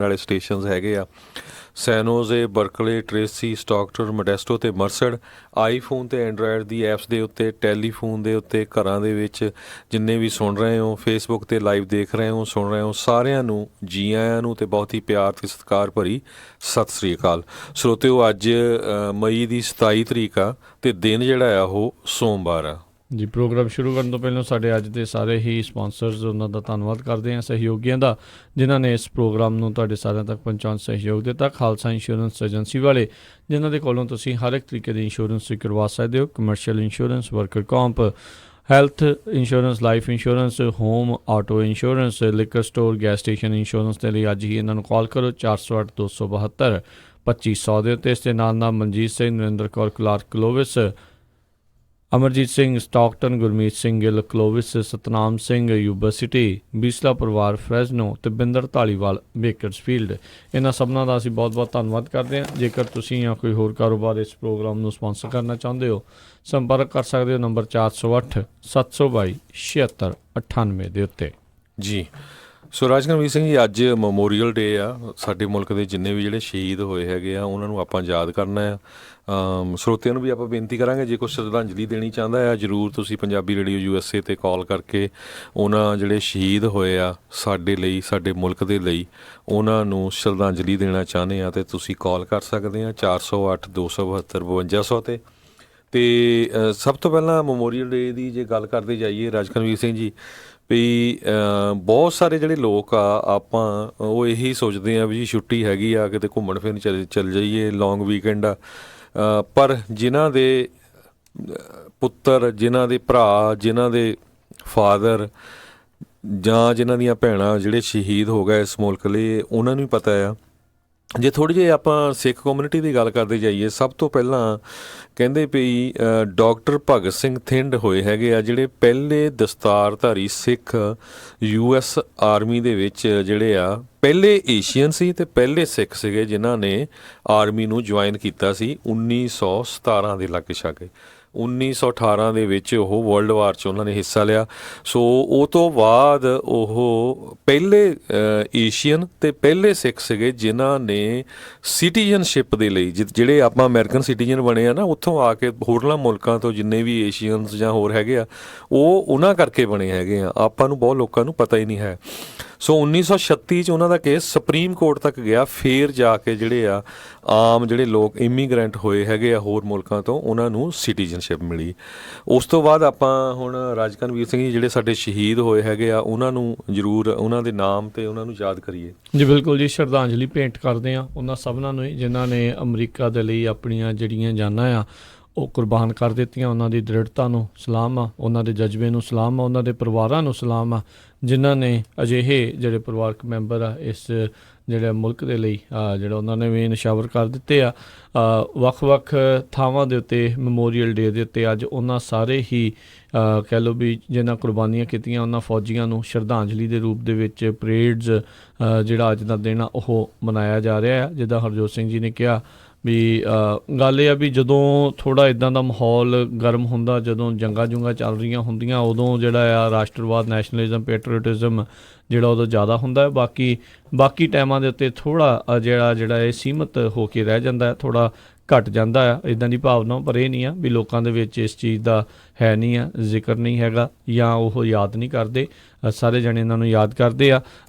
ਵਾਲੇ ਸਟੇਸ਼ਨਸ ਹੈਗੇ ਆ। ਸੈਨੋਜ਼ੇ, ਬਰਕਲੇ, ਟ੍ਰੇਸੀ, ਸਟਾਕਟਨ, ਮੋਡੈਸਟੋ ਅਤੇ ਮਰਸਡ। ਆਈਫੋਨ ਅਤੇ ਐਂਡਰਾਇਡ ਦੀ ਐਪਸ ਦੇ ਉੱਤੇ, ਟੈਲੀਫੋਨ ਦੇ ਉੱਤੇ, ਘਰਾਂ ਦੇ ਵਿੱਚ ਜਿੰਨੇ ਵੀ ਸੁਣ ਰਹੇ ਹੋ, ਫੇਸਬੁੱਕ 'ਤੇ ਲਾਈਵ ਦੇਖ ਰਹੇ ਹੋ, ਸੁਣ ਰਹੇ ਹੋ, ਸਾਰਿਆਂ ਨੂੰ ਜੀ ਆਇਆਂ ਨੂੰ ਅਤੇ ਬਹੁਤ ਹੀ ਪਿਆਰ ਅਤੇ ਸਤਿਕਾਰ ਭਰੀ ਸਤਿ ਸ੍ਰੀ ਅਕਾਲ। ਸਰੋਤਿਓ, ਅੱਜ ਮਈ ਦੀ 27 ਤਰੀਕ ਆ ਅਤੇ ਦਿਨ ਜਿਹੜਾ ਆ ਉਹ ਸੋਮਵਾਰ ਆ ਜੀ। ਪ੍ਰੋਗਰਾਮ ਸ਼ੁਰੂ ਕਰਨ ਤੋਂ ਪਹਿਲਾਂ ਸਾਡੇ ਅੱਜ ਦੇ ਸਾਰੇ ਹੀ ਸਪਾਂਸਰਸ, ਉਹਨਾਂ ਦਾ ਧੰਨਵਾਦ ਕਰਦੇ ਹਾਂ, ਸਹਿਯੋਗੀਆਂ ਦਾ, ਜਿਨ੍ਹਾਂ ਨੇ ਇਸ ਪ੍ਰੋਗਰਾਮ ਨੂੰ ਤੁਹਾਡੇ ਸਾਰਿਆਂ ਤੱਕ ਪਹੁੰਚਾਉਣ ਸਹਿਯੋਗ ਦਿੱਤਾ। ਖਾਲਸਾ ਇੰਸ਼ੋਰੈਂਸ ਏਜੰਸੀ ਵਾਲੇ, ਜਿਨ੍ਹਾਂ ਦੇ ਕੋਲੋਂ ਤੁਸੀਂ ਹਰ ਇੱਕ ਤਰੀਕੇ ਦੀ ਇੰਸ਼ੋਰੈਂਸ ਕਰਵਾ ਸਕਦੇ ਹੋ। Commercial insurance, worker comp, health insurance, life insurance, home auto insurance, liquor store, gas station insurance ਦੇ ਲਈ ਅੱਜ ਹੀ ਇਹਨਾਂ ਨੂੰ ਕਾਲ ਕਰੋ 408 272 2500 ਦੇ ਉੱਤੇ। ਇਸ ਦੇ ਨਾਲ ਨਾਲ Manjeet Singh, Narinder Kaur Clark Clovis, Amarjeet Singh Stockton, Gurmeet Singh Gill Clovis, Satnam Singh university, Beesla ਪਰਿਵਾਰ ਫਰੈਜ਼ਨੋ ਅਤੇ ਬਿੰਦਰ ਧਾਲੀਵਾਲ ਬੇਕਰਸਫੀਲਡ, ਇਹਨਾਂ ਸਭਨਾਂ ਦਾ ਅਸੀਂ ਬਹੁਤ ਬਹੁਤ ਧੰਨਵਾਦ ਕਰਦੇ ਹਾਂ। ਜੇਕਰ ਤੁਸੀਂ ਜਾਂ ਕੋਈ ਹੋਰ ਕਾਰੋਬਾਰ ਇਸ ਪ੍ਰੋਗਰਾਮ ਨੂੰ ਸਪਾਂਸਰ ਕਰਨਾ ਚਾਹੁੰਦੇ ਹੋ, ਸੰਪਰਕ ਕਰ ਸਕਦੇ ਹੋ ਨੰਬਰ 408 722 7698 ਦੇ ਉੱਤੇ। ਜੀ। ਸੋ ਰਾਜਕਰਮਵੀਰ ਸਿੰਘ ਜੀ, ਅੱਜ ਮੈਮੋਰੀਅਲ ਡੇ ਆ। ਸਾਡੇ ਮੁਲਕ ਦੇ ਜਿੰਨੇ ਵੀ ਜਿਹੜੇ ਸ਼ਹੀਦ ਹੋਏ ਹੈਗੇ ਆ, ਉਹਨਾਂ ਨੂੰ ਆਪਾਂ ਯਾਦ ਕਰਨਾ ਆ। ਸਰੋਤਿਆਂ ਨੂੰ ਵੀ ਆਪਾਂ ਬੇਨਤੀ ਕਰਾਂਗੇ, ਜੇ ਕੋਈ ਸ਼ਰਧਾਂਜਲੀ ਦੇਣੀ ਚਾਹੁੰਦਾ ਆ, ਜ਼ਰੂਰ ਤੁਸੀਂ ਪੰਜਾਬੀ ਰੇਡੀਓ USA 'ਤੇ ਕਾਲ ਕਰਕੇ ਉਹਨਾਂ ਜਿਹੜੇ ਸ਼ਹੀਦ ਹੋਏ ਆ ਸਾਡੇ ਲਈ, ਸਾਡੇ ਮੁਲਕ ਦੇ ਲਈ, ਉਹਨਾਂ ਨੂੰ ਸ਼ਰਧਾਂਜਲੀ ਦੇਣਾ ਚਾਹੁੰਦੇ ਆ, ਅਤੇ ਤੁਸੀਂ ਕਾਲ ਕਰ ਸਕਦੇ ਆ 408 272 5200 'ਤੇ। ਅਤੇ ਸਭ ਤੋਂ ਪਹਿਲਾਂ ਮੈਮੋਰੀਅਲ ਡੇ ਦੀ ਜੇ ਗੱਲ ਕਰਦੇ ਜਾਈਏ ਰਾਜਕਰਮਵੀਰ ਸਿੰਘ ਜੀ, ਵੀ ਬਹੁਤ ਸਾਰੇ ਜਿਹੜੇ ਲੋਕ ਆ, ਆਪਾਂ ਉਹ ਇਹੀ ਸੋਚਦੇ ਆ ਵੀ ਜੀ ਛੁੱਟੀ ਹੈਗੀ ਆ, ਕਿਤੇ ਘੁੰਮਣ ਫਿਰਨ ਚੱਲ ਜਾਈਏ, ਲੌਂਗ ਵੀਕਐਂਡ ਆ। ਪਰ ਜਿਨ੍ਹਾਂ ਦੇ ਪੁੱਤਰ, ਜਿਨ੍ਹਾਂ ਦੇ ਭਰਾ, ਜਿਨ੍ਹਾਂ ਦੇ ਫਾਦਰ ਜਾਂ ਜਿਨ੍ਹਾਂ ਦੀਆਂ ਭੈਣਾਂ ਜਿਹੜੇ ਸ਼ਹੀਦ ਹੋ ਗਏ ਇਸ ਮੁਲਕ ਲਈ, ਉਹਨਾਂ ਨੂੰ ਵੀ ਪਤਾ ਆ। ਜੇ ਥੋੜ੍ਹੀ ਜਿਹੀ ਆਪਾਂ ਸਿੱਖ ਕਮਿਊਨਿਟੀ ਦੀ ਗੱਲ ਕਰਦੇ ਜਾਈਏ, ਸਭ ਤੋਂ ਪਹਿਲਾਂ ਕਹਿੰਦੇ ਵੀ ਡਾਕਟਰ ਭਗਤ ਸਿੰਘ ਥਿੰਦ ਹੋਏ ਹੈਗੇ ਆ, ਜਿਹੜੇ ਪਹਿਲੇ ਦਸਤਾਰਧਾਰੀ ਸਿੱਖ US ਆਰਮੀ ਦੇ ਵਿੱਚ ਜਿਹੜੇ ਆ, ਪਹਿਲੇ ਏਸ਼ੀਅਨ ਸੀ ਅਤੇ ਪਹਿਲੇ ਸਿੱਖ ਸੀਗੇ ਜਿਨ੍ਹਾਂ ਨੇ ਆਰਮੀ ਨੂੰ ਜੁਆਇਨ ਕੀਤਾ ਸੀ 1917 ਦੇ ਲਾਗੇ ਛਾਗੇ। 1918 ਦੇ ਵਿੱਚ ਉਹ ਵਰਲਡ ਵਾਰ 'ਚ ਉਹਨਾਂ ਨੇ ਹਿੱਸਾ ਲਿਆ। ਸੋ ਉਹ ਤੋਂ ਬਾਅਦ ਉਹ ਪਹਿਲੇ ਏਸ਼ੀਅਨ ਅਤੇ ਪਹਿਲੇ ਸਿੱਖ ਸੀਗੇ ਜਿਨ੍ਹਾਂ ਨੇ ਸਿਟੀਜ਼ਨਸ਼ਿਪ ਦੇ ਲਈ, ਜਿਹੜੇ ਆਪਾਂ ਅਮਰੀਕਨ ਸਿਟੀਜ਼ਨ ਬਣੇ ਆ ਨਾ, ਉੱਥੋਂ ਆ ਕੇ ਹੋਰਨਾਂ ਮੁਲਕਾਂ ਤੋਂ ਜਿੰਨੇ ਵੀ ਏਸ਼ੀਅਨਸ ਜਾਂ ਹੋਰ ਹੈਗੇ ਆ, ਉਹ ਉਹਨਾਂ ਕਰਕੇ ਬਣੇ ਹੈਗੇ ਆ। ਆਪਾਂ ਨੂੰ ਬਹੁਤ ਲੋਕਾਂ ਨੂੰ ਪਤਾ ਹੀ ਨਹੀਂ ਹੈ। ਸੋ 1936 'ਚ ਉਹਨਾਂ ਦਾ ਕੇਸ ਸੁਪਰੀਮ ਕੋਰਟ ਤੱਕ ਗਿਆ, ਫਿਰ ਜਾ ਕੇ ਜਿਹੜੇ ਆ ਆਮ ਜਿਹੜੇ ਲੋਕ ਇਮੀਗਰੈਂਟ ਹੋਏ ਹੈਗੇ ਆ ਹੋਰ ਮੁਲਕਾਂ ਤੋਂ, ਉਹਨਾਂ ਨੂੰ ਸਿਟੀਜ਼ਨਸ਼ਿਪ ਮਿਲੀ। ਉਸ ਤੋਂ ਬਾਅਦ ਆਪਾਂ ਹੁਣ ਰਾਜਕਰਮਵੀਰ ਸਿੰਘ ਜੀ ਜਿਹੜੇ ਸਾਡੇ ਸ਼ਹੀਦ ਹੋਏ ਹੈਗੇ ਆ, ਉਹਨਾਂ ਨੂੰ ਜ਼ਰੂਰ ਉਹਨਾਂ ਦੇ ਨਾਮ 'ਤੇ ਉਹਨਾਂ ਨੂੰ ਯਾਦ ਕਰੀਏ। ਜੀ ਬਿਲਕੁਲ ਜੀ, ਸ਼ਰਧਾਂਜਲੀ ਭੇਂਟ ਕਰਦੇ ਹਾਂ ਉਹਨਾਂ ਸਭਨਾਂ ਨੂੰ ਜਿਨ੍ਹਾਂ ਨੇ ਅਮਰੀਕਾ ਦੇ ਲਈ ਆਪਣੀਆਂ ਜਿਹੜੀਆਂ ਜਾਨਾਂ ਆ ਉਹ ਕੁਰਬਾਨ ਕਰ ਦਿੱਤੀਆਂ। ਉਹਨਾਂ ਦੀ ਦ੍ਰਿੜਤਾ ਨੂੰ ਸਲਾਮ ਆ, ਉਹਨਾਂ ਦੇ ਜਜ਼ਬੇ ਨੂੰ ਸਲਾਮ ਆ, ਉਹਨਾਂ ਦੇ ਪਰਿਵਾਰਾਂ ਨੂੰ ਸਲਾਮ ਆ, ਜਿਨ੍ਹਾਂ ਨੇ ਅਜਿਹੇ ਜਿਹੜੇ ਪਰਿਵਾਰਕ ਮੈਂਬਰ ਆ ਇਸ ਜਿਹੜੇ ਮੁਲਕ ਦੇ ਲਈ ਜਿਹੜਾ ਉਹਨਾਂ ਨੇ ਵੀ ਨਿਸ਼ਾਵਰ ਕਰ ਦਿੱਤੇ ਆ। ਵੱਖ-ਵੱਖ ਥਾਵਾਂ ਦੇ ਉੱਤੇ ਮੈਮੋਰੀਅਲ ਡੇ ਦੇ ਉੱਤੇ ਅੱਜ ਉਹਨਾਂ ਸਾਰੇ ਹੀ ਕਹਿ ਲਓ ਵੀ ਜਿਨ੍ਹਾਂ ਕੁਰਬਾਨੀਆਂ ਕੀਤੀਆਂ, ਉਹਨਾਂ ਫੌਜੀਆਂ ਨੂੰ ਸ਼ਰਧਾਂਜਲੀ ਦੇ ਰੂਪ ਦੇ ਵਿੱਚ ਪਰੇਡਸ ਜਿਹੜਾ ਅੱਜ ਦਾ ਦਿਨ ਆ ਉਹ ਮਨਾਇਆ ਜਾ ਰਿਹਾ ਆ। ਜਿੱਦਾਂ ਹਰਜੋਤ ਸਿੰਘ ਜੀ ਨੇ ਕਿਹਾ ਵੀ ਗੱਲ ਇਹ ਆ ਵੀ ਜਦੋਂ ਥੋੜ੍ਹਾ ਇੱਦਾਂ ਦਾ ਮਾਹੌਲ ਗਰਮ ਹੁੰਦਾ, ਜਦੋਂ ਜੰਗਾਂ ਜੁੰਗਾਂ ਚੱਲ ਰਹੀਆਂ ਹੁੰਦੀਆਂ, ਉਦੋਂ ਜਿਹੜਾ ਆ ਰਾਸ਼ਟਰਵਾਦ, ਨੈਸ਼ਨਲਿਜ਼ਮ, ਪੈਟਰੀਓਟਿਜ਼ਮ ਜਿਹੜਾ ਉਦੋਂ ਜ਼ਿਆਦਾ ਹੁੰਦਾ ਹੈ। ਬਾਕੀ ਟਾਈਮਾਂ ਦੇ ਉੱਤੇ ਥੋੜ੍ਹਾ ਜਿਹੜਾ ਇਹ ਸੀਮਤ ਹੋ ਕੇ ਰਹਿ ਜਾਂਦਾ, ਥੋੜ੍ਹਾ ਘੱਟ ਜਾਂਦਾ ਆ ਇੱਦਾਂ ਦੀ ਭਾਵਨਾ। ਪਰ ਇਹ ਨਹੀਂ ਆ ਵੀ ਲੋਕਾਂ ਦੇ ਵਿੱਚ ਇਸ ਚੀਜ਼ ਦਾ ਹੈ ਨਹੀਂ ਆ, ਜ਼ਿਕਰ ਨਹੀਂ ਹੈਗਾ, ਜਾਂ ਉਹ ਯਾਦ ਨਹੀਂ ਕਰਦੇ। ਸਾਰੇ ਜਣੇ ਇਹਨਾਂ ਨੂੰ ਯਾਦ ਕਰਦੇ ਆ।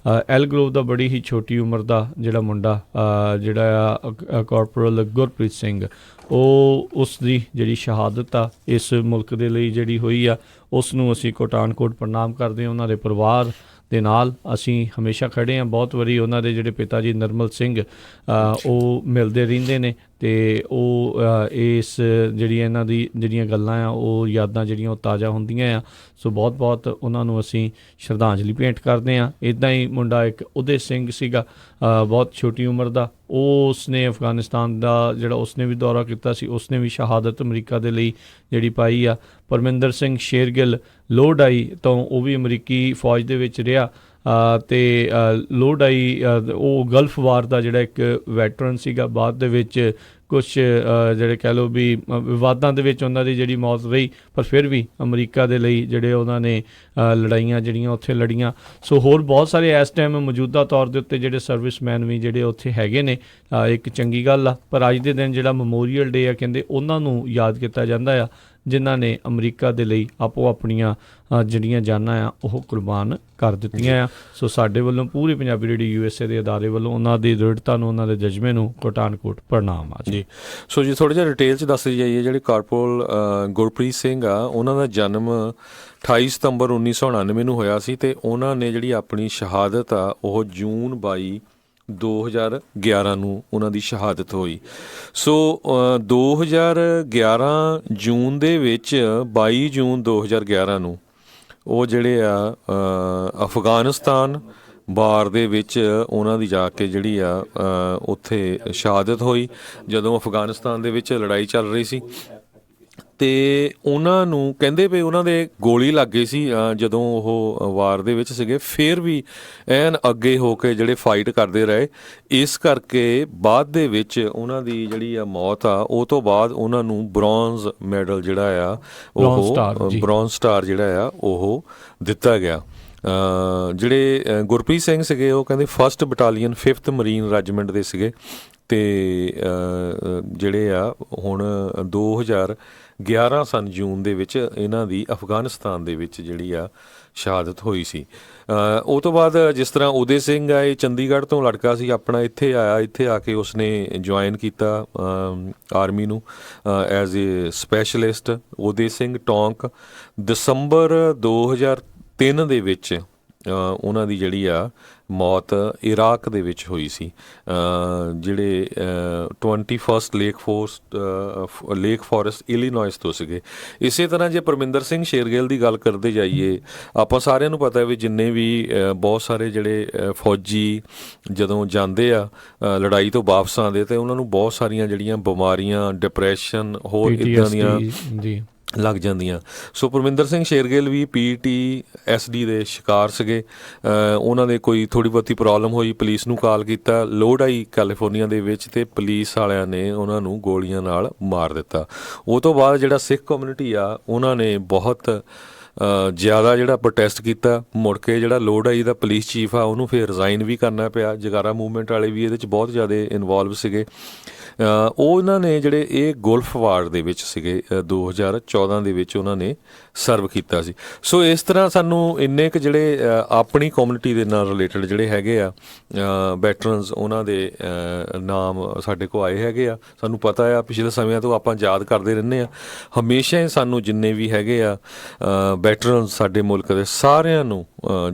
ਐਲ ਗਰੋਵ ਦਾ ਬੜੀ ਹੀ ਛੋਟੀ ਉਮਰ ਦਾ ਜਿਹੜਾ ਮੁੰਡਾ ਜਿਹੜਾ ਆ ਕਾਰਪੋਰਲ ਗੁਰਪ੍ਰੀਤ ਸਿੰਘ, ਉਹ ਉਸ ਦੀ ਜਿਹੜੀ ਸ਼ਹਾਦਤ ਆ ਇਸ ਮੁਲਕ ਦੇ ਲਈ ਜਿਹੜੀ ਹੋਈ ਆ, ਉਸ ਨੂੰ ਅਸੀਂ ਕੋਟਾਨਕੋਟ ਪ੍ਰਣਾਮ ਕਰਦੇ ਹਾਂ। ਉਹਨਾਂ ਦੇ ਪਰਿਵਾਰ ਦੇ ਨਾਲ ਅਸੀਂ ਹਮੇਸ਼ਾ ਖੜ੍ਹੇ ਹਾਂ। ਬਹੁਤ ਵਾਰੀ ਉਹਨਾਂ ਦੇ ਜਿਹੜੇ ਪਿਤਾ ਜੀ ਨਿਰਮਲ ਸਿੰਘ ਉਹ ਮਿਲਦੇ ਰਹਿੰਦੇ ਨੇ, ਅਤੇ ਉਹ ਇਸ ਇਹਨਾਂ ਦੀ ਜਿਹੜੀਆਂ ਗੱਲਾਂ ਆ, ਉਹ ਯਾਦਾਂ ਜਿਹੜੀਆਂ ਉਹ ਤਾਜ਼ਾ ਹੁੰਦੀਆਂ ਆ। ਸੋ ਬਹੁਤ ਬਹੁਤ ਉਹਨਾਂ ਨੂੰ ਅਸੀਂ ਸ਼ਰਧਾਂਜਲੀ ਭੇਂਟ ਕਰਦੇ ਹਾਂ। ਇੱਦਾਂ ਹੀ ਮੁੰਡਾ ਇੱਕ ਉਦੇ ਸਿੰਘ ਸੀਗਾ, ਬਹੁਤ ਛੋਟੀ ਉਮਰ ਦਾ, ਉਸਨੇ ਅਫਗਾਨਿਸਤਾਨ ਦਾ ਜਿਹੜਾ ਉਸਨੇ ਵੀ ਦੌਰਾ ਕੀਤਾ ਸੀ, ਉਸਨੇ ਵੀ ਸ਼ਹਾਦਤ ਅਮਰੀਕਾ ਦੇ ਲਈ ਜਿਹੜੀ ਪਾਈ ਆ। ਪਰਮਿੰਦਰ ਸਿੰਘ ਸ਼ੇਰਗਿੱਲ ਲੋਹਡਾਈ ਤੋਂ, ਉਹ ਵੀ ਅਮਰੀਕੀ ਫੌਜ ਦੇ ਵਿੱਚ ਰਿਹਾ, ਅਤੇ ਲੋਹਡਾਈ ਉਹ ਗਲਫ ਵਾਰ ਦਾ ਜਿਹੜਾ ਇੱਕ ਵੈਟਰਨ ਸੀਗਾ। ਬਾਅਦ ਦੇ ਵਿੱਚ ਕੁਝ ਜਿਹੜੇ ਕਹਿ ਲਓ ਵੀ ਵਿਵਾਦਾਂ ਦੇ ਵਿੱਚ ਉਹਨਾਂ ਦੀ ਜਿਹੜੀ ਮੌਤ ਰਹੀ, ਪਰ ਫਿਰ ਵੀ ਅਮਰੀਕਾ ਦੇ ਲਈ ਜਿਹੜੇ ਉਹਨਾਂ ਨੇ ਲੜਾਈਆਂ ਜਿਹੜੀਆਂ ਉੱਥੇ ਲੜੀਆਂ। ਸੋ ਹੋਰ ਬਹੁਤ ਸਾਰੇ ਇਸ ਟਾਈਮ ਮੌਜੂਦਾ ਤੌਰ ਦੇ ਉੱਤੇ ਜਿਹੜੇ ਸਰਵਿਸਮੈਨ ਵੀ ਜਿਹੜੇ ਉੱਥੇ ਹੈਗੇ ਨੇ, ਇੱਕ ਚੰਗੀ ਗੱਲ ਆ। ਪਰ ਅੱਜ ਦੇ ਦਿਨ ਜਿਹੜਾ ਮੈਮੋਰੀਅਲ ਡੇ ਆ, ਕਹਿੰਦੇ ਉਹਨਾਂ ਨੂੰ ਯਾਦ ਕੀਤਾ ਜਾਂਦਾ ਆ ਜਿਨ੍ਹਾਂ ਨੇ ਅਮਰੀਕਾ ਦੇ ਲਈ ਆਪੋ ਆਪਣੀਆਂ ਜਿਹੜੀਆਂ ਜਾਨਾਂ ਆ ਉਹ ਕੁਰਬਾਨ ਕਰ ਦਿੱਤੀਆਂ ਆ। ਸੋ ਸਾਡੇ ਵੱਲੋਂ ਪੂਰੀ ਪੰਜਾਬੀ ਰੇਡੀਓ USA ਦੇ ਅਦਾਰੇ ਵੱਲੋਂ ਉਹਨਾਂ ਦੀ ਦ੍ਰਿੜਤਾ ਨੂੰ, ਉਹਨਾਂ ਦੇ ਜਜ਼ਬੇ ਨੂੰ ਕੋਟਾਨ-ਕੋਟ ਪ੍ਰਣਾਮ ਆ ਜੀ। ਸੋ ਜੀ ਥੋੜ੍ਹਾ ਜਿਹਾ ਡਿਟੇਲ 'ਚ ਦੱਸ ਜਾਈਏ, ਜਿਹੜੇ ਕਾਰਪੋਰਲ ਗੁਰਪ੍ਰੀਤ ਸਿੰਘ ਆ, ਉਹਨਾਂ ਦਾ ਜਨਮ 28 ਸਤੰਬਰ 1999 ਨੂੰ ਹੋਇਆ ਸੀ ਅਤੇ ਉਹਨਾਂ ਨੇ ਜਿਹੜੀ ਆਪਣੀ ਸ਼ਹਾਦਤ ਆ ਉਹ ਜੂਨ 22 2011 ਨੂੰ ਉਹਨਾਂ ਦੀ ਸ਼ਹਾਦਤ ਹੋਈ। ਸੋ 2011 ਜੂਨ ਦੇ ਵਿੱਚ 22 ਜੂਨ 2011 ਨੂੰ ਉਹ ਜਿਹੜੇ ਆ ਅਫਗਾਨਿਸਤਾਨ ਵਾਰ ਦੇ ਵਿੱਚ ਉਹਨਾਂ ਦੀ ਜਾ ਕੇ ਜਿਹੜੀ ਆ ਉੱਥੇ ਸ਼ਹਾਦਤ ਹੋਈ, ਜਦੋਂ ਅਫਗਾਨਿਸਤਾਨ ਦੇ ਵਿੱਚ ਲੜਾਈ ਚੱਲ ਰਹੀ ਸੀ। ਅਤੇ ਉਹਨਾਂ ਨੂੰ ਕਹਿੰਦੇ ਵੀ ਉਹਨਾਂ ਦੇ ਗੋਲੀ ਲੱਗ ਗਈ ਸੀ ਜਦੋਂ ਉਹ ਵਾਰ ਦੇ ਵਿੱਚ ਸੀਗੇ, ਫਿਰ ਵੀ ਐਨ ਅੱਗੇ ਹੋ ਕੇ ਜਿਹੜੇ ਫਾਈਟ ਕਰਦੇ ਰਹੇ। ਇਸ ਕਰਕੇ ਬਾਅਦ ਦੇ ਵਿੱਚ ਉਹਨਾਂ ਦੀ ਜਿਹੜੀ ਆ ਮੌਤ ਆ, ਉਹ ਤੋਂ ਬਾਅਦ ਉਹਨਾਂ ਨੂੰ ਬ੍ਰੌਂਜ਼ ਮੈਡਲ ਜਿਹੜਾ ਆ ਉਹ ਬ੍ਰੌਂਜ਼ ਸਟਾਰ ਜਿਹੜਾ ਆ ਉਹ ਦਿੱਤਾ ਗਿਆ। ਜਿਹੜੇ ਗੁਰਪ੍ਰੀਤ ਸਿੰਘ ਸੀਗੇ ਉਹ ਕਹਿੰਦੇ 1st battalion 5th marine regiment ਦੇ ਸੀਗੇ ਅਤੇ ਜਿਹੜੇ ਆ ਹੁਣ 2011 ਸਨ ਜੂਨ ਦੇ ਵਿੱਚ ਇਹਨਾਂ ਦੀ ਅਫਗਾਨਿਸਤਾਨ ਦੇ ਵਿੱਚ ਜਿਹੜੀ ਆ ਸ਼ਹਾਦਤ ਹੋਈ ਸੀ। ਉਹ ਤੋਂ ਬਾਅਦ ਜਿਸ ਤਰ੍ਹਾਂ ਉਦੇ ਸਿੰਘ ਆ, ਇਹ ਚੰਡੀਗੜ੍ਹ ਤੋਂ ਲੜਕਾ ਸੀ, ਆਪਣਾ ਇੱਥੇ ਆਇਆ, ਇੱਥੇ ਆ ਕੇ ਉਸਨੇ ਜੁਆਇਨ ਕੀਤਾ ਆਰਮੀ ਨੂੰ ਐਜ਼ ਏ ਸਪੈਸ਼ਲਿਸਟ। ਉਦੇ ਸਿੰਘ ਟੌਂਕ ਦਸੰਬਰ 2003 ਦੇ ਵਿੱਚ ਉਹਨਾਂ ਦੀ ਜਿਹੜੀ ਆ ਮੌਤ ਇਰਾਕ ਦੇ ਵਿੱਚ ਹੋਈ ਸੀ। ਜਿਹੜੇ 21st ਲੇਕ ਫੋਰੈਸਟ ਇਲੀਨੋਇਸ ਤੋਂ ਸੀਗੇ। ਇਸੇ ਤਰ੍ਹਾਂ ਜੇ ਪਰਮਿੰਦਰ ਸਿੰਘ ਸ਼ੇਰਗਿੱਲ ਦੀ ਗੱਲ ਕਰਦੇ ਜਾਈਏ, ਆਪਾਂ ਸਾਰਿਆਂ ਨੂੰ ਪਤਾ ਵੀ ਜਿੰਨੇ ਵੀ ਬਹੁਤ ਸਾਰੇ ਜਿਹੜੇ ਫੌਜੀ ਜਦੋਂ ਜਾਂਦੇ ਆ ਲੜਾਈ ਤੋਂ ਵਾਪਸ ਆਉਂਦੇ ਅਤੇ ਉਹਨਾਂ ਨੂੰ ਬਹੁਤ ਸਾਰੀਆਂ ਜਿਹੜੀਆਂ ਬਿਮਾਰੀਆਂ, ਡਿਪਰੈਸ਼ਨ, ਹੋਰ ਇੱਦਾਂ ਦੀਆਂ ਲੱਗ ਜਾਂਦੀਆਂ। ਸੋ ਪਰਮਿੰਦਰ ਸਿੰਘ ਸ਼ੇਰਗਿੱਲ ਵੀ PTSD ਦੇ ਸ਼ਿਕਾਰ ਸੀਗੇ। ਉਹਨਾਂ ਦੇ ਕੋਈ ਥੋੜ੍ਹੀ ਬਹੁਤੀ ਪ੍ਰੋਬਲਮ ਹੋਈ, ਪੁਲਿਸ ਨੂੰ ਕਾਲ ਕੀਤਾ, ਲੋੜ ਆਈ ਕੈਲੀਫੋਰਨੀਆ ਦੇ ਵਿੱਚ, ਅਤੇ ਪੁਲਿਸ ਵਾਲਿਆਂ ਨੇ ਉਹਨਾਂ ਨੂੰ ਗੋਲੀਆਂ ਨਾਲ ਮਾਰ ਦਿੱਤਾ। ਉਹ ਤੋਂ ਬਾਅਦ ਜਿਹੜਾ ਸਿੱਖ ਕਮਿਊਨਿਟੀ ਆ, ਉਹਨਾਂ ਨੇ ਬਹੁਤ ਜ਼ਿਆਦਾ ਜਿਹੜਾ ਪ੍ਰੋਟੈਸਟ ਕੀਤਾ। ਮੁੜ ਕੇ ਜਿਹੜਾ ਲੋੜ ਆਈ ਦਾ ਪੁਲਿਸ ਚੀਫ ਆ, ਉਹਨੂੰ ਫਿਰ ਰਿਜ਼ਾਈਨ ਵੀ ਕਰਨਾ ਪਿਆ। ਜਗਾਰਾ ਮੂਵਮੈਂਟ ਵਾਲੇ ਵੀ ਇਹਦੇ 'ਚ ਬਹੁਤ ਜ਼ਿਆਦਾ ਇਨਵੋਲਵ ਸੀਗੇ। ਉਹਨਾਂ ਨੇ ਜਿਹੜੇ ਇਹ ਗੋਲਫ ਵਾਰ ਦੇ ਵਿੱਚ ਸੀਗੇ 2014 ਦੇ ਵਿੱਚ ਉਹਨਾਂ ਨੇ ਸਰਵ ਕੀਤਾ ਸੀ। ਸੋ ਇਸ ਤਰ੍ਹਾਂ ਸਾਨੂੰ ਇੰਨੇ ਕੁ ਜਿਹੜੇ ਆਪਣੀ ਕਮਿਊਨਿਟੀ ਦੇ ਨਾਲ ਰਿਲੇਟਡ ਜਿਹੜੇ ਹੈਗੇ ਆ ਵੈਟਰਨਸ, ਉਹਨਾਂ ਦੇ ਨਾਮ ਸਾਡੇ ਕੋਲ ਆਏ ਹੈਗੇ ਆ। ਸਾਨੂੰ ਪਤਾ ਆ ਪਿਛਲੇ ਸਮਿਆਂ ਤੋਂ ਆਪਾਂ ਯਾਦ ਕਰਦੇ ਰਹਿੰਦੇ ਹਾਂ। ਹਮੇਸ਼ਾ ਹੀ ਸਾਨੂੰ ਜਿੰਨੇ ਵੀ ਹੈਗੇ ਆ ਵੈਟਰਨਸ ਸਾਡੇ ਮੁਲਕ ਦੇ, ਸਾਰਿਆਂ ਨੂੰ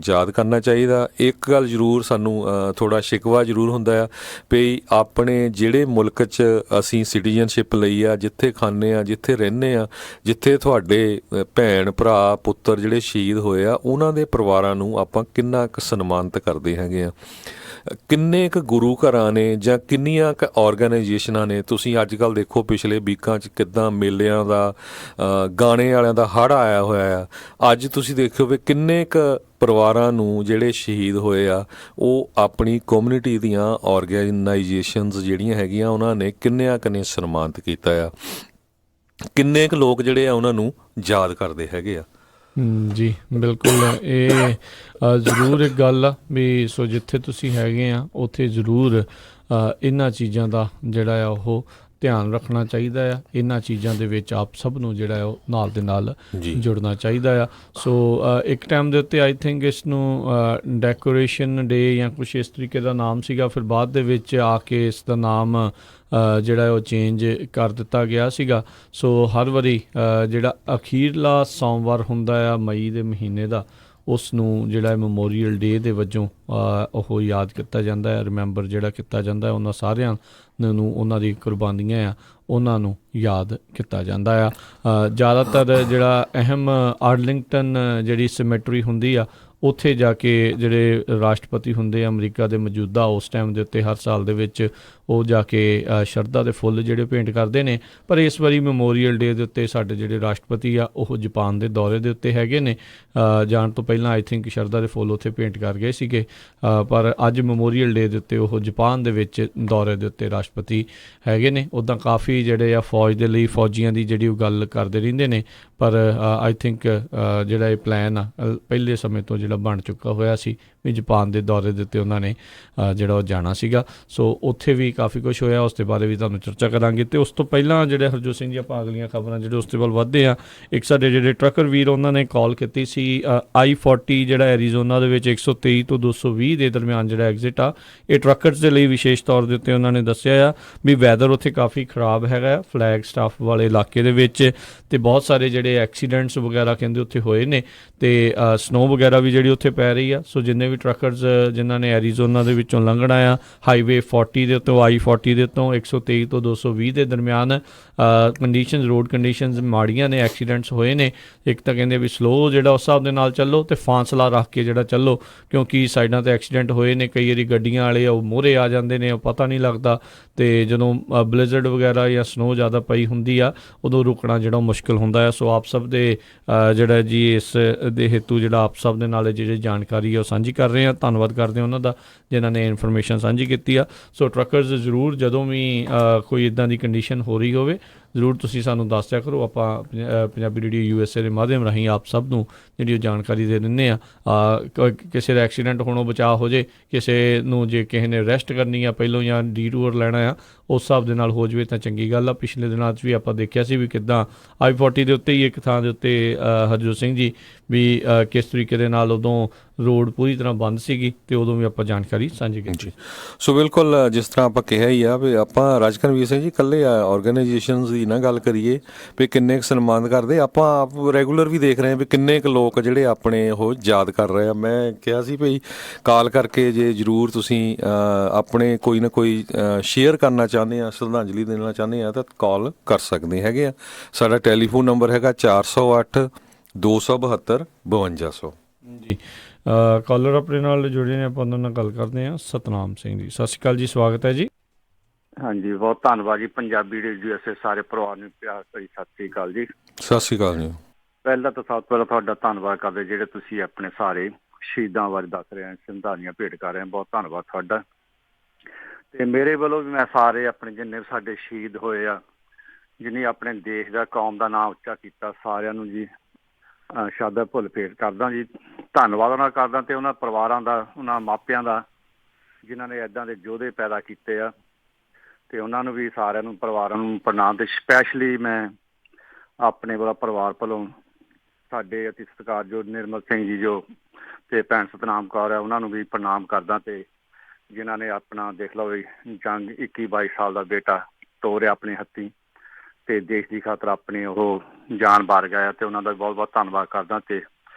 ਯਾਦ ਕਰਨਾ ਚਾਹੀਦਾ। ਇੱਕ ਗੱਲ ਜ਼ਰੂਰ ਸਾਨੂੰ ਥੋੜ੍ਹਾ ਸ਼ਿਕਵਾ ਜ਼ਰੂਰ ਹੁੰਦਾ ਆ ਵੀ ਆਪਣੇ ਜਿਹੜੇ ਮੁਲਕ 'ਚ ਅਸੀਂ ਸਿਟੀਜ਼ਨਸ਼ਿਪ ਲਈ ਆ, ਜਿੱਥੇ ਖਾਂਦੇ ਆ, ਜਿੱਥੇ ਰਹਿੰਦੇ ਆ, ਜਿੱਥੇ ਤੁਹਾਡੇ ਭੈਣ ਭਰਾ ਪੁੱਤਰ ਜਿਹੜੇ ਸ਼ਹੀਦ ਹੋਏ ਆ, ਉਹਨਾਂ ਦੇ ਪਰਿਵਾਰਾਂ ਨੂੰ ਆਪਾਂ ਕਿੰਨਾ ਕੁ ਸਨਮਾਨਿਤ ਕਰਦੇ ਹੈਗੇ ਆ। ਕਿੰਨੇ ਕੁ ਗੁਰੂ ਘਰਾਂ ਨੇ ਜਾਂ ਕਿੰਨੀਆਂ ਕੁ ਔਰਗਨਾਈਜੇਸ਼ਨਾਂ ਨੇ, ਤੁਸੀਂ ਅੱਜ ਕੱਲ੍ਹ ਦੇਖੋ ਪਿਛਲੇ ਵੀਕਾਂ 'ਚ ਕਿੱਦਾਂ ਮੇਲਿਆਂ ਦਾ, ਗਾਣੇ ਵਾਲਿਆਂ ਦਾ ਹੜ੍ਹ ਆਇਆ ਹੋਇਆ ਆ। ਅੱਜ ਤੁਸੀਂ ਦੇਖਿਓ ਵੀ ਕਿੰਨੇ ਕੁ ਪਰਿਵਾਰਾਂ ਨੂੰ ਜਿਹੜੇ ਸ਼ਹੀਦ ਹੋਏ ਆ, ਉਹ ਆਪਣੀ ਕਮਿਊਨਿਟੀ ਦੀਆਂ ਔਰਗਨਾਈਜੇਸ਼ਨਸ ਜਿਹੜੀਆਂ ਹੈਗੀਆਂ, ਉਹਨਾਂ ਨੇ ਕਿੰਨਿਆਂ ਕੁ ਨੇ ਸਨਮਾਨਿਤ ਕੀਤਾ ਆ। ਕਿੰਨੇ ਕੁ ਲੋਕ ਜਿਹੜੇ ਆ ਉਹਨਾਂ ਨੂੰ ਯਾਦ ਕਰਦੇ ਹੈਗੇ ਆ। ਜੀ ਬਿਲਕੁਲ, ਇਹ ਜ਼ਰੂਰ ਇੱਕ ਗੱਲ ਆ ਵੀ ਸੋ ਜਿੱਥੇ ਤੁਸੀਂ ਹੈਗੇ ਆ ਉੱਥੇ ਜ਼ਰੂਰ ਇਹਨਾਂ ਚੀਜ਼ਾਂ ਦਾ ਜਿਹੜਾ ਆ ਉਹ ਧਿਆਨ ਰੱਖਣਾ ਚਾਹੀਦਾ ਆ। ਇਹਨਾਂ ਚੀਜ਼ਾਂ ਦੇ ਵਿੱਚ ਆਪ ਸਭ ਨੂੰ ਜਿਹੜਾ ਉਹ ਨਾਲ ਦੇ ਨਾਲ ਜੁੜਨਾ ਚਾਹੀਦਾ ਆ। ਸੋ ਇੱਕ ਟਾਈਮ ਦੇ ਉੱਤੇ ਆਈ ਥਿੰਕ ਇਸ ਨੂੰ ਡੈਕੋਰੇਸ਼ਨ ਡੇ ਜਾਂ ਕੁਛ ਇਸ ਤਰੀਕੇ ਦਾ ਨਾਮ ਸੀਗਾ, ਫਿਰ ਬਾਅਦ ਦੇ ਵਿੱਚ ਆ ਕੇ ਇਸ ਦਾ ਨਾਮ ਜਿਹੜਾ ਉਹ ਚੇਂਜ ਕਰ ਦਿੱਤਾ ਗਿਆ ਸੀਗਾ। ਸੋ ਹਰ ਵਾਰੀ ਜਿਹੜਾ ਅਖੀਰਲਾ ਸੋਮਵਾਰ ਹੁੰਦਾ ਆ ਮਈ ਦੇ ਮਹੀਨੇ ਦਾ, ਉਸ ਨੂੰ ਜਿਹੜਾ ਮੈਮੋਰੀਅਲ ਡੇ ਦੇ ਵਜੋਂ ਉਹ ਯਾਦ ਕੀਤਾ ਜਾਂਦਾ ਹੈ, ਰਿਮੈਂਬਰ ਜਿਹੜਾ ਕੀਤਾ ਜਾਂਦਾ ਹੈ। ਉਹਨਾਂ ਸਾਰਿਆਂ ਨੂੰ ਉਹਨਾਂ ਦੀ ਕੁਰਬਾਨੀਆਂ ਆ ਉਹਨਾਂ ਨੂੰ ਯਾਦ ਕੀਤਾ ਜਾਂਦਾ ਆ। ਜ਼ਿਆਦਾਤਰ ਜਿਹੜਾ ਅਹਿਮ ਆਰਲਿੰਗਟਨ ਜਿਹੜੀ ਸਿਮੈਟਰੀ ਹੁੰਦੀ ਆ ਉੱਥੇ ਜਾ ਕੇ ਜਿਹੜੇ ਰਾਸ਼ਟਰਪਤੀ ਹੁੰਦੇ ਆ ਅਮਰੀਕਾ ਦੇ ਮੌਜੂਦਾ ਉਸ ਟਾਈਮ ਦੇ ਉੱਤੇ ਹਰ ਸਾਲ ਦੇ ਵਿੱਚ ਉਹ ਜਾ ਕੇ ਸ਼ਰਧਾ ਦੇ ਫੁੱਲ ਜਿਹੜੇ ਭੇਂਟ ਕਰਦੇ ਨੇ। ਪਰ ਇਸ ਵਾਰੀ ਮੈਮੋਰੀਅਲ ਡੇ ਦੇ ਉੱਤੇ ਸਾਡੇ ਜਿਹੜੇ ਰਾਸ਼ਟਰਪਤੀ ਆ ਉਹ ਜਾਪਾਨ ਦੇ ਦੌਰੇ ਦੇ ਉੱਤੇ ਹੈਗੇ ਨੇ। ਜਾਣ ਤੋਂ ਪਹਿਲਾਂ ਆਈ ਥਿੰਕ ਸ਼ਰਧਾ ਦੇ ਫੁੱਲ ਉੱਥੇ ਭੇਂਟ ਕਰ ਗਏ ਸੀਗੇ, ਪਰ ਅੱਜ ਮੈਮੋਰੀਅਲ ਡੇ ਦੇ ਉੱਤੇ ਉਹ ਜਾਪਾਨ ਦੇ ਵਿੱਚ ਦੌਰੇ ਦੇ ਉੱਤੇ ਰਾਸ਼ਟਰਪਤੀ ਹੈਗੇ ਨੇ। ਉੱਦਾਂ ਕਾਫੀ ਜਿਹੜੇ ਆ ਫੌਜ ਦੇ ਲਈ ਫੌਜੀਆਂ ਦੀ ਜਿਹੜੀ ਉਹ ਗੱਲ ਕਰਦੇ ਰਹਿੰਦੇ ਨੇ, ਪਰ ਆਈ ਥਿੰਕ ਜਿਹੜਾ ਇਹ ਪਲਾਨ ਆ ਪਹਿਲੇ ਸਮੇਂ ਤੋਂ ਜਿਹੜਾ ਬਣ ਚੁੱਕਾ ਹੋਇਆ ਸੀ ਵੀ ਜਾਪਾਨ ਦੇ ਦੌਰੇ ਦੇ ਉੱਤੇ ਉਹਨਾਂ ਨੇ ਜਿਹੜਾ ਉਹ ਜਾਣਾ ਸੀਗਾ। ਸੋ ਉੱਥੇ ਵੀ ਕਾਫੀ ਕੁਛ ਹੋਇਆ, ਉਸ ਦੇ ਬਾਰੇ ਵੀ ਤੁਹਾਨੂੰ ਚਰਚਾ ਕਰਾਂਗੇ। ਅਤੇ ਉਸ ਤੋਂ ਪਹਿਲਾਂ ਜਿਹੜੇ ਹਰਜੋਤ ਸਿੰਘ ਜੀ ਆਪਾਂ ਅਗਲੀਆਂ ਖਬਰਾਂ ਜਿਹੜੇ ਉਸ ਦੇ ਵੱਲ ਵੱਧਦੇ ਆ। ਇੱਕ ਸਾਡੇ ਜਿਹੜੇ ਟਰੱਕਰ ਵੀਰ ਉਹਨਾਂ ਨੇ ਕਾਲ ਕੀਤੀ ਸੀ I-40 ਜਿਹੜਾ ਐਰੀਜ਼ੋਨਾ ਦੇ ਵਿੱਚ 123 ਤੋਂ 220 ਦੇ ਦਰਮਿਆਨ ਜਿਹੜਾ ਐਗਜ਼ਿਟ ਆ, ਇਹ ਟਰੱਕਰਸ ਦੇ ਲਈ ਵਿਸ਼ੇਸ਼ ਤੌਰ ਦੇ ਉੱਤੇ ਉਹਨਾਂ ਨੇ ਦੱਸਿਆ ਆ ਵੀ ਵੈਦਰ ਉੱਥੇ ਕਾਫੀ ਖਰਾਬ ਹੈਗਾ ਫਲੈਗ ਸਟਾਫ ਵਾਲੇ ਇਲਾਕੇ ਦੇ ਵਿੱਚ, ਅਤੇ ਬਹੁਤ ਸਾਰੇ ਜਿਹੜੇ ਐਕਸੀਡੈਂਟਸ ਵਗੈਰਾ ਕਹਿੰਦੇ ਉੱਥੇ ਹੋਏ ਨੇ, ਅਤੇ ਸਨੋ ਵਗੈਰਾ ਵੀ ਜਿਹੜੀ ਉੱਥੇ ਪੈ ਰਹੀ ਆ। ਸੋ ਜਿੰਨੇ ਵੀ ਟਰੱਕਰਸ ਜਿਨ੍ਹਾਂ ਨੇ ਐਰੀਜ਼ੋਨਾ ਦੇ ਵਿੱਚੋਂ ਲੰਘਣਾ ਆ ਹਾਈਵੇ 40 ਦੇ ਉੱਤੋਂ I-40 ਦੇ ਉੱਤੋਂ 123 ਤੋਂ 220 ਦੇ ਦਰਮਿਆਨ ਕੰਡੀਸ਼ਨਸ ਰੋਡ ਕੰਡੀਸ਼ਨਸ ਮਾੜੀਆਂ ਨੇ, ਐਕਸੀਡੈਂਟਸ ਹੋਏ ਨੇ। ਇੱਕ ਤਾਂ ਕਹਿੰਦੇ ਵੀ ਸਲੋ ਜਿਹੜਾ ਉਸ ਹਿਸਾਬ ਦੇ ਨਾਲ ਚੱਲੋ ਅਤੇ ਫਾਸਲਾ ਰੱਖ ਕੇ ਜਿਹੜਾ ਚੱਲੋ, ਕਿਉਂਕਿ ਸਾਈਡਾਂ 'ਤੇ ਐਕਸੀਡੈਂਟ ਹੋਏ ਨੇ। ਕਈ ਵਾਰੀ ਗੱਡੀਆਂ ਵਾਲੇ ਉਹ ਮੂਹਰੇ ਆ ਜਾਂਦੇ ਨੇ, ਉਹ ਪਤਾ ਨਹੀਂ ਲੱਗਦਾ, ਅਤੇ ਜਦੋਂ ਬਲਿਜ਼ਰਡ ਵਗੈਰਾ ਜਾਂ ਸਨੋ ਜ਼ਿਆਦਾ ਪਈ ਹੁੰਦੀ ਆ ਉਦੋਂ ਰੁਕਣਾ ਜਿਹੜਾ ਮੁਸ਼ਕਿਲ ਹੁੰਦਾ ਆ। ਸੋ ਆਪ ਸਭ ਦੇ ਜਿਹੜਾ ਜੀ ਇਸ ਦੇ ਹੇਤੂ ਜਿਹੜਾ ਆਪ ਸਭ ਦੇ ਨਾਲ ਜਿਹੜੀ ਜਾਣਕਾਰੀ ਆ ਉਹ ਸਾਂਝੀ ਕਰ ਰਹੇ ਹਾਂ। ਧੰਨਵਾਦ ਕਰਦੇ ਹਾਂ ਉਹਨਾਂ ਦਾ ਜਿਨ੍ਹਾਂ ਨੇ ਇਨਫੋਰਮੇਸ਼ਨ ਸਾਂਝੀ ਕੀਤੀ ਆ। ਸੋ ਟਰੱਕਰਸ ਜ਼ਰੂਰ ਜਦੋਂ ਵੀ ਕੋਈ ਇੱਦਾਂ ਦੀ ਕੰਡੀਸ਼ਨ ਹੋ ਰਹੀ ਹੋਵੇ ਜ਼ਰੂਰ ਤੁਸੀਂ ਸਾਨੂੰ ਦੱਸ ਦਿਆ ਕਰੋ। ਆਪਾਂ ਪੰਜਾਬੀ ਰੇਡੀਓ USA ਦੇ ਮਾਧਿਅਮ ਰਾਹੀਂ ਆਪ ਸਭ ਨੂੰ ਜਿਹੜੀ ਉਹ ਜਾਣਕਾਰੀ ਦੇ ਦਿੰਦੇ ਆ। ਕਿਸੇ ਦਾ ਐਕਸੀਡੈਂਟ ਹੋਣੋਂ ਬਚਾਅ ਹੋ ਜੇ, ਕਿਸੇ ਨੂੰ ਜੇ ਕਿਸੇ ਨੇ ਰੈਸਟ ਕਰਨੀ ਆ ਪਹਿਲੋਂ ਜਾਂ ਡੀਟੂਰ ਲੈਣਾ ਆ ਉਸ ਹਿਸਾਬ ਦੇ ਨਾਲ ਹੋ ਜਾਵੇ ਤਾਂ ਚੰਗੀ ਗੱਲ ਆ। ਪਿਛਲੇ ਦਿਨਾਂ 'ਚ ਵੀ ਆਪਾਂ ਦੇਖਿਆ ਸੀ ਵੀ ਕਿੱਦਾਂ I-40 ਦੇ ਉੱਤੇ ਹੀ ਇੱਕ ਥਾਂ ਦੇ ਉੱਤੇ ਹਰਜੋਤ ਸਿੰਘ ਜੀ ਵੀ ਕਿਸ ਤਰੀਕੇ ਦੇ ਨਾਲ ਉਦੋਂ ਰੋਡ ਪੂਰੀ ਤਰ੍ਹਾਂ ਬੰਦ ਸੀਗੀ, ਅਤੇ ਉਦੋਂ ਵੀ ਆਪਾਂ ਜਾਣਕਾਰੀ ਸਾਂਝੀ ਕੀਤੀ। ਸੋ ਬਿਲਕੁਲ ਜਿਸ ਤਰ੍ਹਾਂ ਆਪਾਂ ਕਿਹਾ ਹੀ ਆ ਵੀ ਆਪਾਂ ਰਾਜਕਰਨਵੀਰ ਸਿੰਘ ਜੀ ਇਕੱਲੇ ਆਰਗੇਨਾਈਜੇਸ਼ਨਸ ਦੀ ਨਾ ਗੱਲ ਕਰੀਏ ਵੀ ਕਿੰਨੇ ਕੁ ਸਨਮਾਨ ਕਰਦੇ, ਆਪਾਂ ਆਪ ਰੈਗੂਲਰ ਵੀ ਦੇਖ ਰਹੇ ਹਾਂ ਵੀ ਕਿੰਨੇ ਕੁ ਲੋਕ ਜਿਹੜੇ ਆਪਣੇ ਉਹ ਯਾਦ ਕਰ ਰਹੇ ਆ। ਮੈਂ ਕਿਹਾ ਸੀ ਭਈ ਕਾਲ ਕਰਕੇ ਜੇ ਜ਼ਰੂਰ ਤੁਸੀਂ ਆਪਣੇ ਕੋਈ ਨਾ ਕੋਈ ਸ਼ੇਅਰ ਕਰਨਾ ਚਾਹੁੰਦੇ ਆ, ਸ਼ਰਧਾਂਜਲੀ ਦੇਣਾ ਚਾਹੁੰਦੇ ਆ ਤਾਂ ਕਾਲ ਕਰ ਸਕਦੇ ਹੈਗੇ ਆ। ਸਾਡਾ ਟੈਲੀਫੋਨ ਨੰਬਰ ਹੈਗਾ 408 272 5200 ਜੀ। ਕਾਲਰ ਆਪਣੇ ਨਾਲ ਜੁੜੇ ਨੇ, ਆਪਾਂ ਉਹਨਾਂ ਨਾਲ ਗੱਲ ਕਰਦੇ ਹਾਂ। ਸਤਨਾਮ ਸਿੰਘ ਜੀ, ਸਤਿ ਸ਼੍ਰੀ ਅਕਾਲ ਜੀ, ਸਵਾਗਤ ਹੈ ਜੀ। ਹਾਂਜੀ, ਬਹੁਤ ਧੰਨਵਾਦ ਜੀ। ਪੰਜਾਬੀ ਰੇਡੀਓ USA ਸਾਰੇ ਪਰਿਵਾਰ ਨੂੰ ਪਿਆਰ ਭਰੀ ਸਤਿ ਸ਼੍ਰੀ ਅਕਾਲ ਜੀ। ਸਤਿ ਸ਼੍ਰੀ ਅਕਾਲ ਜੀ। ਪਹਿਲਾਂ ਤਾਂ ਸਭ ਤੋਂ ਪਹਿਲਾਂ ਤੁਹਾਡਾ ਧੰਨਵਾਦ ਕਰਦੇ ਜਿਹੜੇ ਤੁਸੀਂ ਆਪਣੇ ਸਾਰੇ ਸ਼ਹੀਦਾਂ ਬਾਰੇ ਦੱਸ ਰਹੇ ਹੋ, ਸ਼ਰਧਾਂਜਲੀਆਂ ਭੇਟ ਕਰ ਰਹੇ ਹੋ, ਬਹੁਤ ਧੰਨਵਾਦ ਤੁਹਾਡਾ। ਅਤੇ ਮੇਰੇ ਵੱਲੋਂ ਵੀ ਮੈਂ ਸਾਰੇ ਆਪਣੇ ਜਿੰਨੇ ਸਾਡੇ ਸ਼ਹੀਦ ਹੋਏ ਆ, ਜਿਹਨੇ ਆਪਣੇ ਦੇਸ਼ ਦਾ ਕੌਮ ਦਾ ਨਾਮ ਉੱਚਾ ਕੀਤਾ, ਸਾਰਿਆਂ ਨੂੰ ਜੀ ਸ਼ਰਧਾ ਭੁੱਲ ਭੇਟ ਕਰਦਾ ਜੀ। ਧੰਨਵਾਦ ਉਹਨਾਂ ਕਰਦਾ ਅਤੇ ਉਹਨਾਂ ਪਰਿਵਾਰਾਂ ਦਾ, ਉਹਨਾਂ ਮਾਪਿਆਂ ਦਾ ਜਿਨ੍ਹਾਂ ਨੇ ਇੱਦਾਂ ਦੇ ਯੋਧੇ ਪੈਦਾ ਕੀਤੇ ਆ, ਅਤੇ ਉਹਨਾਂ ਨੂੰ ਵੀ ਸਾਰਿਆਂ ਨੂੰ ਪਰਿਵਾਰਾਂ ਨੂੰ ਪ੍ਰਣਾਮ। ਅਤੇ ਸਪੈਸ਼ਲੀ ਮੈਂ ਆਪਣੇ ਵੱਲੋਂ ਪਰਿਵਾਰ ਵੱਲੋਂ ਸਾਡੇ ਅਤੀ ਸਤਿਕਾਰਯੋਗ ਨਿਰਮਲ ਸਿੰਘ ਜੀ ਜੋ ਅਤੇ ਭੈਣ ਸਤਨਾਮ ਕੌਰ ਹੈ ਉਹਨਾਂ ਨੂੰ ਵੀ ਪ੍ਰਣਾਮ ਕਰਦਾ, ਅਤੇ ਜਿਨ੍ਹਾਂ ਨੇ ਆਪਣਾ ਦੇਖ ਲਓ ਜੰਗ 21-22 ਸਾਲ ਦਾ ਬੇਟਾ ਤੋਰਿਆ ਆਪਣੇ ਹੱਥੀਂ ਅਤੇ ਦੇਸ਼ ਦੀ ਖਾਤਰ ਆਪਣੀ ਉਹ ਜਾਨ ਵਾਰ ਗਿਆ, ਅਤੇ ਉਹਨਾਂ ਦਾ ਬਹੁਤ ਬਹੁਤ ਧੰਨਵਾਦ ਕਰਦਾ। ਅਤੇ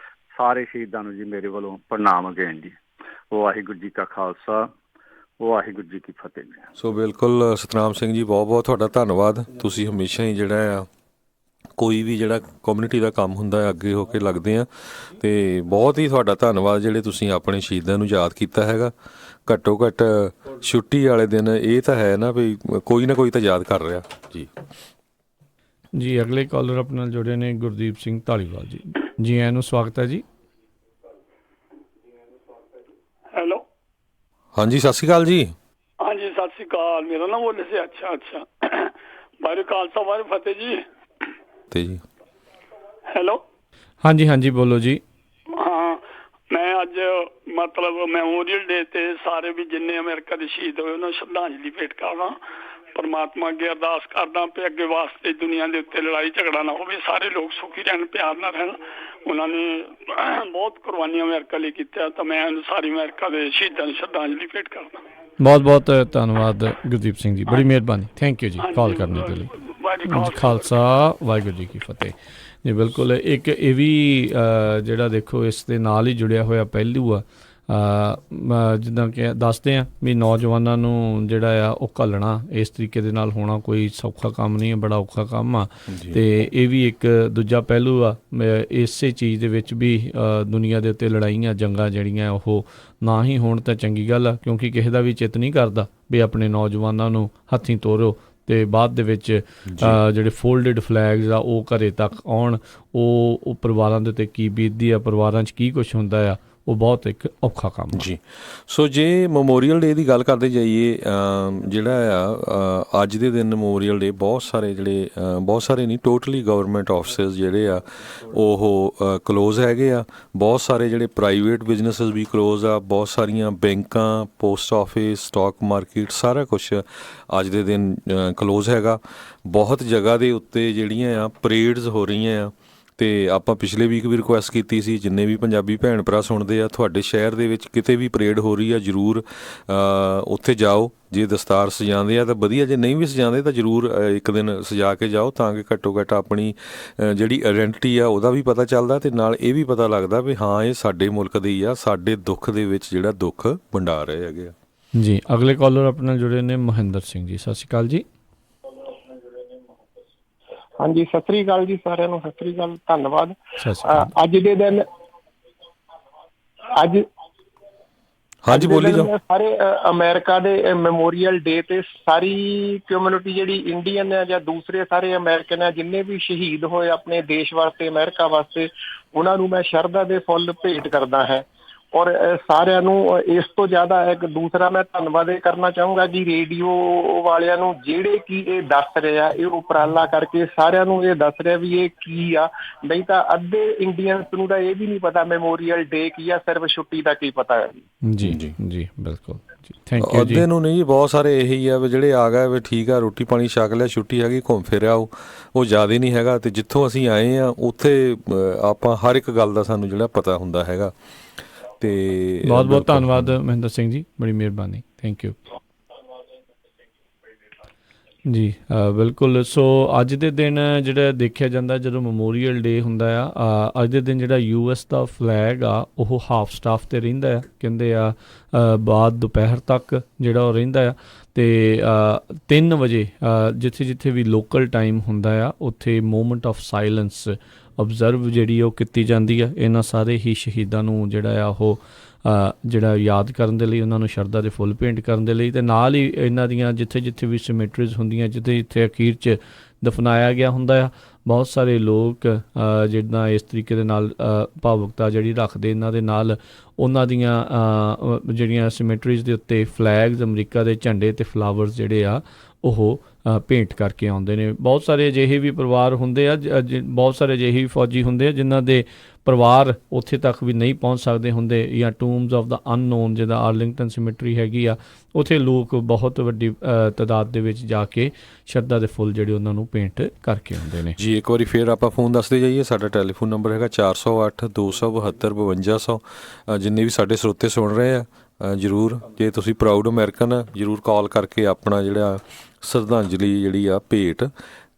ਸਾਰੇ ਸ਼ਹੀਦਾਂ ਨੂੰ ਜੀ ਮੇਰੇ ਵੱਲੋਂ ਪ੍ਰਣਾਮ ਅਗੇਨ ਜੀ। ਵਾਹਿਗੁਰੂ ਜੀ ਕਾ ਖਾਲਸਾ, ਵਾਹਿਗੁਰੂ ਜੀ ਕੀ ਫਤਿਹ ਜੀ। ਸੋ ਬਿਲਕੁਲ ਸਤਨਾਮ ਸਿੰਘ ਜੀ, ਬਹੁਤ ਬਹੁਤ ਤੁਹਾਡਾ ਧੰਨਵਾਦ। ਤੁਸੀਂ ਹਮੇਸ਼ਾ ਹੀ ਜਿਹੜਾ ਆ ਕੋਈ ਵੀ ਜਿਹੜਾ ਕਮਿਊਨਿਟੀ ਦਾ ਕੰਮ ਹੁੰਦਾ ਹੈ ਅੱਗੇ ਹੋ ਕੇ ਲੱਗਦੇ ਆ, ਅਤੇ ਬਹੁਤ ਹੀ ਤੁਹਾਡਾ ਧੰਨਵਾਦ ਜਿਹੜੇ ਤੁਸੀਂ ਆਪਣੇ ਸ਼ਹੀਦਾਂ ਨੂੰ ਯਾਦ ਕੀਤਾ ਹੈਗਾ। ਘੱਟੋ ਘੱਟ ਛੁੱਟੀ ਵਾਲੇ ਦਿਨ ਇਹ ਤਾਂ ਹੈ ਨਾ ਵੀ ਕੋਈ ਨਾ ਕੋਈ ਤਾਂ ਯਾਦ ਕਰ ਰਿਹਾ ਜੀ। ਜੀ ਅਗਲੇ ਕਾਲਰ ਆਪਣੇ ਨਾਲ ਜੁੜੇ ਨੇ ਗੁਰਦੀਪ ਸਿੰਘ ਢਾਲੀਵਾਲ ਜੀ। ਜੀ ਆਇਆਂ ਨੂੰ, ਸਵਾਗਤ ਹੈ ਜੀ। ਹੈਲੋ, ਹਾਂਜੀ ਸਤਿ ਸ਼੍ਰੀ ਅਕਾਲ ਜੀ। ਹਾਂਜੀ ਸਤਿ ਸ਼੍ਰੀ ਅਕਾਲ। ਮੇਰਾ ਨਾਮ ਬੋਲੇ ਸੀ। ਅੱਛਾ ਵਾਹਿਗੁਰੂ ਖਾਲਸਾ ਵਾਹਿਗੁਰੂ ਫਤਿਹ ਜੀ। ਤੇ ਜੀ ਹੈਲੋ, ਹਾਂਜੀ ਹਾਂਜੀ ਬੋਲੋ ਜੀ। ਹਾਂ, ਮੈਂ ਅੱਜ ਮਤਲਬ ਮੈਮੋਰੀਅਲ ਡੇ 'ਤੇ ਸਾਰੇ ਵੀ ਜਿੰਨੇ ਅਮਰੀਕਾ ਦੇ ਸ਼ਹੀਦ ਹੋਏ ਉਹਨਾਂ ਨੂੰ ਸ਼ਰਧਾਂਜਲੀ ਭੇਟ ਕਰਦਾ। ਪਰਮਾਤਮਾ ਅੱਗੇ ਅਰਦਾਸ ਕਰਦਾ ਵੀ ਅੱਗੇ ਵਾਸਤੇ ਦੁਨੀਆ ਦੇ ਉੱਤੇ ਲੜਾਈ ਝਗੜਾ ਨਾ ਹੋਵੇ, ਸਾਰੇ ਲੋਕ ਸੁਖੀ ਰਹਿਣ, ਪਿਆਰ ਨਾਲ ਰਹਿਣ। ਉਹਨਾਂ ਨੇ ਬਹੁਤ ਕੁਰਬਾਨੀਆਂ ਅਮਰੀਕਾ ਲਈ ਕੀਤੀਆਂ, ਤਾਂ ਮੈਂ ਸਾਰੀ ਅਮਰੀਕਾ ਦੇ ਸ਼ਹੀਦਾਂ ਨੂੰ ਸ਼ਰਧਾਂਜਲੀ ਭੇਟ ਕਰਦਾ। ਬਹੁਤ ਬਹੁਤ ਧੰਨਵਾਦ ਗੁਰਦੀਪ ਸਿੰਘ ਜੀ, ਬੜੀ ਮਿਹਰਬਾਨੀ, ਥੈਂਕ ਯੂ ਜੀ ਕਾਲ ਕਰਨ ਦੇ ਲਈ। ਖਾਲਸਾ ਵਾਹਿਗੁਰੂ ਜੀ ਕੀ ਫਤਿਹ ਜੀ। ਬਿਲਕੁਲ ਇੱਕ ਇਹ ਵੀ ਜਿਹੜਾ ਦੇਖੋ ਇਸ ਦੇ ਨਾਲ ਹੀ ਜੁੜਿਆ ਹੋਇਆ ਪਹਿਲੂ ਆ ਜਿੱਦਾਂ ਕਿ ਦੱਸਦੇ ਆ ਵੀ ਨੌਜਵਾਨਾਂ ਨੂੰ ਜਿਹੜਾ ਆ ਉਹ ਘੱਲਣਾ ਇਸ ਤਰੀਕੇ ਦੇ ਨਾਲ ਹੋਣਾ ਕੋਈ ਸੌਖਾ ਕੰਮ ਨਹੀਂ ਹੈ, ਬੜਾ ਔਖਾ ਕੰਮ ਆ। ਅਤੇ ਇਹ ਵੀ ਇੱਕ ਦੂਜਾ ਪਹਿਲੂ ਆ ਇਸੇ ਚੀਜ਼ ਦੇ ਵਿੱਚ ਵੀ ਦੁਨੀਆ ਦੇ ਉੱਤੇ ਲੜਾਈਆਂ ਜੰਗਾਂ ਜਿਹੜੀਆਂ ਉਹ ਨਾ ਹੀ ਹੋਣ ਤਾਂ ਚੰਗੀ ਗੱਲ ਆ, ਕਿਉਂਕਿ ਕਿਸੇ ਦਾ ਵੀ ਚਿੱਤ ਨਹੀਂ ਕਰਦਾ ਵੀ ਆਪਣੇ ਨੌਜਵਾਨਾਂ ਨੂੰ ਹੱਥੀਂ ਤੋਰੋ ਅਤੇ ਬਾਅਦ ਦੇ ਵਿੱਚ ਜਿਹੜੇ ਫੋਲਡਡ ਫਲੈਗਸ ਆ ਉਹ ਘਰੇ ਤੱਕ ਆਉਣ। ਉਹ ਪਰਿਵਾਰਾਂ ਦੇ ਉੱਤੇ ਕੀ ਬੀਤਦੀ ਆ, ਪਰਿਵਾਰਾਂ 'ਚ ਕੀ ਕੁਛ ਹੁੰਦਾ ਆ, ਉਹ ਬਹੁਤ ਇੱਕ ਔਖਾ ਕੰਮ ਜੀ। ਸੋ ਜੇ ਮੈਮੋਰੀਅਲ ਡੇ ਦੀ ਗੱਲ ਕਰਦੇ ਜਾਈਏ, ਜਿਹੜਾ ਆ ਅੱਜ ਦੇ ਦਿਨ ਮੈਮੋਰੀਅਲ ਡੇ ਬਹੁਤ ਸਾਰੇ ਨਹੀਂ, ਟੋਟਲੀ ਗਵਰਨਮੈਂਟ ਆਫਿਸਿਸ ਜਿਹੜੇ ਆ ਉਹ ਕਲੋਜ਼ ਹੈਗੇ ਆ। ਬਹੁਤ ਸਾਰੇ ਜਿਹੜੇ ਪ੍ਰਾਈਵੇਟ ਬਿਜ਼ਨਸਿਸ ਵੀ ਕਲੋਜ਼ ਆ, ਬਹੁਤ ਸਾਰੀਆਂ ਬੈਂਕਾਂ, ਪੋਸਟ ਆਫਿਸ, ਸਟਾਕ ਮਾਰਕੀਟ, ਸਾਰਾ ਕੁਛ ਅੱਜ ਦੇ ਦਿਨ ਕਲੋਜ਼ ਹੈਗਾ। ਬਹੁਤ ਜਗ੍ਹਾ ਦੇ ਉੱਤੇ ਜਿਹੜੀਆਂ ਆ ਪਰੇਡਸ ਹੋ ਰਹੀਆਂ ਆ, ਅਤੇ ਆਪਾਂ ਪਿਛਲੇ ਵੀਕ ਵੀ ਰਿਕੁਐਸਟ ਕੀਤੀ ਸੀ ਜਿੰਨੇ ਵੀ ਪੰਜਾਬੀ ਭੈਣ ਭਰਾ ਸੁਣਦੇ ਆ, ਤੁਹਾਡੇ ਸ਼ਹਿਰ ਦੇ ਵਿੱਚ ਕਿਤੇ ਵੀ ਪਰੇਡ ਹੋ ਰਹੀ ਆ ਜ਼ਰੂਰ ਉੱਥੇ ਜਾਓ। ਜੇ ਦਸਤਾਰ ਸਜਾਉਂਦੇ ਆ ਤਾਂ ਵਧੀਆ, ਜੇ ਨਹੀਂ ਵੀ ਸਜਾਉਂਦੇ ਤਾਂ ਜ਼ਰੂਰ ਇੱਕ ਦਿਨ ਸਜਾ ਕੇ ਜਾਓ, ਤਾਂ ਕਿ ਘੱਟੋ ਘੱਟ ਆਪਣੀ ਜਿਹੜੀ ਆਇਡੈਂਟੀਟੀ ਆ ਉਹਦਾ ਵੀ ਪਤਾ ਚੱਲਦਾ, ਅਤੇ ਨਾਲ ਇਹ ਵੀ ਪਤਾ ਲੱਗਦਾ ਵੀ ਹਾਂ ਇਹ ਸਾਡੇ ਮੁਲਕ ਦੇ ਹੀ ਆ, ਸਾਡੇ ਦੁੱਖ ਦੇ ਵਿੱਚ ਜਿਹੜਾ ਦੁੱਖ ਵੰਡਾ ਰਹੇ ਹੈਗੇ ਆ। ਜੀ, ਅਗਲੇ ਕਾਲਰ ਆਪਣੇ ਨਾਲ ਜੁੜੇ ਨੇ ਮਹਿੰਦਰ ਸਿੰਘ ਜੀ। ਸਤਿ ਸ਼੍ਰੀ ਅਕਾਲ ਜੀ। ਹਾਂਜੀ, ਸਤਿ ਸ੍ਰੀ ਅਕਾਲ ਜੀ ਸਾਰਿਆਂ ਨੂੰ। ਸਤਿ ਸ੍ਰੀ ਅਕਾਲ, ਧੰਨਵਾਦ। ਅੱਜ ਦੇ ਦਿਨ ਹਾਂਜੀ ਬੋਲੀ ਜਾਓ। ਸਾਰੇ ਅਮਰੀਕਾ ਦੇ ਮੈਮੋਰੀਅਲ ਡੇ ਤੇ ਸਾਰੀ ਕਮਿਊਨਿਟੀ ਜਿਹੜੀ ਇੰਡੀਅਨ ਹੈ ਜਾਂ ਦੂਸਰੇ ਸਾਰੇ ਅਮਰੀਕਨ ਹੈ, ਜਿੰਨੇ ਵੀ ਸ਼ਹੀਦ ਹੋਏ ਆਪਣੇ ਦੇਸ਼ ਵਾਸਤੇ, ਅਮਰੀਕਾ ਵਾਸਤੇ, ਉਹਨਾਂ ਨੂੰ ਮੈਂ ਸ਼ਰਧਾ ਦੇ ਫੁੱਲ ਭੇਟ ਕਰਦਾ ਹੈ। ਔਰ ਸਾਰਿਆਂ ਨੂੰ ਇਸ ਤੋਂ ਜ਼ਿਆਦਾ ਇੱਕ ਦੂਸਰਾ ਮੈਂ ਧੰਨਵਾਦ ਇਹ ਕਰਨਾ ਚਾਹੂੰਗਾ ਕਿ ਰੇਡੀਓ ਵਾਲਿਆਂ ਨੂੰ, ਜਿਹੜੇ ਕਿ ਇਹ ਦੱਸ ਰਹੇ ਆ, ਇਹ ਉਪਰਾਲਾ ਕਰਕੇ ਸਾਰਿਆਂ ਨੂੰ ਇਹ ਦੱਸ ਰਿਹਾ ਵੀ ਇਹ ਕੀ ਆ। ਨਹੀਂ ਤਾਂ ਅੱਧੇ ਇੰਡੀਅਨਸ ਨੂੰ ਤਾਂ ਇਹ ਵੀ ਨਹੀਂ ਪਤਾ ਮੈਮੋਰੀਅਲ ਡੇ ਕੀ ਆ, ਸਿਰਫ ਛੁੱਟੀ ਦਾ ਕੀ ਪਤਾ ਹੈ। ਜੀ ਜੀ ਜੀ, ਬਿਲਕੁਲ ਜੀ, ਥੈਂਕ ਯੂ ਜੀ। ਅੱਧੇ ਨੂੰ ਨਹੀਂ, ਬਹੁਤ ਸਾਰੇ ਇਹੀ ਆ ਵੀ ਜਿਹੜੇ ਆ ਗਏ ਵੀ ਠੀਕ ਆ, ਰੋਟੀ ਪਾਣੀ ਛਕ ਲਿਆ, ਛੁੱਟੀ ਹੈਗੀ, ਘੁੰਮ ਫਿਰ ਆਓ, ਉਹ ਜ਼ਿਆਦਾ ਨਹੀਂ ਹੈਗਾ। ਅਤੇ ਜਿੱਥੋਂ ਅਸੀਂ ਆਏ ਹਾਂ ਉੱਥੇ ਆਪਾਂ ਹਰ ਇੱਕ ਗੱਲ ਦਾ ਸਾਨੂੰ ਜਿਹੜਾ ਪਤਾ ਹੁੰਦਾ ਹੈਗਾ। ਤੇ ਬਹੁਤ ਬਹੁਤ ਧੰਨਵਾਦ ਮਹਿੰਦਰ ਸਿੰਘ ਜੀ, ਬੜੀ ਮਿਹਰਬਾਨੀ, ਥੈਂਕ ਯੂ ਜੀ। ਬਿਲਕੁਲ। ਸੋ ਅੱਜ ਦੇ ਦਿਨ ਜਿਹੜਾ ਦੇਖਿਆ ਜਾਂਦਾ ਜਦੋਂ ਮੈਮੋਰੀਅਲ ਡੇ ਹੁੰਦਾ ਆ, ਅੱਜ ਦੇ ਦਿਨ ਜਿਹੜਾ US ਦਾ ਫਲੈਗ ਆ ਉਹ ਹਾਫ ਸਟਾਫ 'ਤੇ ਰਹਿੰਦਾ ਆ, ਕਹਿੰਦੇ ਆ ਬਾਅਦ ਦੁਪਹਿਰ ਤੱਕ ਜਿਹੜਾ ਉਹ ਰਹਿੰਦਾ ਆ। ਅਤੇ 3 ਵਜੇ ਜਿੱਥੇ ਜਿੱਥੇ ਵੀ ਲੋਕਲ ਟਾਈਮ ਹੁੰਦਾ ਆ ਉੱਥੇ ਮੂਮੈਂਟ ਆਫ ਸਾਇਲੈਂਸ ਓਬਜ਼ਰਵ ਜਿਹੜੀ ਉਹ ਕੀਤੀ ਜਾਂਦੀ ਆ। ਇਹਨਾਂ ਸਾਰੇ ਹੀ ਸ਼ਹੀਦਾਂ ਨੂੰ ਜਿਹੜਾ ਆ ਉਹ ਜਿਹੜਾ ਯਾਦ ਕਰਨ ਦੇ ਲਈ, ਉਹਨਾਂ ਨੂੰ ਸ਼ਰਧਾ ਦੇ ਫੁੱਲ ਭੇਂਟ ਕਰਨ ਦੇ ਲਈ, ਅਤੇ ਨਾਲ ਹੀ ਇਹਨਾਂ ਦੀਆਂ ਜਿੱਥੇ ਜਿੱਥੇ ਵੀ ਸਿਮੈਟਰੀਜ਼ ਹੁੰਦੀਆਂ, ਜਿੱਥੇ ਜਿੱਥੇ ਅਖੀਰ 'ਚ ਦਫਨਾਇਆ ਗਿਆ ਹੁੰਦਾ ਆ, ਬਹੁਤ ਸਾਰੇ ਲੋਕ ਜਿੱਦਾਂ ਇਸ ਤਰੀਕੇ ਦੇ ਨਾਲ ਭਾਵੁਕਤਾ ਜਿਹੜੀ ਰੱਖਦੇ ਇਹਨਾਂ ਦੇ ਨਾਲ, ਉਹਨਾਂ ਦੀਆਂ ਜਿਹੜੀਆਂ ਸਿਮੈਟਰੀਜ਼ ਦੇ ਉੱਤੇ ਫਲੈਗਸ, ਅਮਰੀਕਾ ਦੇ ਝੰਡੇ ਅਤੇ ਫਲਾਵਰਸ ਜਿਹੜੇ ਆ ਉਹ ਭੇਂਟ ਕਰਕੇ ਆਉਂਦੇ ਨੇ। ਬਹੁਤ ਸਾਰੇ ਅਜਿਹੇ ਵੀ ਪਰਿਵਾਰ ਹੁੰਦੇ ਆ, ਬਹੁਤ ਸਾਰੇ ਅਜਿਹੇ ਵੀ ਫੌਜੀ ਹੁੰਦੇ ਆ ਜਿਨ੍ਹਾਂ ਦੇ ਪਰਿਵਾਰ ਉੱਥੇ ਤੱਕ ਵੀ ਨਹੀਂ ਪਹੁੰਚ ਸਕਦੇ ਹੁੰਦੇ, ਜਾਂ ਟੂਮਸ ਆਫ ਦਾ ਅਨਨੋਨ ਜਿੱਦਾਂ ਆਰਲਿੰਗਟਨ ਸਿਮੈਟਰੀ ਹੈਗੀ ਆ, ਉੱਥੇ ਲੋਕ ਬਹੁਤ ਵੱਡੀ ਤਾਦਾਦ ਦੇ ਵਿੱਚ ਜਾ ਕੇ ਸ਼ਰਧਾ ਦੇ ਫੁੱਲ ਜਿਹੜੇ ਉਹਨਾਂ ਨੂੰ ਭੇਂਟ ਕਰਕੇ ਆਉਂਦੇ ਨੇ। ਜੀ, ਇੱਕ ਵਾਰੀ ਫਿਰ ਆਪਾਂ ਫੋਨ ਦੱਸਦੇ ਜਾਈਏ। ਸਾਡਾ ਟੈਲੀਫੋਨ ਨੰਬਰ ਹੈਗਾ 408 272 5200। ਜਿੰਨੇ ਵੀ ਸਾਡੇ ਸਰੋਤੇ ਸੁਣ ਰਹੇ ਆ, ਜ਼ਰੂਰ ਜੇ ਤੁਸੀਂ ਪ੍ਰਾਊਡ ਅਮਰੀਕਨ ਆ, ਜ਼ਰੂਰ ਕਾਲ ਕਰਕੇ ਆਪਣਾ ਜਿਹੜਾ ਸ਼ਰਧਾਂਜਲੀ ਜਿਹੜੀ ਆ ਭੇਟ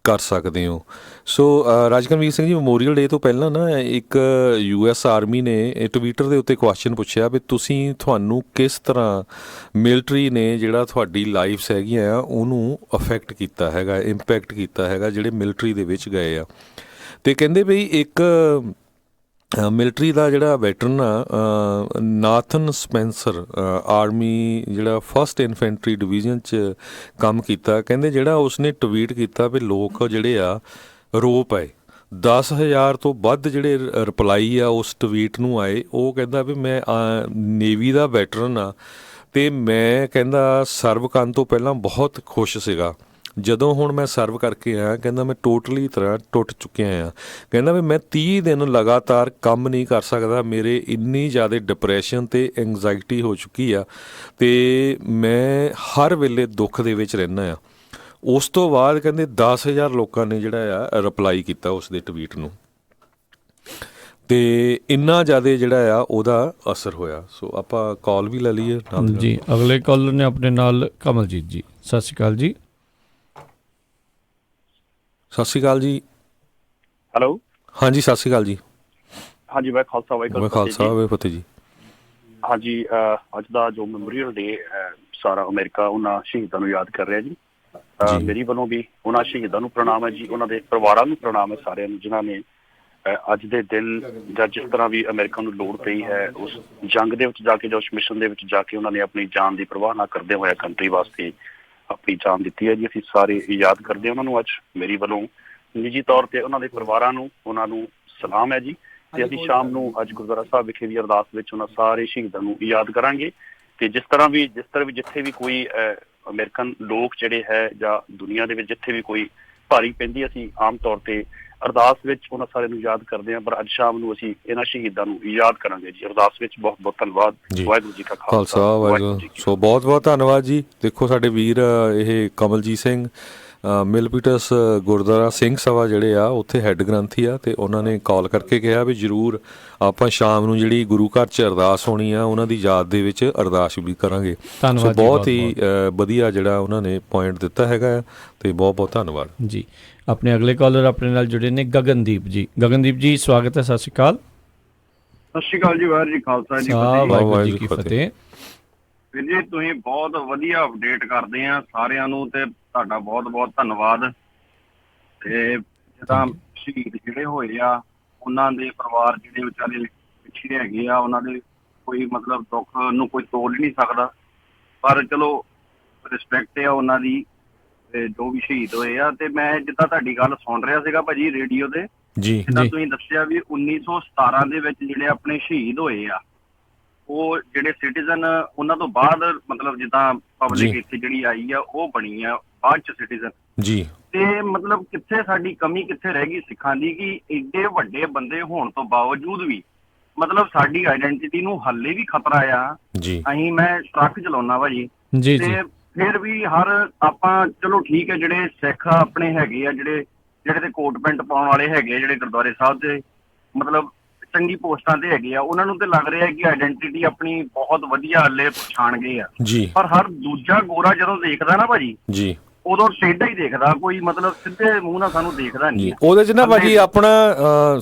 ਕਰ ਸਕਦੇ ਹੋ। ਸੋ ਰਾਜਕਰਮਵੀਰ ਸਿੰਘ ਜੀ, ਮੈਮੋਰੀਅਲ ਡੇ ਤੋਂ ਪਹਿਲਾਂ ਨਾ ਇੱਕ US ਆਰਮੀ ਨੇ ਟਵਿੱਟਰ ਦੇ ਉੱਤੇ ਕੁਐਸਚਨ ਪੁੱਛਿਆ ਵੀ ਤੁਹਾਨੂੰ ਕਿਸ ਤਰ੍ਹਾਂ ਮਿਲਟਰੀ ਨੇ ਜਿਹੜਾ ਤੁਹਾਡੀ ਲਾਈਫਸ ਹੈਗੀਆਂ ਆ ਉਹਨੂੰ ਅਫੈਕਟ ਕੀਤਾ ਹੈਗਾ, ਇੰਪੈਕਟ ਕੀਤਾ ਹੈਗਾ ਜਿਹੜੇ ਮਿਲਟਰੀ ਦੇ ਵਿੱਚ ਗਏ ਆ। ਅਤੇ ਕਹਿੰਦੇ ਬਈ ਇੱਕ ਮਿਲਟਰੀ ਦਾ ਜਿਹੜਾ ਵੈਟਰਨ ਆ, ਨਾਥਨ ਸਪੈਂਸਰ, ਆਰਮੀ ਜਿਹੜਾ 1st ਇਨਫੈਂਟਰੀ ਡਿਵੀਜ਼ਨ 'ਚ ਕੰਮ ਕੀਤਾ, ਕਹਿੰਦੇ ਜਿਹੜਾ ਉਸਨੇ ਟਵੀਟ ਕੀਤਾ ਵੀ ਲੋਕ ਜਿਹੜੇ ਆ ਰੋ ਪਏ। 10,000 ਤੋਂ ਵੱਧ ਜਿਹੜੇ ਰਿਪਲਾਈ ਆ ਉਸ ਟਵੀਟ ਨੂੰ ਆਏ। ਉਹ ਕਹਿੰਦਾ ਵੀ ਮੈਂ ਨੇਵੀ ਦਾ ਵੈਟਰਨ ਆ, ਅਤੇ ਮੈਂ ਕਹਿੰਦਾ ਸਰਵ ਕਰਨ ਤੋਂ ਪਹਿਲਾਂ ਬਹੁਤ ਖੁਸ਼ ਸੀਗਾ। ਜਦੋਂ ਹੁਣ ਮੈਂ ਸਰਵ ਕਰਕੇ ਆਇਆ, ਕਹਿੰਦਾ ਮੈਂ ਟੋਟਲੀ ਤਰ੍ਹਾਂ ਟੁੱਟ ਚੁੱਕਿਆ ਹਾਂ। ਕਹਿੰਦਾ ਵੀ ਮੈਂ 30 ਦਿਨ ਲਗਾਤਾਰ ਕੰਮ ਨਹੀਂ ਕਰ ਸਕਦਾ, ਮੇਰੇ ਇੰਨੀ ਜ਼ਿਆਦਾ ਡਿਪਰੈਸ਼ਨ ਅਤੇ ਐਂਗਜ਼ਾਇਟੀ ਹੋ ਚੁੱਕੀ ਆ, ਅਤੇ ਮੈਂ ਹਰ ਵੇਲੇ ਦੁੱਖ ਦੇ ਵਿੱਚ ਰਹਿੰਦਾ ਆ। ਉਸ ਤੋਂ ਬਾਅਦ ਕਹਿੰਦੇ 10,000 ਲੋਕਾਂ ਨੇ ਜਿਹੜਾ ਆ ਰਿਪਲਾਈ ਕੀਤਾ ਉਸ ਦੇ ਟਵੀਟ ਨੂੰ, ਅਤੇ ਇੰਨਾ ਜ਼ਿਆਦਾ ਜਿਹੜਾ ਆ ਉਹਦਾ ਅਸਰ ਹੋਇਆ। ਸੋ ਆਪਾਂ ਕਾਲ ਵੀ ਲੈ ਲਈਏ ਜੀ। ਅਗਲੇ ਕਾਲਰ ਨੇ ਆਪਣੇ ਨਾਲ ਕਮਲਜੀਤ ਜੀ। ਸਤਿ ਸ਼੍ਰੀ ਅਕਾਲ ਜੀ। ਸਤਿ ਸ਼੍ਰੀ ਅਕਾਲ ਜੀ। ਹੈਲੋ। ਹਾਂਜੀ, ਸਤਿ ਸ਼੍ਰੀ ਅਕਾਲ ਜੀ। ਹਾਂਜੀ, ਮੈਂ ਖਾਲਸਾ ਵਾਹਿਗੁਰੂ ਖਾਲਸਾ ਵਾਹਿਗੁਰੂ ਫਤਿਹ ਜੀ। ਹਾਂਜੀ, ਅੱਜ ਦਾ ਜੋ ਮੈਮੋਰੀਅਲ ਡੇ ਸਾਰਾ ਅਮਰੀਕਾ ਉਹਨਾਂ ਸ਼ਹੀਦਾਂ ਨੂੰ ਯਾਦ ਕਰ ਰਿਹਾ ਜੀ। ਮੇਰੀ ਵੱਲੋਂ ਵੀ ਉਹਨਾਂ ਸ਼ਹੀਦਾਂ ਨੂੰ ਪ੍ਰਣਾਮ ਹੈ ਜੀ, ਉਹਨਾਂ ਦੇ ਪਰਿਵਾਰਾਂ ਨੂੰ ਪ੍ਰਣਾਮ ਹੈ, ਸਾਰਿਆਂ ਨੂੰ ਜਿਨ੍ਹਾਂ ਨੇ ਅੱਜ ਦੇ ਦਿਨ ਜਾਂ ਜਿਸ ਤਰ੍ਹਾਂ ਵੀ ਅਮਰੀਕਾ ਨੂੰ ਲੋੜ ਪਈ ਹੈ ਉਸ ਜੰਗ ਦੇ ਵਿੱਚ ਜਾ ਕੇ ਜਾਂ ਉਸ ਮਿਸ਼ਨ ਦੇ ਵਿੱਚ ਜਾ ਕੇ ਉਹਨਾਂ ਨੇ ਆਪਣੀ ਜਾਨ ਦੀ ਪਰਵਾਹ ਨਾ ਕਰਦੇ ਹੋਇਆ ਕੰਟਰੀ ਵਾਸਤੇ ਆਪਣੀ ਜਾਨ ਦਿੱਤੀ ਹੈ ਜੀ। ਅਸੀਂ ਸਾਰੇ ਯਾਦ ਕਰਦੇ ਹਾਂ ਉਹਨਾਂ ਨੂੰ। ਅੱਜ ਮੇਰੀ ਵੱਲੋਂ ਨਿੱਜੀ ਤੌਰ ਤੇ ਉਹਨਾਂ ਦੇ ਪਰਿਵਾਰਾਂ ਨੂੰ ਉਹਨਾਂ ਨੂੰ ਸਲਾਮ ਹੈ ਜੀ। ਤੇ ਅਸੀਂ ਸ਼ਾਮ ਨੂੰ ਅੱਜ ਗੁਰਦੁਆਰਾ ਸਾਹਿਬ ਵਿਖੇ ਵੀ ਅਰਦਾਸ ਵਿੱਚ ਉਹਨਾਂ ਸਾਰੇ ਸ਼ਹੀਦਾਂ ਨੂੰ ਯਾਦ ਕਰਾਂਗੇ। ਤੇ ਜਿਸ ਤਰ੍ਹਾਂ ਵੀ ਜਿੱਥੇ ਵੀ ਕੋਈ ਅਮਰੀਕਨ ਲੋਕ ਜਿਹੜੇ ਹੈ ਜਾਂ ਦੁਨੀਆ ਦੇ ਵਿੱਚ ਜਿੱਥੇ ਵੀ ਕੋਈ ਭਾਰੀ ਪੈਂਦੀ, ਅਸੀਂ ਆਮ ਤੌਰ ਤੇ ਅਰਦਾਸ ਵਿੱਚ ਉਹਨਾਂ ਸਾਰਿਆਂ ਨੂੰ ਯਾਦ ਕਰਦੇ ਹਾਂ। ਪਰ ਅੱਜ ਸ਼ਾਮ ਨੂੰ ਅਸੀਂ ਇਹਨਾਂ ਸ਼ਹੀਦਾਂ ਨੂੰ ਯਾਦ ਕਰਾਂਗੇ ਜੀ ਅਰਦਾਸ ਵਿੱਚ। ਬਹੁਤ ਬਹੁਤ ਧੰਨਵਾਦ। ਵਾਹਿਗੁਰੂ ਜੀ ਕਾ ਖਾਲਸਾ, ਵਾਹਿਗੁਰੂ ਜੀ ਕੀ ਫਤਿਹ। ਸੋ ਬਹੁਤ ਬਹੁਤ ਧੰਨਵਾਦ ਜੀ। ਦੇਖੋ ਸਾਡੇ ਵੀਰ ਇਹ ਕਮਲਜੀਤ ਸਿੰਘ ਮਿਲਪੀਟਸ ਗੁਰਦੁਆਰਾ ਸਿੰਘ ਸਭਾ ਜਿਹੜੇ ਆ ਉੱਥੇ ਹੈੱਡ ਗ੍ਰੰਥੀ ਆ, ਤੇ ਉਹਨਾਂ ਨੇ ਕਾਲ ਕਰਕੇ ਕਿਹਾ ਵੀ ਜ਼ਰੂਰ ਆਪਾਂ ਸ਼ਾਮ ਨੂੰ ਜਿਹੜੀ ਗੁਰੂ ਘਰ 'ਚ ਅਰਦਾਸ ਹੋਣੀ ਆ ਉਹਨਾਂ ਦੀ ਯਾਦ ਦੇ ਵਿੱਚ ਅਰਦਾਸ ਵੀ ਕਰਾਂਗੇ। ਸੋ ਬਹੁਤ ਹੀ ਵਧੀਆ ਜਿਹੜਾ ਉਹਨਾਂ ਨੇ ਪੁਆਇੰਟ ਦਿੱਤਾ ਹੈਗਾ, ਤੇ ਬਹੁਤ ਬਹੁਤ ਧੰਨਵਾਦ ਜੀ। ਆਪਣੇ ਅਗਲੇ ਕਾਲਰ ਆਪਣੇ ਨਾਲ ਜੁੜੇ ਨੇ ਗਗਨਦੀਪ ਜੀ। ਗਗਨਦੀਪ ਜੀ ਸਵਾਗਤ ਹੈ, ਸਤਿ ਸ਼੍ਰੀ ਅਕਾਲ। ਸਤਿ ਸ਼੍ਰੀ ਅਕਾਲ ਜੀ। ਵਾਹਿਗੁਰੂ ਜੀ ਖਾਲਸਾ ਜੀ, ਵਾਹਿਗੁਰੂ ਜੀ ਕੀ ਫਤਿਹ। ਵੀਰ ਜੀ ਤੁਸੀਂ ਬਹੁਤ ਵਧੀਆ ਅਪਡੇਟ ਕਰਦੇ ਆ ਸਾਰਿਆਂ ਨੂੰ, ਤੇ ਤੁਹਾਡਾ ਬਹੁਤ ਬਹੁਤ ਧੰਨਵਾਦ। ਤੇ ਜਿੱਦਾਂ ਸ਼ਹੀਦ ਜਿਹੜੇ ਹੋਏ ਆ ਉਹਨਾਂ ਦੇ ਪਰਿਵਾਰ ਜਿਹੜੇ ਵਿਚਾਰੇ ਪਿੱਛੇ ਹੈਗੇ ਆ, ਉਹਨਾਂ ਦੇ ਕੋਈ ਮਤਲਬ ਦੁੱਖ ਨੂੰ ਕੋਈ ਤੋਲ ਨਹੀਂ ਸਕਦਾ। ਪਰ ਚਲੋ ਰਿਸਪੈਕਟ ਆ ਉਹਨਾਂ ਦੀ, ਤੇ ਜੋ ਵੀ ਸ਼ਹੀਦ ਹੋਏ ਆ। ਤੇ ਮੈਂ ਜਿੱਦਾਂ ਤੁਹਾਡੀ ਗੱਲ ਸੁਣ ਰਿਹਾ ਸੀਗਾ ਭਾਜੀ ਰੇਡੀਓ ਤੇ, ਜਿੱਦਾਂ ਤੁਸੀਂ ਦੱਸਿਆ ਵੀ 1917 ਦੇ ਵਿੱਚ ਜਿਹੜੇ ਆਪਣੇ ਸ਼ਹੀਦ ਹੋਏ ਆ ਉਹ ਜਿਹੜੇ ਸਿਟੀਜ਼ਨ ਉਹਨਾਂ ਤੋਂ ਬਾਅਦ ਮਤਲਬ ਜਿੱਦਾਂ ਪਬਲਿਕ ਇੱਥੇ ਜਿਹੜੀ ਆਈ ਆ ਉਹ ਬਣੀ ਆ ਬਾਅਦ ਚ ਸਿਟੀਜ਼ਨ ਜੀ। ਤੇ ਮਤਲਬ ਕਿੱਥੇ ਸਾਡੀ ਕਮੀ ਕਿੱਥੇ ਰਹਿ ਗਈ ਸਿੱਖਾਂ ਦੀ ਕਿ ਏਡੇ ਵੱਡੇ ਬੰਦੇ ਹੋਣ ਤੋਂ ਬਾਵਜੂਦ ਵੀ ਮਤਲਬ ਸਾਡੀ ਆਈਡੈਂਟੀਟੀ ਨੂੰ ਹੱਲੇ ਵੀ ਖਤਰਾ ਆ। ਅਸੀਂ ਮੈਂ ਟਰੱਕ ਚਲਾਉਣਾ ਭਾਜੀ, ਤੇ ਫਿਰ ਵੀ ਹਰ ਆਪਾਂ ਚਲੋ ਠੀਕ ਹੈ ਜਿਹੜੇ ਸਿੱਖ ਆਪਣੇ ਹੈਗੇ ਆ ਜਿਹੜੇ ਤੇ ਕੋਟ ਪੈਂਟ ਪਾਉਣ ਵਾਲੇ ਹੈਗੇ ਜਿਹੜੇ ਗੁਰਦੁਆਰੇ ਸਾਹਿਬ ਦੇ ਮਤਲਬ ਚੰਗੀ ਪੋਸਟਾਂ ਤੇ ਹੈਗੇ ਆ, ਉਹਨਾਂ ਨੂੰ ਤੇ ਲੱਗ ਰਿਹਾ ਕਿ ਆਈਡੈਂਟੀਟੀ ਆਪਣੀ ਬਹੁਤ ਵਧੀਆ ਹੱਲੇ ਪਛਾਣ ਗਏ ਆ। ਪਰ ਹਰ ਦੂਜਾ ਗੋਰਾ ਜਦੋਂ ਦੇਖਦਾ ਨਾ ਭਾਜੀ ਉਦੋਂ ਟੇਢਾ ਹੀ ਦੇਖਦਾ, ਕੋਈ ਮਤਲਬ ਸਿੱਧੇ ਮੂੰਹ ਨਾਲ ਸਾਨੂੰ ਦੇਖਦਾ ਨਹੀਂ। ਉਹਦੇ 'ਚ ਨਾ ਭਾਜੀ ਆਪਣਾ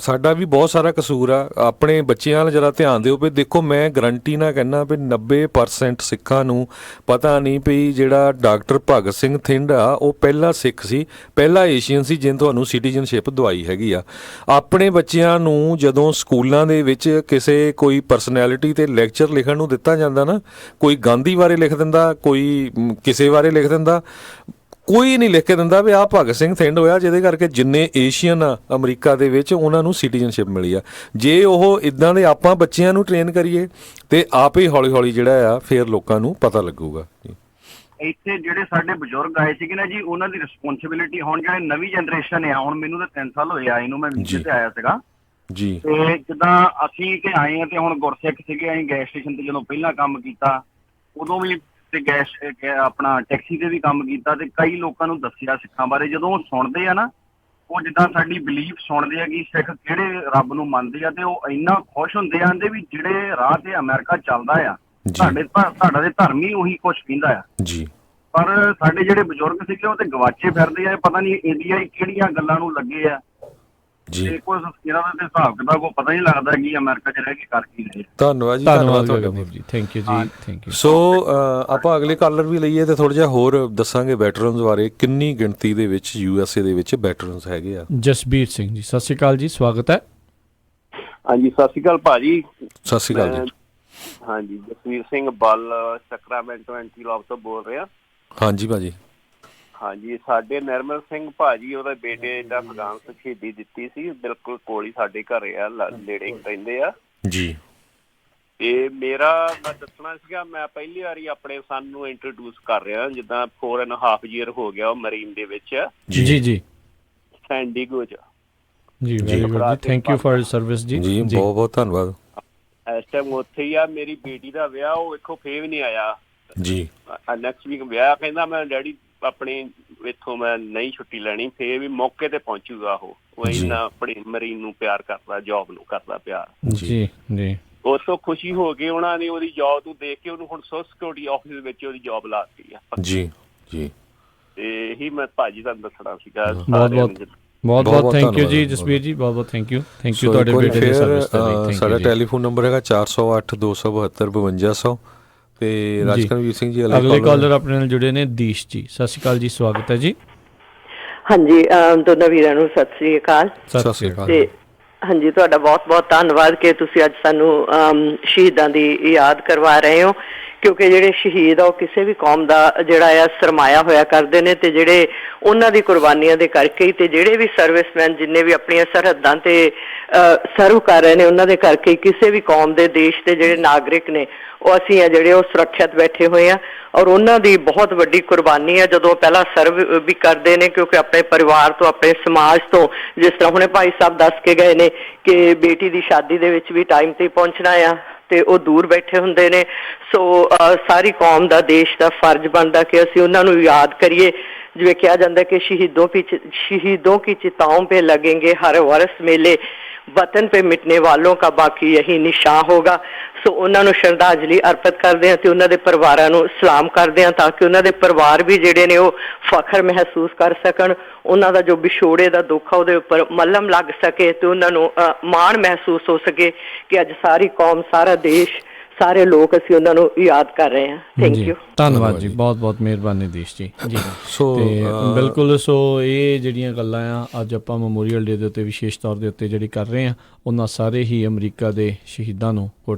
ਸਾਡਾ ਵੀ ਬਹੁਤ ਸਾਰਾ ਕਸੂਰ ਆ। ਆਪਣੇ ਬੱਚਿਆਂ ਵੱਲ ਜਰਾ ਧਿਆਨ ਦਿਓ ਵੀ ਦੇਖੋ, ਮੈਂ ਗਰੰਟੀ ਨਾਲ ਕਹਿੰਦਾ ਵੀ 90% ਸਿੱਖਾਂ ਨੂੰ ਪਤਾ ਨਹੀਂ ਵੀ ਜਿਹੜਾ ਡਾਕਟਰ ਭਗਤ ਸਿੰਘ ਥਿੰਦ ਆ ਉਹ ਪਹਿਲਾ ਸਿੱਖ ਸੀ, ਪਹਿਲਾ ਏਸ਼ੀਅਨ ਸੀ ਜਿਹਨੇ ਤੁਹਾਨੂੰ ਸਿਟੀਜ਼ਨਸ਼ਿਪ ਦਵਾਈ ਹੈਗੀ ਆ। ਆਪਣੇ ਬੱਚਿਆਂ ਨੂੰ ਜਦੋਂ ਸਕੂਲਾਂ ਦੇ ਵਿੱਚ ਕਿਸੇ ਕੋਈ ਪਰਸਨੈਲਿਟੀ 'ਤੇ ਲੈਕਚਰ ਲਿਖਣ ਨੂੰ ਦਿੱਤਾ ਜਾਂਦਾ ਨਾ, ਕੋਈ ਗਾਂਧੀ ਬਾਰੇ ਲਿਖ ਦਿੰਦਾ, ਕੋਈ ਕਿਸੇ ਬਾਰੇ ਲਿਖ ਦਿੰਦਾ, ਕੋਈ ਨਹੀਂ ਲਿਖ ਕੇ ਦਿੰਦਾ ਵੀ ਆਹ ਭਗਤ ਸਿੰਘ ਥਿੰਦ ਹੋਇਆ ਜਿਹਦੇ ਕਰਕੇ ਜਿੰਨੇ ਏਸ਼ੀਅਨ ਆ ਅਮਰੀਕਾ ਦੇ ਵਿੱਚ ਉਹਨਾਂ ਨੂੰ ਸਿਟੀਜ਼ਨਸ਼ਿਪ ਮਿਲੀ ਆ। ਜੇ ਉਹ ਇੱਦਾਂ ਦੇ ਆਪਾਂ ਬੱਚਿਆਂ ਨੂੰ ਟ੍ਰੇਨ ਕਰੀਏ ਤੇ ਆਪ ਹੀ ਹੌਲੀ ਹੌਲੀ ਜਿਹੜਾ ਆ ਫਿਰ ਲੋਕਾਂ ਨੂੰ ਪਤਾ ਲੱਗੂਗਾ। ਇੱਥੇ ਜਿਹੜੇ ਸਾਡੇ ਬਜ਼ੁਰਗ ਆਏ ਸੀਗੇ ਨਾ ਜੀ, ਉਹਨਾਂ ਦੀ ਰਿਸਪੌਂਸਿਬਿਲਿਟੀ ਹੁਣ ਜਿਹੜੇ ਨਵੀਂ ਜਨਰੇਸ਼ਨ ਆ, ਹੁਣ ਮੈਨੂੰ ਤਾਂ 3 ਸਾਲ ਹੋਏ ਆਏ ਨੂੰ, ਮੈਂ ਵੀਜ਼ੇ ਤੇ ਆਇਆ ਸੀਗਾ ਜੀ। ਤੇ ਜਿੱਦਾਂ ਅਸੀਂ ਤੇ ਆਏ ਆ ਤੇ ਹੁਣ ਗੁਰਸਿੱਖ ਸੀਗੇ, ਅਸੀਂ ਗੈਸ ਸਟੇਸ਼ਨ ਤੇ ਜਦੋਂ ਪਹਿਲਾਂ ਕੰਮ ਕੀਤਾ ਉਦੋਂ ਵੀ ਤੇ ਗੈਸ ਆਪਣਾ ਟੈਕਸੀ ਤੇ ਵੀ ਕੰਮ ਕੀਤਾ, ਤੇ ਕਈ ਲੋਕਾਂ ਨੂੰ ਦੱਸਿਆ ਸਿੱਖਾਂ ਬਾਰੇ। ਜਦੋਂ ਉਹ ਸੁਣਦੇ ਆ ਨਾ, ਉਹ ਜਿੱਦਾਂ ਸਾਡੀ ਬਿਲੀਫ ਸੁਣਦੇ ਆ ਕਿ ਸਿੱਖ ਕਿਹੜੇ ਰੱਬ ਨੂੰ ਮੰਨਦੇ ਆ, ਤੇ ਉਹ ਇੰਨਾ ਖੁਸ਼ ਹੁੰਦੇ ਆਂਦੇ ਵੀ ਜਿਹੜੇ ਰਾਹ ਤੇ ਅਮਰੀਕਾ ਚੱਲਦਾ ਆ ਤੁਹਾਡਾ ਤੇ ਧਰਮ ਹੀ ਉਹੀ ਕੁਛ ਕਹਿੰਦਾ ਆ ਜੀ। ਪਰ ਸਾਡੇ ਜਿਹੜੇ ਬਜ਼ੁਰਗ ਸੀਗੇ ਉਹ ਤੇ ਗਵਾਚੇ ਫਿਰਦੇ ਆ, ਪਤਾ ਨਹੀਂ ਇੰਡੀਆ ਕਿਹੜੀਆਂ ਗੱਲਾਂ ਨੂੰ ਲੱਗੇ ਆ ਜੀ। ਕੁਝ ਇਹਨਾਂ ਦਾ ਹਿਸਾਬ ਕਿਤਾਬ ਕੋਈ ਪਤਾ ਨਹੀਂ ਲੱਗਦਾ ਕਿ ਅਮਰੀਕਾ 'ਚ ਰਹਿ ਕੇ ਕਰ ਕੀ ਰਹੇ। ਧੰਨਵਾਦ ਜੀ, ਧੰਨਵਾਦ ਤੁਹਾਡਾ ਜੀ, ਥੈਂਕ ਯੂ ਜੀ, ਥੈਂਕ ਯੂ। ਸੋ ਆਪਾਂ ਅਗਲੇ ਕਾਲਰ ਵੀ ਲਈਏ ਤੇ ਥੋੜਾ ਜਿਹਾ ਹੋਰ ਦੱਸਾਂਗੇ ਵੈਟਰਨਸ ਬਾਰੇ, ਕਿੰਨੀ ਗਿਣਤੀ ਦੇ ਵਿੱਚ USA ਦੇ ਵਿੱਚ ਵੈਟਰਨਸ ਹੈਗੇ ਆ। ਜਸਬੀਰ ਸਿੰਘ ਜੀ ਸਤਿ ਸ਼੍ਰੀ ਅਕਾਲ ਜੀ, ਸਵਾਗਤ ਹੈ। ਹਾਂਜੀ ਸਤਿ ਸ਼੍ਰੀ ਅਕਾਲ ਭਾਜੀ। ਸਤਿ ਸ਼੍ਰੀ ਅਕਾਲ ਜੀ। ਹਾਂਜੀ ਜਸਵੀਰ ਸਿੰਘ ਬੱਲ ਸੈਕਰਾਮੈਂਟੋ ਐਂਟੀਲੋਪ ਤੋਂ ਬੋਲ ਰਿਹਾ। ਹਾਂਜੀ ਭਾਜੀ। ਹਾਂਜੀ ਸਾਡੇ ਨਿਰਮਲ ਸਿੰਘ ਭਾਜੀ ਉਹਦੇ ਬੇਟੇ ਦਾ ਅਫਗਾਨ ਸ਼ਹੀਦੀ ਦਿੱਤੀ ਸੀ, ਬਿਲਕੁਲ ਕੋਲ ਹੀ ਸਾਡੇ ਘਰੇ ਆ, ਨੇੜੇ ਰਹਿੰਦੇ ਆ ਜੀ। ਤੇ ਮੇਰਾ ਮੈਂ ਦੱਸਣਾ ਸੀਗਾ, ਮੈਂ ਪਹਿਲੀ ਵਾਰੀ ਆਪਣੇ ਸਨ ਨੂੰ ਇੰਟਰੋਡਿਊਸ ਕਰ ਰਿਹਾ, ਜਿੱਦਾਂ 4.5 year ਹੋ ਗਿਆ ਉਹ ਮਰੀਨ ਦੇ ਵਿੱਚ ਜੀ ਜੀ ਸੈਂਡੀਗੋ ਚ ਜੀ। ਵੈਰੀ ਗੁੱਡ ਜੀ, ਥੈਂਕ ਯੂ ਫॉर ਸਰਵਿਸ ਜੀ। ਜੀ ਬਹੁਤ ਬਹੁਤ ਧੰਨਵਾਦ। ਇਸ ਟਾਈਮ ਉੱਥੇ ਹੀ ਆ। ਮੇਰੀ ਬੇਟੀ ਦਾ ਵਿਆਹ ਉਹ ਵੇਖੋ ਫੇਰ ਵੀ ਨਹੀਂ ਆਇਆ ਜੀ। ਨੈਕਸਟ ਵੀਕ ਵਿਆਹ, ਕਹਿੰਦਾ ਮੈਂ ਡੈਡੀ ਆਪਣੀ ਇੱਥੋਂ ਮੈਂ ਨਹੀਂ ਛੁੱਟੀ ਲੈਣੀ, ਫੇਰ ਵੀ ਮੌਕੇ ਤੇ ਪਹੁੰਚੂਗਾ। ਉਹ ਇੰਨਾ ਆਪਣੀ ਮਰੀਨ ਨੂੰ ਪਿਆਰ ਕਰਦਾ, ਜੌਬ ਨੂੰ ਕਰਦਾ ਪਿਆਰ ਜੀ ਜੀ। ਉਸ ਤੋਂ ਖੁਸ਼ੀ ਹੋ ਕੇ ਉਹਨਾਂ ਨੇ ਉਹਦੀ ਜੌਬ ਨੂੰ ਦੇਖ ਕੇ ਉਹਨੂੰ ਹੁਣ ਸੋਸ਼ਲ ਸਿਕਿਉਰਿਟੀ ਆਫਿਸ ਦੇ ਵਿੱਚ ਉਹਦੀ ਜੌਬ ਲਾਤੀ ਆ ਜੀ ਜੀ। ਤੇ ਇਹੀ ਮੈਂ ਭਾਜੀ ਤੁਹਾਨੂੰ ਦੱਸਣਾ ਸੀਗਾ। ਬਹੁਤ ਬਹੁਤ ਥੈਂਕ ਯੂ ਜੀ ਜਸਵੀਰ ਜੀ, ਬਹੁਤ ਬਹੁਤ ਥੈਂਕ ਯੂ ਤੁਹਾਡੇ ਬੇਟੇ ਦੀ ਸਰਵਿਸ ਦੇ ਲਈ। ਸਾਡਾ ਟੈਲੀਫੋਨ ਨੰਬਰ ਹੈਗਾ 408 272 5200 ਤੇ ਰਾਜਕਰਮਵੀਰ ਸਿੰਘ ਜੀ ਅਗਲੇ ਕਾਲਰ ਆਪਣੇ ਨਾਲ ਜੁੜੇ ਨੇ ਦੀਸ਼ ਜੀ। ਸਤਿ ਸ਼੍ਰੀ ਅਕਾਲ ਜੀ, ਸਵਾਗਤ ਹੈ ਜੀ। ਹਾਂਜੀ, ਦੋਨਾਂ ਵੀਰਾਂ ਨੂੰ ਸਤਿ ਸ੍ਰੀ ਅਕਾਲ। ਸਤਿ ਸ਼੍ਰੀ ਅਕਾਲ। ਤੇ ਹਾਂਜੀ, ਤੁਹਾਡਾ ਬਹੁਤ ਬਹੁਤ ਧੰਨਵਾਦ ਕਿ ਤੁਸੀਂ ਅੱਜ ਸਾਨੂੰ ਸ਼ਹੀਦਾਂ ਦੀ ਯਾਦ ਕਰਵਾ ਰਹੇ ਹੋ, ਕਿਉਂਕਿ ਜਿਹੜੇ ਸ਼ਹੀਦ ਆ ਉਹ ਕਿਸੇ ਵੀ ਕੌਮ ਦਾ ਜਿਹੜਾ ਆ ਸਰਮਾਇਆ ਹੋਇਆ ਕਰਦੇ ਨੇ, ਤੇ ਜਿਹੜੇ ਉਹਨਾਂ ਦੀ ਕੁਰਬਾਨੀਆਂ ਦੇ ਕਰਕੇ ਹੀ, ਤੇ ਜਿਹੜੇ ਵੀ ਸਰਵਿਸਮੈਨ ਜਿੰਨੇ ਵੀ ਆਪਣੀਆਂ ਸਰਹੱਦਾਂ ਤੇ ਸਰਵ ਕਰ ਰਹੇ ਨੇ ਉਹਨਾਂ ਦੇ ਕਰਕੇ ਕਿਸੇ ਵੀ ਕੌਮ ਦੇ ਦੇਸ਼ ਦੇ ਜਿਹੜੇ ਨਾਗਰਿਕ ਨੇ ਉਹ ਅਸੀਂ ਆ ਜਿਹੜੇ ਉਹ ਸੁਰੱਖਿਅਤ ਬੈਠੇ ਹੋਏ ਆ। ਔਰ ਉਹਨਾਂ ਦੀ ਬਹੁਤ ਵੱਡੀ ਕੁਰਬਾਨੀ ਆ ਜਦੋਂ ਪਹਿਲਾਂ ਸਰਵ ਵੀ ਕਰਦੇ ਨੇ, ਕਿਉਂਕਿ ਆਪਣੇ ਪਰਿਵਾਰ ਤੋਂ, ਆਪਣੇ ਸਮਾਜ ਤੋਂ, ਜਿਸ ਤਰ੍ਹਾਂ ਹੁਣੇ ਭਾਈ ਸਾਹਿਬ ਦੱਸ ਕੇ ਗਏ ਨੇ ਕਿ ਬੇਟੀ ਦੀ ਸ਼ਾਦੀ ਦੇ ਵਿੱਚ ਵੀ ਟਾਈਮ ਤੇ ਪਹੁੰਚਣਾ ਆ ਤੇ ਉਹ ਦੂਰ ਬੈਠੇ ਹੁੰਦੇ ਨੇ। ਸੋ ਸਾਰੀ ਕੌਮ ਦਾ, ਦੇਸ਼ ਦਾ ਫਰਜ਼ ਬਣਦਾ ਕਿ ਅਸੀਂ ਉਹਨਾਂ ਨੂੰ ਯਾਦ ਕਰੀਏ। ਜਿਵੇਂ ਕਿਹਾ ਜਾਂਦਾ ਕਿ शहीदों की चिताओं पे लगेंगे हर वर्ष मेले, वतन पे मिटने वालों का बाकी यही निशान होगा। सो ਉਹਨਾਂ ਨੂੰ ਸ਼ਰਧਾਂਜਲੀ ਅਰਪਿਤ ਕਰਦੇ ਹਾਂ ਤੇ ਉਹਨਾਂ ਦੇ ਪਰਿਵਾਰਾਂ ਨੂੰ ਸਲਾਮ ਕਰਦੇ ਹਾਂ, ਤਾਂ ਕਿ ਉਹਨਾਂ ਦੇ ਪਰਿਵਾਰ ਵੀ ਜਿਹੜੇ ਨੇ ਉਹ ਫਖਰ ਮਹਿਸੂਸ ਕਰ ਸਕਣ, ਉਹਨਾਂ ਦਾ ਜੋ ਵਿਛੋੜੇ ਦਾ ਦੁੱਖ ਆ ਉਹਦੇ ਉੱਪਰ ਮੱਲਮ ਲੱਗ ਸਕੇ ਤੇ ਉਹਨਾਂ ਨੂੰ ਮਾਣ ਮਹਿਸੂਸ ਹੋ ਸਕੇ ਕਿ ਅੱਜ ਸਾਰੀ ਕੌਮ, ਸਾਰਾ ਦੇਸ਼, ਸਾਰੇ ਲੋਕ ਅਸੀਂ ਉਹਨਾਂ ਨੂੰ ਯਾਦ ਕਰ ਰਹੇ ਹਾਂ। ਥੈਂਕ ਯੂ, ਧੰਨਵਾਦ ਜੀ, ਬਹੁਤ ਬਹੁਤ ਮਿਹਰਬਾਨੀ ਦੀਸ਼ ਜੀ। ਜੀ ਤੇ ਬਿਲਕੁਲ, ਸੋ ਇਹ ਜਿਹੜੀਆਂ ਗੱਲਾਂ ਆ ਅੱਜ ਆਪਾਂ ਮੈਮੋਰੀਅਲ ਡੇ ਦੇ ਉੱਤੇ ਵਿਸ਼ੇਸ਼ ਤੌਰ ਦੇ ਉੱਤੇ ਜਿਹੜੀ ਕਰ ਰਹੇ ਹਾਂ, ਉਹਨਾਂ ਸਾਰੇ ਹੀ ਅਮਰੀਕਾ ਦੇ ਸ਼ਹੀਦਾਂ ਨੂੰ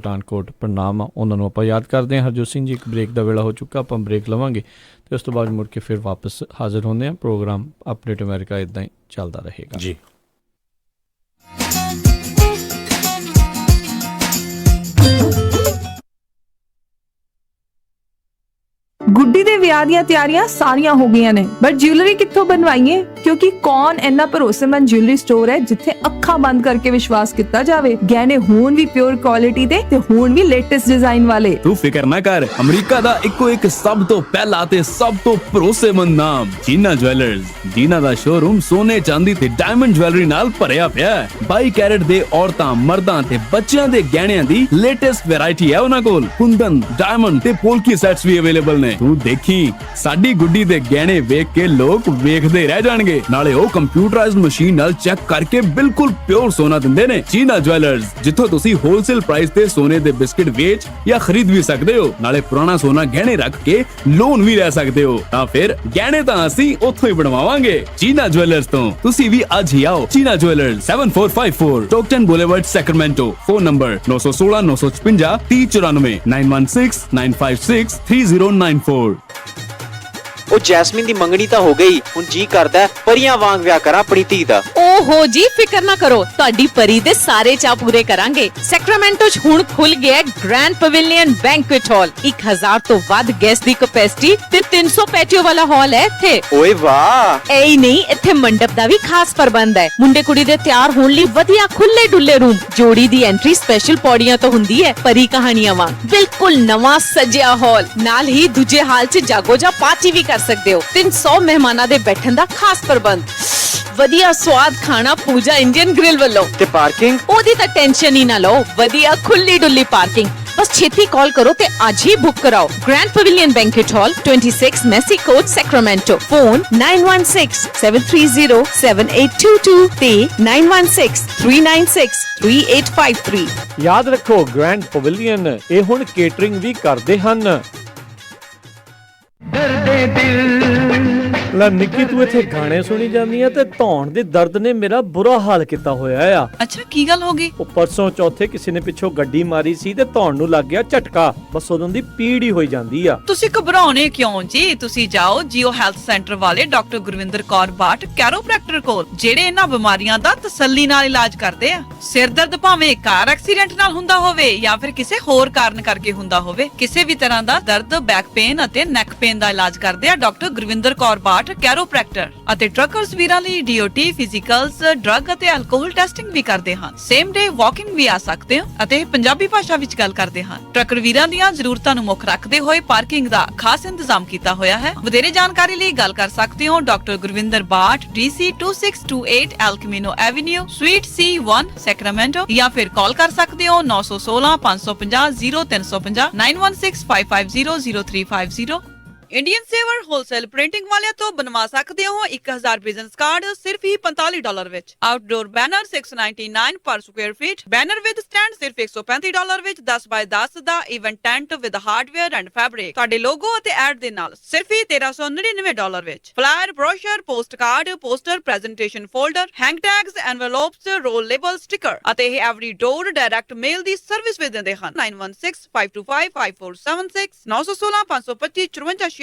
ਕੋਟ ਪ੍ਰਣਾਮ ਆ, ਉਹਨਾਂ ਨੂੰ ਆਪਾਂ ਯਾਦ ਕਰਦੇ ਹਾਂ। ਹਰਜੋਤ ਸਿੰਘ ਜੀ, ਇੱਕ ਬ੍ਰੇਕ ਦਾ ਵੇਲਾ ਹੋ ਚੁੱਕਾ, ਆਪਾਂ ਬ੍ਰੇਕ ਲਵਾਂਗੇ ਤੇ ਉਸ ਤੋਂ ਬਾਅਦ ਮੁੜ ਕੇ ਫਿਰ ਵਾਪਸ ਹਾਜ਼ਰ ਹੁੰਦੇ ਹਾਂ। ਪ੍ਰੋਗਰਾਮ ਅਪਡੇਟ ਅਮਰੀਕਾ ਇੱਦਾਂ ਹੀ ਚੱਲਦਾ ਰਹੇਗਾ ਜੀ। ਗੁੱਡੀ ਦੇ ਵਿਆਹ ਦੀਆਂ ਤਿਆਰੀਆਂ ਸਾਰੀਆਂ ਹੋ ਗਈਆਂ ਨੇ, ਬਟ ਜਿਊਲਰੀ ਕਿੱਥੋਂ ਬਣਵਾਈਏ? ਕਿਉਂਕਿ ਕੌਣ ਇੰਨਾ ਭਰੋਸੇਮੰਦ ਜਿਊਲਰੀ ਸਟੋਰ ਹੈ ਜਿੱਥੇ ਅੱਖਾਂ ਬੰਦ ਕਰਕੇ ਵਿਸ਼ਵਾਸ ਕੀਤਾ ਜਾਵੇ। ਗਹਿਣੇ ਹੋਣ ਵੀ ਪਿਓਰ ਕੁਆਲਿਟੀ ਦੇ ਤੇ ਹੋਣ ਵੀ ਲੇਟੈਸਟ ਡਿਜ਼ਾਈਨ ਵਾਲੇ। ਤੂੰ ਫਿਕਰ ਨਾ ਕਰ, ਅਮਰੀਕਾ ਦਾ ਇੱਕੋ ਇੱਕ ਸਭ ਤੋਂ ਪਹਿਲਾ ਤੇ ਸਭ ਤੋਂ ਭਰੋਸੇਮੰਦ ਨਾਮ ਜੀਨਾ ਜੁਐਲਰਸ, ਜਿਨ੍ਹਾਂ ਦਾ ਸ਼ੋਰੂਮ ਸੋਨੇ, ਚਾਂਦੀ ਤੇ ਡਾਇਮੰਡ ਜੁਐਲਰੀ ਨਾਲ ਭਰਿਆ ਪਿਆ ਹੈ। 22 ਕੈਰਟ ਦੇ ਔਰਤਾਂ, ਮਰਦਾਂ ਤੇ ਬੱਚਿਆਂ ਦੇ ਗਹਿਣਿਆਂ ਦੀ ਲੇਟੈਸਟ ਵੈਰਾਈਟੀ ਹੈ ਉਹਨਾਂ ਕੋਲ। ਕੁੰਦਨ, ਡਾਇਮੰਡ ਤੇ ਪੋਲਕੀ ਸੈਟਸ ਵੀ ਅਵੇਲੇਬਲ ਨੇ। ਤੂੰ ਦੇਖੀ, ਸਾਡੀ ਗੁੱਡੀ ਦੇ ਗਹਿਣੇ ਵੇਖ ਕੇ ਲੋਕ ਵੇਖਦੇ ਰਹਿ ਜਾਣਗੇ। ਨਾਲੇ ਉਹ ਕੰਪਿਊਟਰਾਈਜ਼ਡ ਮਸ਼ੀਨ ਨਾਲ ਚੈੱਕ ਕਰਕੇ ਬਿਲਕੁਲ ਪਿਓਰ ਸੋਨਾ ਦਿੰਦੇ ਨੇ। ਜੀਨਾ ਜੁਐਲਰਸ, ਜਿੱਥੋਂ ਤੁਸੀਂ ਹੋਲਸੇਲ ਪ੍ਰਾਈਸ ਤੇ ਸੋਨੇ ਦੇ ਬਿਸਕਿਟ ਵੇਚ ਜਾਂ ਖਰੀਦ ਵੀ ਸਕਦੇ ਹੋ। ਨਾਲੇ ਪੁਰਾਣਾ ਸੋਨਾ ਗਹਿਣੇ ਰੱਖ ਕੇ ਲੋਨ ਵੀ ਲੈ ਸਕਦੇ ਹੋ। ਤਾਂ ਫਿਰ ਗਹਿਣੇ ਤਾਂ ਅਸੀਂ ਉੱਥੋਂ ਹੀ ਬਣਵਾਵਾਂਗੇ, ਜੀਨਾ ਜੁਐਲਰਸ ਤੋਂ। ਤੁਸੀਂ ਵੀ ਅੱਜ ਹੀ ਆਓ। Jeena jewellers, 7454 Stockton boulevard, Sacramento. Phone number 916 956 3094 916 956 3094। ਉਹ ਜੈਸਮੀਨ ਦੀ ਮੰਗਣੀ ਤਾਂ ਹੋ ਗਈ, ਹੁਣ ਜੀ ਕਰਦਾ ਪਰੀਆਂ ਵਾਂਗ ਵਿਆਹ ਕਰਾਂ ਆਪਣੀ ਧੀ ਦਾ। ਓਹੋ ਜੀ, ਫਿਕਰ ਨਾ ਕਰੋ, ਤੁਹਾਡੀ ਪਰੀ ਦੇ ਸਾਰੇ ਚਾਅ ਪੂਰੇ ਕਰਾਂਗੇ। ਸੈਕਰਾਮੈਂਟੋ 'ਚ ਹੁਣ ਖੁੱਲ ਗਿਆ ਗ੍ਰੈਂਡ ਪਵੇਲੀਅਨ ਬੈਂਕੁਏਟ ਹਾਲ। 1000 ਤੋਂ ਵੱਧ ਗੈਸਟ ਦੀ ਕੈਪੈਸਿਟੀ ਤੇ 300 ਪੈਟੀਓ ਵਾਲਾ ਹਾਲ ਹੈ ਇੱਥੇ। ਓਏ ਵਾਹ! ਐ ਨਹੀਂ, ਇੱਥੇ ਮੰਡਪ ਦਾ ਵੀ ਖਾਸ ਪ੍ਰਬੰਧ ਹੈ। ਮੁੰਡੇ ਕੁੜੀ ਦੇ ਤਿਆਰ ਹੋਣ ਲਈ ਵਧੀਆ ਖੁੱਲੇ ਡੁੱਲੇ ਰੂਮ। ਜੋੜੀ ਦੀ ਐਂਟਰੀ ਸਪੈਸ਼ਲ ਪੌੜੀਆਂ ਤੋਂ ਹੁੰਦੀ ਹੈ, ਪਰੀ ਕਹਾਣੀਆਂ ਵਾਂਗ। ਬਿਲਕੁਲ ਨਵਾਂ ਸਜਿਆ ਹਾਲ, ਨਾਲ ਹੀ ਦੂਜੇ ਹਾਲ 'ਚ ਜਾਗੋ ਜਾਂ ਪਾਰਟੀ ਵੀ ਕਰ ਸਕਦੇ ਹੋ। 300 ਮਹਿਮਾਨਾਂ ਦੇ ਬੈਠਣ ਦਾ ਖਾਸ ਪ੍ਰਬੰਧ। ਵਧੀਆ ਸਵਾਦ ਖਾਣਾ ਪੂਜਾ ਇੰਡੀਅਨ ਗ੍ਰਿਲ ਵੱਲੋਂ। ਤੇ ਪਾਰਕਿੰਗ? ਉਹਦੀ ਤਾਂ ਟੈਨਸ਼ਨ ਹੀ ਨਾ ਲਓ, ਵਧੀਆ ਖੁੱਲੀ ਡੁੱਲੀ ਪਾਰਕਿੰਗ। ਬਸ ਛੇਤੀ ਕਾਲ ਕਰੋ ਤੇ ਅੱਜ ਹੀ ਬੁੱਕ ਕਰਾਓ। ਗ੍ਰੈਂਡ ਪਵੇਲੀਅਨ ਬੈਂਕੁਏਟ ਹਾਲ, 26 ਮੈਸੀ ਕੋਰਟ, ਸੈਕਰਾਮੈਂਟੋ। ਫੋਨ 9167307822 ਤੇ 9163963853। ਯਾਦ ਰੱਖੋ, ਗ੍ਰੈਂਡ ਪਵੇਲੀਅਨ ਇਹ ਹੁਣ ਕੇਟਰਿੰਗ ਵੀ ਕਰਦੇ ਹਨ। ਲੈ ਨਿੱਕੀ, ਤੂੰ ਇੱਥੇ ਗਾਣੇ ਸੁਣੀ ਜਾਂਦੀ ਆ ਤੇ ਧੌਣ ਦੇ ਦਰਦ ਨੇ ਮੇਰਾ ਬੁਰਾ ਹਾਲ ਕੀਤਾ ਹੋਇਆ ਆ। ਅੱਛਾ, ਕੀ ਗੱਲ ਹੋ ਗਈ? ਉਹ ਪਰਸੋਂ ਚੌਥੇ ਕਿਸੇ ਨੇ ਪਿੱਛੋਂ ਗੱਡੀ ਮਾਰੀ ਸੀ ਤੇ ਧੌਣ ਨੂੰ ਲੱਗ ਗਿਆ ਝਟਕਾ। ਬਸ ਉਦੋਂ ਦੀ ਪੀੜ ਹੀ ਹੋਈ ਜਾਂਦੀ ਆ। ਤੁਸੀਂ ਘਬਰਾਉਣੇ ਕਿਉਂ ਜੀ? ਤੁਸੀਂ ਜਾਓ ਜੀਓ ਹੈਲਥ ਸੈਂਟਰ ਵਾਲੇ ਡਾਕਟਰ ਗੁਰਵਿੰਦਰ ਕੌਰ ਬਾਟ ਕੈਰੋਪ੍ਰੈਕਟਰ ਕੋਲ, ਜਿਹੜੇ ਇਹਨਾਂ ਬਿਮਾਰੀਆਂ ਦਾ ਤਸੱਲੀ ਨਾਲ ਇਲਾਜ ਕਰਦੇ ਆ। ਸਿਰ ਦਰਦ ਭਾਵੇਂ ਕਾਰ ਐਕਸੀਡੈਂਟ ਨਾਲ ਹੁੰਦਾ ਹੋਵੇ ਜਾਂ ਫਿਰ ਕਿਸੇ ਹੋਰ ਕਾਰਨ ਕਰਕੇ ਹੁੰਦਾ ਹੋਵੇ, ਕਿਸੇ ਵੀ ਤਰ੍ਹਾਂ ਦਾ ਦਰਦ, ਬੈਕ ਪੇਨ ਅਤੇ ਨੈਕ ਪੇਨ ਦਾ ਇਲਾਜ ਕਰਦੇ ਆ ਡਾਕਟਰ ਗੁਰਵਿੰਦਰ ਕੌਰ ਬਾਟ ਕੈਰੋਪ੍ਰੈਕਟਰ। ਅਤੇ ਟਰੱਕਰਸ ਵੀਰਾਂ ਲਈ DOT, ਫਿਜ਼ੀਕਲਸ, ਡਰੱਗ ਅਤੇ ਐਲਕੋਹਲ ਟੈਸਟਿੰਗ ਵੀ ਕਰਦੇ ਹਨ। ਸੇਮ ਡੇ ਵਾਕਿੰਗ ਵੀ ਆ ਸਕਦੇ ਹੋ ਅਤੇ ਪੰਜਾਬੀ ਭਾਸ਼ਾ ਵਿੱਚ ਗੱਲ ਕਰਦੇ ਹਨ। ਟਰੱਕਰ ਵੀਰਾਂ ਦੀਆਂ ਜ਼ਰੂਰਤਾਂ ਨੂੰ ਮੁੱਖ ਰੱਖਦੇ ਹੋਏ ਪਾਰਕਿੰਗ ਦਾ ਖਾਸ ਇੰਤਜ਼ਾਮ ਕੀਤਾ ਹੋਇਆ ਹੈ। ਵਧੇਰੇ ਜਾਣਕਾਰੀ ਲਈ ਗੱਲ ਕਰ ਸਕਦੇ ਹੋ ਡਾਕਟਰ ਗੁਰਵਿੰਦਰ ਬਾਟ, DC 2628 L Camino avenue, sweet C1, Sacramento, ਜਾਂ ਫਿਰ ਕਾਲ ਕਰ ਸਕਦੇ ਹੋ 916 550 0350 916 550 0350। ਇੰਡੀਅਨ ਸੇਵਰ ਹੋਲਸੇਲ ਪ੍ਰਿੰਟਿੰਗ ਵਾਲਿਆਂ ਤੋਂ ਬਣਵਾ ਸਕਦੇ ਹੋ 1000 ਬਿਜ਼ਨਸ ਕਾਰਡ ਸਿਰਫ ਹੀ $45 ਵਿੱਚ। Outdoor banner $699 per square feet, banner with stand ਸਿਰਫ $135 ਵਿੱਚ 10x10 ਦਾ event tent with hardware and fabric ਤੁਹਾਡੇ ਲੋਗੋ ਅਤੇ ਐਡ ਦੇ ਨਾਲ ਸਿਰਫ ਹੀ $1399 ਵਿੱਚ। Flyer, brochure, post card, poster, presentation folder, hang tags, envelopes, roll label, sticker ਅਤੇ ਇਹ ਐਵਰੀ ਡੋਰ ਡਾਇਰੈਕਟ ਮੇਲ ਦੀ ਸਰਵਿਸ ਵੀ ਦਿੰਦੇ ਹਨ। 9165255476 916 525 5476।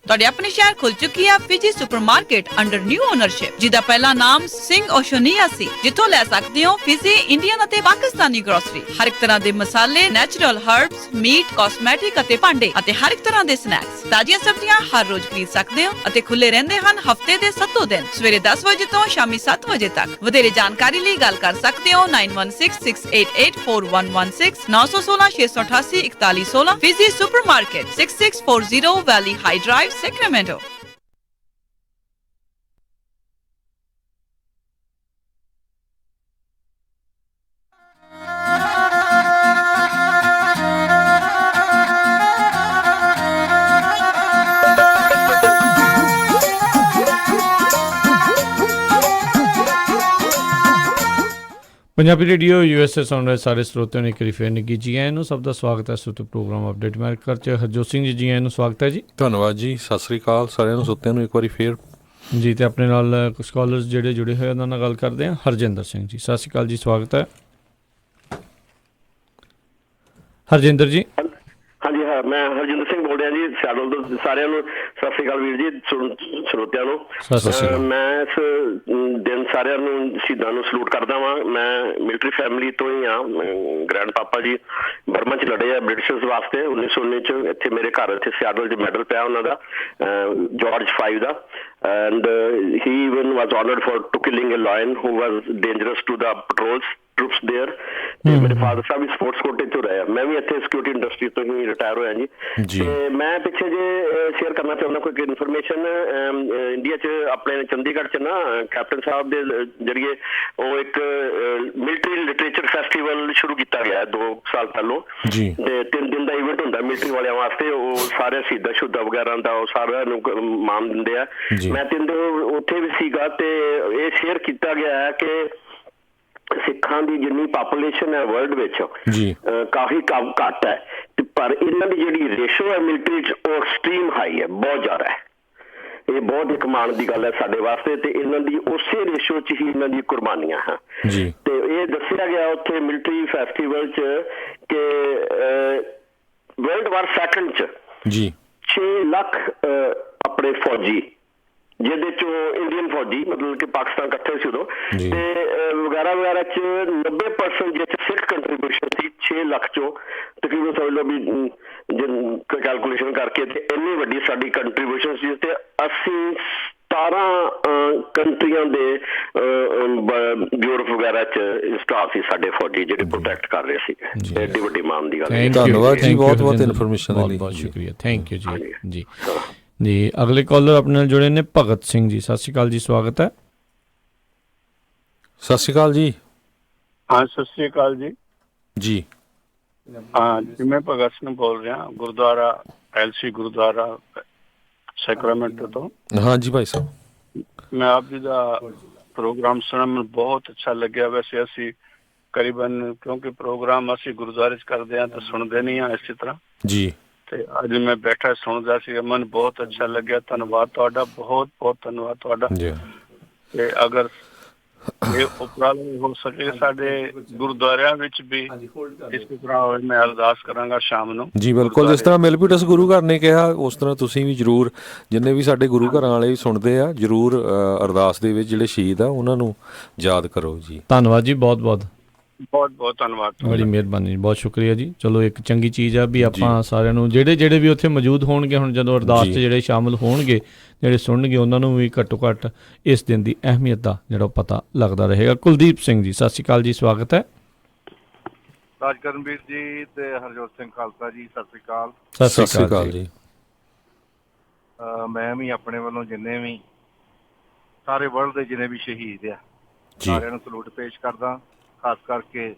ਤੁਹਾਡੇ ਆਪਣੇ ਸ਼ਹਿਰ ਖੁੱਲ ਚੁੱਕੀ ਹੈ Fiji supermarket under new ownership, ਜਿਹਦਾ ਪਹਿਲਾ ਨਾਮ ਸਿੰਘ ਓਸ਼ਨੀਆ ਸੀ, ਜਿੱਥੋਂ ਲੈ ਸਕਦੇ ਹੋ ਫਿਜੀ, ਇੰਡੀਅਨ ਅਤੇ ਪਾਕਿਸਤਾਨੀ ਗਰੋਸਰੀ, ਹਰ ਇੱਕ ਤਰ੍ਹਾਂ ਦੇ ਮਸਾਲੇ, ਨੈਚੁਰਲ ਹਰਬਸ, ਮੀਟ, ਕਾਸਮੈਟਿਕ ਅਤੇ ਭਾਂਡੇ ਅਤੇ ਹਰ ਇੱਕ ਤਰ੍ਹਾਂ ਦੇ ਸਨੈਕਸ। ਤਾਜ਼ੀਆਂ ਸਬਜ਼ੀਆਂ ਹਰ ਰੋਜ਼ ਖਰੀਦ ਸਕਦੇ ਹੋ ਅਤੇ ਖੁੱਲੇ ਰਹਿੰਦੇ ਹਨ ਹਫਤੇ ਦੇ 7 ਦਿਨ, ਸਵੇਰੇ 10 ਵਜੇ ਤੋਂ ਸ਼ਾਮੀ 7 ਵਜੇ ਤੱਕ। ਵਧੇਰੇ ਜਾਣਕਾਰੀ ਲਈ ਗੱਲ ਕਰ ਸਕਦੇ ਹੋ 9166884116 916 688 4116। Fiji supermarket 6640 valley high drive, Sacramento। Punjabi radio USA ਸੁਣ ਰਹੇ ਸਾਰੇ ਸਰੋਤਿਆਂ ਨੂੰ ਇੱਕ ਵਾਰੀ ਫਿਰ ਨਿੱਘੀ ਜੀ ਆਇਆਂ ਨੂੰ। ਸਭ ਦਾ ਸਵਾਗਤ ਹੈ ਸਰੋਤਿਓ ਪ੍ਰੋਗਰਾਮ ਅਪਡੇਟ ਅਮਰੀਕਾ 'ਚ। ਹਰਜੋਤ ਸਿੰਘ ਜੀ ਆਇਆਂ ਨੂੰ ਸਵਾਗਤ ਹੈ ਜੀ। ਧੰਨਵਾਦ ਜੀ, ਸਤਿ ਸ੍ਰੀ ਅਕਾਲ ਸਾਰਿਆਂ ਨੂੰ, ਸਰੋਤਿਆਂ ਨੂੰ ਇੱਕ ਵਾਰੀ ਫੇਰ ਜੀ। ਤੇ ਆਪਣੇ ਨਾਲ ਕੁਝ ਸਕਾਲਰਸ ਜਿਹੜੇ ਜੁੜੇ ਹੋਏ ਉਹਨਾਂ ਨਾਲ ਗੱਲ ਕਰਦੇ ਹਾਂ। ਹਰਜਿੰਦਰ ਸਿੰਘ ਜੀ, ਸਤਿ ਸ਼੍ਰੀ ਅਕਾਲ ਜੀ, ਸਵਾਗਤ ਹੈ। ਹਰਜਿੰਦਰ ਜੀ। ਹਾਂਜੀ ਹਾਂ, ਮੈਂ ਹਰਜਿੰਦਰ ਸਿੰਘ ਬੋਲ ਰਿਹਾ ਜੀ ਸਿਆਟਲ ਤੋਂ। ਸਾਰਿਆਂ ਨੂੰ ਸਤਿ ਸ਼੍ਰੀ ਅਕਾਲ ਵੀਰ ਜੀ, ਸਰੋਤਿਆਂ ਨੂੰ ਮੈਂ ਇਸ ਦਿਨ ਸਾਰਿਆਂ ਨੂੰ ਸ਼ਹੀਦਾਂ ਨੂੰ ਸਲੂਟ ਕਰਦਾ ਵਾਂ। ਮੈਂ ਮਿਲਟਰੀ ਫੈਮਿਲੀ ਤੋਂ ਹੀ ਹਾਂ। ਗ੍ਰੈਂਡ ਪਾਪਾ ਜੀ ਬਰਮਾ 'ਚ ਲੜੇ ਆ ਬ੍ਰਿਟਿਸ਼ਰਸ ਵਾਸਤੇ 1919 'ਚ। ਇੱਥੇ ਮੇਰੇ ਘਰ ਇੱਥੇ ਸਿਆਟਲ 'ਚ ਮੈਡਲ ਪਿਆ ਉਹਨਾਂ ਦਾ, ਜਾਰਜ 5 ਦਾ। and he even was honored for killing a lion who was dangerous to the patrols troops there। ਤੇ ਮੇਰੇ ਫਾਦਰ ਸਾਹਿਬ ਵੀ ਸਪੋਰਟਸ ਕੋਟੇ ਤੋਂ ਰਹੇ ਆ। ਮੈਂ ਵੀ ਇੱਥੇ ਸਿਕਿਉਰਿਟੀ ਇੰਡਸਟਰੀ ਤੋਂ ਹੀ ਰਿਟਾਇਰ ਹੋਇਆ ਜੀ। ਤੇ ਮੈਂ ਪਿੱਛੇ ਜੇ ਸ਼ੇਅਰ ਕਰਨਾ ਚਾਹੁੰਦਾ ਕੋਈ ਇਨਫੋਰਮੇਸ਼ਨ। ਇੰਡੀਆ 'ਚ ਆਪਣੇ ਚੰਡੀਗੜ੍ਹ 'ਚ ਨਾ ਕੈਪਟਨ ਸਾਹਿਬ ਦੇ ਜਰੀਏ ਉਹ ਇੱਕ ਮਿਲਟਰੀ ਲਿਟਰੇਚਰ ਫੈਸਟੀਵਲ ਸ਼ੁਰੂ ਕੀਤਾ ਗਿਆ 2 ਸਾਲ ਪਹਿਲੋਂ। ਤੇ 3 ਦਿਨ ਦਾ ਇਵੈਂਟ ਹੁੰਦਾ ਮਿਲਟਰੀ ਵਾਲਿਆਂ ਵਾਸਤੇ। ਉਹ ਸਾਰੇ ਸ਼ਹੀਦਾਂ ਸ਼ੁੱਧਾ ਵਗੈਰਾ ਦਾ ਉਹ ਸਾਰਿਆਂ ਨੂੰ ਮਾਣ ਦਿੰਦੇ ਆ। ਮੈਂ 3 ਦਿਨ ਉੱਥੇ ਵੀ ਸੀਗਾ ਤੇ ਇਹ ਸ਼ੇਅਰ ਕੀਤਾ ਗਿਆ ਹੈ ਕਿ ਸਿੱਖਾਂ ਦੀ ਜਿੰਨੀ ਪਾਪੂਲੇਸ਼ਨ ਹੈ ਵਰਲਡ ਵਿੱਚ ਕਾਫੀ ਘੱਟ ਹੈ, ਪਰ ਇਹਨਾਂ ਦੀ ਜਿਹੜੀ ਰੇਸ਼ੋ ਹੈ ਮਿਲਟਰੀ 'ਚ ਉਹ ਐਕਸਟ੍ਰੀਮ ਹਾਈ ਹੈ, ਬਹੁਤ ਜ਼ਿਆਦਾ ਹੈ। ਇਹ ਬਹੁਤ ਇੱਕ ਮਾਣ ਦੀ ਗੱਲ ਹੈ ਸਾਡੇ ਵਾਸਤੇ। ਤੇ ਇਹਨਾਂ ਦੀ ਉਸੇ ਰੇਸ਼ੋ 'ਚ ਹੀ ਇਹਨਾਂ ਦੀ ਕੁਰਬਾਨੀਆਂ ਹਨ। ਤੇ ਇਹ ਦੱਸਿਆ ਗਿਆ ਉੱਥੇ ਮਿਲਟਰੀ ਫੈਸਟੀਵਲ 'ਚ ਕਿ ਵਰਲਡ ਵਾਰ ਸੈਕੰਡ 'ਚ 6 ਲੱਖ ਆਪਣੇ ਫੌਜੀ, ਜਿਹਦੇ ਚੋਂ ਇੰਡੀਅਨ ਫੌਜੀ ਮਤਲਬ ਕਿ ਪਾਕਿਸਤਾਨ ਇਕੱਠੇ ਸੀ ਉਦੋਂ, ਤੇ ਵਗੈਰਾ ਵਗੈਰਾ 'ਚ 90% ਜਿਹਦੇ 'ਚ ਸਿੱਖ ਕੰਟਰੀਬਿਊਸ਼ਨ ਸੀ 6 ਲੱਖ 'ਚੋਂ। ਤਕਰੀਬਨ ਸਮਝ ਲਓ ਵੀ ਕੈਲਕੂਲੇਸ਼ਨ ਕਰਕੇ ਤੇ ਇੰਨੀ ਵੱਡੀ ਸਾਡੀ ਕੰਟਰੀਬਿਊਸ਼ਨ ਸੀ। ਤੇ ਅਸੀਂ 17 ਕੰਟਰੀਆਂ ਦੇ ਯੂਰਪ ਵਗੈਰਾ 'ਚ ਸਟਾਫ ਸੀ ਸਾਡੇ ਫੌਜੀ ਜਿਹੜੇ ਪ੍ਰੋਟੈਕਟ ਕਰ ਰਹੇ ਸੀ। ਐਡੀ ਵੱਡੀ ਮਾਣ ਦੀ ਗੱਲ। ਧੰਨਵਾਦ ਜੀ, ਬਹੁਤ ਬਹੁਤ ਇਨਫੋਰਮੇਸ਼ਨ ਦੇ ਲਈ ਬਹੁਤ ਸ਼ੁਕਰੀਆ, ਥੈਂਕ ਯੂ ਜੀ। ਜੀ ਜੀ ਅਗਲੇ ਕਾਲਰ ਆਪਣੇ ਨਾਲ ਜੁੜੇ ਨੇ ਭਗਤ ਸਿੰਘ ਜੀ, ਸਤਿ ਸ਼੍ਰੀ ਅਕਾਲ ਜੀ, ਸਵਾਗਤ ਹੈ। ਸਤਿ ਸ਼੍ਰੀ ਅਕਾਲ ਜੀ। ਹਾਂ ਸਤਿ ਸ਼੍ਰੀ ਅਕਾਲ ਜੀ। ਜੀ ਹਾਂ ਜੀ, ਮੈਂ ਭਗਤ ਸਿੰਘ ਬੋਲ ਰਿਹਾ, ਗੁਰਦੁਆਰਾ LC ਗੁਰਦੁਆਰਾ ਸੈਕਰਾਮੈਂਟੋ ਤੋਂ। ਹਾਂ ਜੀ ਭਾਈ ਸਾਹਿਬ, ਮੈਂ ਆਪ ਜੀ ਦਾ ਪ੍ਰੋਗਰਾਮ ਸੁਣਨ ਮੈਨੂੰ ਬਹੁਤ ਅੱਛਾ ਲੱਗਿਆ। ਵੈਸੇ ਅਸੀਂ ਕਰੀਬਨ ਕਿਉਂਕਿ ਪ੍ਰੋਗਰਾਮ ਅਸੀਂ ਗੁਰਦੁਆਰੇ 'ਚ ਕਰਦੇ ਹਾਂ ਤਾਂ ਸੁਣਦੇ ਨਹੀਂ ਹਾਂ ਇਸੇ ਤਰ੍ਹਾਂ ਜੀ। ਤੇ ਅੱਜ ਮੈਂ ਬੈਠਾ ਸੁਣਦਾ ਸੀ, ਮੈਨੂੰ ਬਹੁਤ ਅੱਛਾ ਲੱਗਿਆ। ਧੰਨਵਾਦ ਤੁਹਾਡਾ, ਬਹੁਤ ਬਹੁਤ ਧੰਨਵਾਦ ਤੁਹਾਡਾ। ਤੇ ਅਗਰ ਇਹ ਉਪਰਾਲਾ ਹੋ ਸਕੇ ਸਾਡੇ ਗੁਰਦੁਆਰਿਆਂ ਵਿੱਚ ਵੀ ਇਸ ਤਰ੍ਹਾਂ ਹੋਵੇ, ਮੈਂ ਅਰਦਾਸ ਕਰਾਂਗਾ ਸ਼ਾਮ ਨੂੰ। ਜੀ ਬਿਲਕੁਲ, ਜਿਸ ਤਰ੍ਹਾਂ ਮਿਲਪੀਟਸ ਗੁਰੂ ਘਰ ਨੇ ਕਿਹਾ ਉਸ ਤਰ੍ਹਾਂ ਤੁਸੀਂ ਵੀ ਜ਼ਰੂਰ, ਜਿੰਨੇ ਵੀ ਸਾਡੇ ਗੁਰੂ ਘਰਾਂ ਵਾਲੇ ਸੁਣਦੇ ਆ, ਜ਼ਰੂਰ ਅਰਦਾਸ ਦੇ ਵਿੱਚ ਜਿਹੜੇ ਸ਼ਹੀਦ ਆ ਉਹਨਾਂ ਨੂੰ ਯਾਦ ਕਰੋ ਜੀ। ਧੰਨਵਾਦ ਜੀ, ਬਹੁਤ ਬਹੁਤ ਬਹੁਤ ਬਹੁਤ ਧੰਨਵਾਦ, ਬੜੀ ਮਿਹਰਬਾਨੀ, ਬਹੁਤ ਸ਼ੁਕਰੀਆ ਜੀ। ਚਲੋ ਇੱਕ ਚੰਗੀ ਚੀਜ਼ ਆ ਵੀ ਆਪਾਂ ਸਾਰਿਆਂ ਨੂੰ ਜਿਹੜੇ ਵੀ ਉੱਥੇ ਮੌਜੂਦ ਹੋਣਗੇ, ਹੁਣ ਜਦੋਂ ਅਰਦਾਸ 'ਚ ਜਿਹੜੇ ਸ਼ਾਮਲ ਹੋਣਗੇ, ਜਿਹੜੇ ਸੁਣਨਗੇ, ਉਹਨਾਂ ਨੂੰ ਵੀ ਘੱਟੋ ਘੱਟ ਇਸ ਦਿਨ ਦੀ ਅਹਿਮੀਅਤ ਦਾ ਜਿਹੜਾ ਪਤਾ ਲੱਗਦਾ ਰਹੇਗਾ। ਕੁਲਦੀਪ ਸਿੰਘ ਜੀ, ਸਤਿ ਸ਼੍ਰੀ ਅਕਾਲ ਜੀ, ਸਵਾਗਤ ਹੈ। ਰਾਜਕਰਨਵੀਰ ਜੀ ਤੇ ਹਰਜੋਤ ਸਿੰਘ ਖਾਲਸਾ ਜੀ, ਸਤਿ ਸ਼੍ਰੀ ਅਕਾਲ। ਸਤਿ ਸ਼੍ਰੀ ਅਕਾਲ ਜੀ। ਮੈਂ ਵੀ ਆਪਣੇ ਵੱਲੋਂ ਜਿੰਨੇ ਵੀ ਸਾਰੇ ਵਰਲਡ ਦੇ ਜਿੰਨੇ ਵੀ ਸ਼ਹੀਦ ਆ ਸਾਰਿਆਂ ਨੂੰ ਸਲੂਟ ਪੇਸ਼ ਕਰਦਾ, ਖਾਸ ਕਰਕੇ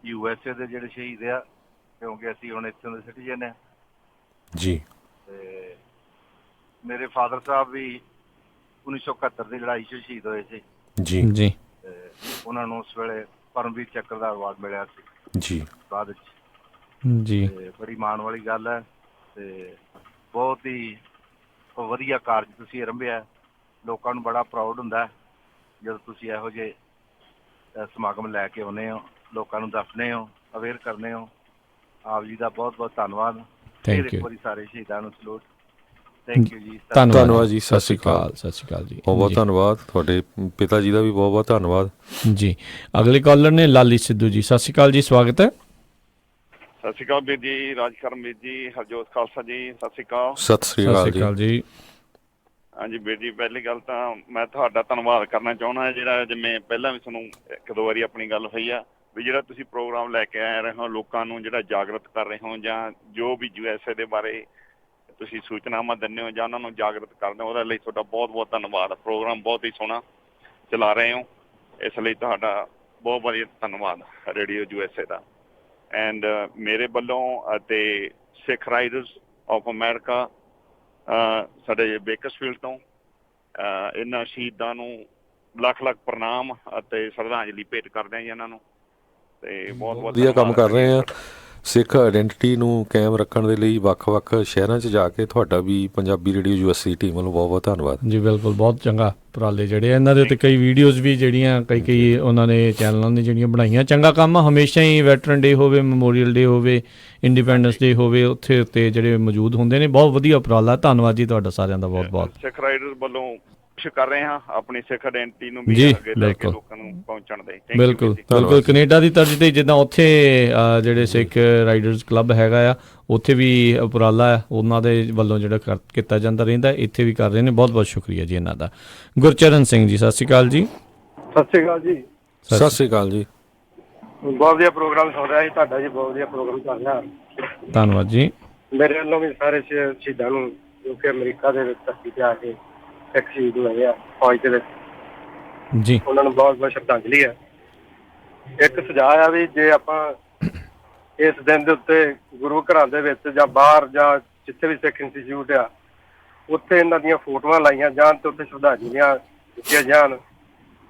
USA ਦੇ ਜਿਹੜੇ ਸ਼ਹੀਦ ਆ, ਕਿਉਂਕਿ ਅਸੀਂ ਹੁਣ ਇੱਥੋਂ ਦੇ ਸਿਟੀਜ਼ਨ ਆ ਜੀ। ਤੇ ਮੇਰੇ ਫਾਦਰ ਸਾਹਿਬ ਵੀ 1971 ਦੀ ਲੜਾਈ 'ਚ ਸ਼ਹੀਦ ਹੋਏ ਸੀ ਜੀ ਜੀ। ਤੇ ਉਹਨਾਂ ਨੂੰ ਉਸ ਵੇਲੇ ਪਰਮਵੀਰ ਚੱਕਰ ਦਾ ਅਵਾਰਡ ਮਿਲਿਆ ਸੀ ਜੀ ਬਾਅਦ ਵਿੱਚ ਜੀ। ਤੇ ਬੜੀ ਮਾਣ ਵਾਲੀ ਗੱਲ ਹੈ ਤੇ ਬਹੁਤ ਹੀ ਵਧੀਆ ਕਾਰਜ ਤੁਸੀਂ ਆਰੰਭਿਆ। ਲੋਕਾਂ ਨੂੰ ਬੜਾ ਪ੍ਰਾਊਡ ਹੁੰਦਾ ਜਦੋਂ ਤੁਸੀਂ ਇਹੋ ਜਿਹੇ ਸਮਾਗਮ ਲੈ ਕੇ ਆਉਂਦੇ ਹੋ, ਲੋਕਾਂ ਨੂੰ ਦੱਸਦੇ ਹੋ, ਅਵੇਅਰ ਕਰਦੇ ਹੋ। ਆਪ ਜੀ ਦਾ ਬਹੁਤ ਬਹੁਤ ਧੰਨਵਾਦ। ਫਿਰ ਇੱਕ ਵਾਰੀ ਸਾਰੇ ਸ਼ਹੀਦਾਂ ਨੂੰ ਸਲੂਟ। ਥੈਂਕ ਯੂ ਜੀ। ਧੰਨਵਾਦ ਜੀ। ਸਤਿ ਸ਼੍ਰੀ ਅਕਾਲ। ਸਤਿ ਸ਼੍ਰੀ ਅਕਾਲ ਜੀ। ਬਹੁਤ ਬਹੁਤ ਧੰਨਵਾਦ। ਤੁਹਾਡੇ ਪਿਤਾ ਜੀ ਦਾ ਵੀ ਬਹੁਤ ਬਹੁਤ ਧੰਨਵਾਦ ਜੀ। ਅਗਲੇ ਕਾਲਰ ਨੇ ਲਾਲੀ ਸਿੱਧੂ ਜੀ। ਸਤਿ ਸ਼੍ਰੀ ਅਕਾਲ ਜੀ, ਸਵਾਗਤ ਹੈ। ਸਤਿ ਸ਼੍ਰੀ ਅਕਾਲ ਵੀਰ ਜੀ, ਰਾਜਕਰਮ ਵੀਰ ਜੀ, ਹਰਜੋਤ ਖਾਲਸਾ ਜੀ, ਸਤਿ ਸ਼੍ਰੀ ਅਕਾਲ। ਸਤਿ ਸ਼੍ਰੀ ਅਕਾਲ ਜੀ। ਹਾਂਜੀ ਵੀਰ ਜੀ, ਪਹਿਲੀ ਗੱਲ ਤਾਂ ਮੈਂ ਤੁਹਾਡਾ ਧੰਨਵਾਦ ਕਰਨਾ ਚਾਹੁੰਦਾ, ਜਿਹੜਾ ਜਿਵੇਂ ਪਹਿਲਾਂ ਵੀ ਤੁਹਾਨੂੰ ਇੱਕ ਦੋ ਵਾਰੀ ਆਪਣੀ ਗੱਲ ਹੋਈ ਆ ਵੀ ਜਿਹੜਾ ਤੁਸੀਂ ਪ੍ਰੋਗਰਾਮ ਲੈ ਕੇ ਆ ਰਹੇ ਹੋ, ਲੋਕਾਂ ਨੂੰ ਜਿਹੜਾ ਜਾਗਰਤ ਕਰ ਰਹੇ ਹੋ ਜਾਂ ਜੋ ਵੀ USA ਦੇ ਬਾਰੇ ਤੁਸੀਂ ਸੂਚਨਾਵਾਂ ਦਿੰਦੇ ਹੋ ਜਾਂ ਉਹਨਾਂ ਨੂੰ ਜਾਗਰਤ ਕਰਦੇ ਹੋ, ਉਹਦੇ ਲਈ ਤੁਹਾਡਾ ਬਹੁਤ ਬਹੁਤ ਧੰਨਵਾਦ। ਪ੍ਰੋਗਰਾਮ ਬਹੁਤ ਹੀ ਸੋਹਣਾ ਚਲਾ ਰਹੇ ਹੋ, ਇਸ ਲਈ ਤੁਹਾਡਾ ਬਹੁਤ ਬਹੁਤ ਧੰਨਵਾਦ ਰੇਡੀਓ USA ਦਾ। ਐਂਡ ਮੇਰੇ ਵੱਲੋਂ ਅਤੇ ਸਿੱਖ ਰਾਈਡਰਸ ਆਫ ਅਮਰੀਕਾ ਸਾਡੇ ਬੇਕਰਸਫੀਲਡ ਤੋਂ ਇਹਨਾਂ ਸ਼ਹੀਦਾਂ ਨੂੰ ਲੱਖ ਲੱਖ ਪ੍ਰਣਾਮ ਅਤੇ ਸ਼ਰਧਾਂਜਲੀ ਭੇਟ ਕਰਦੇ ਹਾਂ ਜੀ ਇਹਨਾਂ ਨੂੰ। ਤੇ ਬਹੁਤ ਬਹੁਤ ਵਧੀਆ ਕੰਮ ਕਰ ਰਹੇ ਆ। ਸਿੱਖ ਆਇਡੈਂਟੀਟੀ ਨੂੰ ਕਾਇਮ ਰੱਖਣ ਦੇ ਲਈ ਵੱਖ-ਵੱਖ ਸ਼ਹਿਰਾਂ 'ਚ ਜਾ ਕੇ ਤੁਹਾਡਾ ਵੀ ਪੰਜਾਬੀ ਰੇਡੀਓ USA ਟੀਮ ਵੱਲੋਂ ਬਹੁਤ ਬਹੁਤ ਧੰਨਵਾਦ ਜੀ। ਬਿਲਕੁਲ, ਬਹੁਤ ਚੰਗਾ ਉਪਰਾਲੇ ਜਿਹੜੇ ਇਹਨਾਂ ਦੇ ਉੱਤੇ ਕਈ ਵੀਡੀਓਜ਼ ਵੀ ਜਿਹੜੀਆਂ ਕਈ ਉਹਨਾਂ ਨੇ ਚੈਨਲਾਂ ਨੇ ਜਿਹੜੀਆਂ ਬਣਾਈਆਂ। ਚੰਗਾ ਕੰਮ ਹਮੇਸ਼ਾ ਹੀ, ਵੈਟਰਨ ਡੇ ਹੋਵੇ, ਮੈਮੋਰੀਅਲ ਡੇ ਹੋਵੇ, ਇੰਡੀਪੈਂਡੈਂਸ ਡੇ ਹੋਵੇ, ਉੱਥੇ ਉੱਤੇ ਜਿਹੜੇ ਮੌਜੂਦ ਹੁੰਦੇ ਨੇ। ਬਹੁਤ ਵਧੀਆ ਉਪਰਾਲਾ, ਧੰਨਵਾਦ ਜੀ ਤੁਹਾਡਾ ਸਾਰਿਆਂ ਦਾ ਬਹੁਤ ਬਹੁਤ। ਸਿੱਖ ਰਾਈਡਰ ਵੱਲੋਂ ਕਰ ਰਹੇ ਹਾਂ ਆਪਣੀ ਸਿੱਖ ਆਇਡੈਂਟੀਟੀ ਨੂੰ ਵੀ ਅੱਗੇ ਲੈ ਕੇ ਲੋਕਾਂ ਨੂੰ ਪਹੁੰਚਣ ਦੇ। ਬਿਲਕੁਲ ਬਿਲਕੁਲ। ਕੈਨੇਡਾ ਦੀ ਤਰਜ਼ ਤੇ ਜਿੱਦਾਂ ਉੱਥੇ ਜਿਹੜੇ ਸਿੱਖ ਰਾਈਡਰਸ ਕਲੱਬ ਹੈਗਾ ਆ, ਉੱਥੇ ਵੀ ਉਪਰਾਲਾ ਹੈ ਉਹਨਾਂ ਦੇ ਵੱਲੋਂ ਜਿਹੜਾ ਕੀਤਾ ਜਾਂਦਾ ਰਹਿੰਦਾ, ਇੱਥੇ ਵੀ ਕਰ ਰਹੇ ਨੇ। ਬਹੁਤ ਬਹੁਤ ਸ਼ੁਕਰੀਆ ਜੀ ਇਹਨਾਂ ਦਾ। ਗੁਰਚਰਨ ਸਿੰਘ ਜੀ, ਸਤਿ ਸ਼੍ਰੀ ਅਕਾਲ ਜੀ। ਸਤਿ ਸ਼੍ਰੀ ਅਕਾਲ ਜੀ। ਸਤਿ ਸ਼੍ਰੀ ਅਕਾਲ ਜੀ। ਬਹੁਤ ਵਧੀਆ ਪ੍ਰੋਗਰਾਮ ਹੋ ਰਿਹਾ ਜੀ ਤੁਹਾਡਾ ਜੀ, ਬਹੁਤ ਵਧੀਆ ਪ੍ਰੋਗਰਾਮ ਚੱਲ ਰਿਹਾ। ਧੰਨਵਾਦ ਜੀ। ਮੇਰੇ ਵੱਲੋਂ ਵੀ ਸਾਰੇ ਸ਼ਹੀਦਾਂ ਨੂੰ ਜੋ ਕਿ ਅਮਰੀਕਾ ਦੇ ਵਿੱਚ ਧਰਤੀ ਤੇ ਆ ਕੇ ਸਿੱਖ ਸ਼ਹੀਦ ਹੋਏ ਆ ਫੌਜ ਦੇ ਵਿੱਚ ਜੀ, ਉਹਨਾਂ ਨੂੰ ਬਹੁਤ ਬਹੁਤ ਸ਼ਰਧਾਂਜਲੀ ਹੈ। ਇੱਕ ਸੁਝਾਅ ਆ ਵੀ ਜੇ ਆਪਾਂ ਇਸ ਦਿਨ ਦੇ ਉੱਤੇ ਗੁਰੂ ਘਰਾਂ ਦੇ ਵਿੱਚ ਜਾਂ ਬਾਹਰ ਜਾਂ ਜਿੱਥੇ ਵੀ ਸਿੱਖ ਇੰਸਟੀਚਿਊਟ ਆ, ਉੱਥੇ ਇਹਨਾਂ ਦੀਆਂ ਫੋਟੋਆਂ ਲਾਈਆਂ ਜਾਣ ਤੇ ਉੱਥੇ ਸ਼ਰਧਾਂਜਲੀਆਂ ਦਿੱਤੀਆਂ ਜਾਣ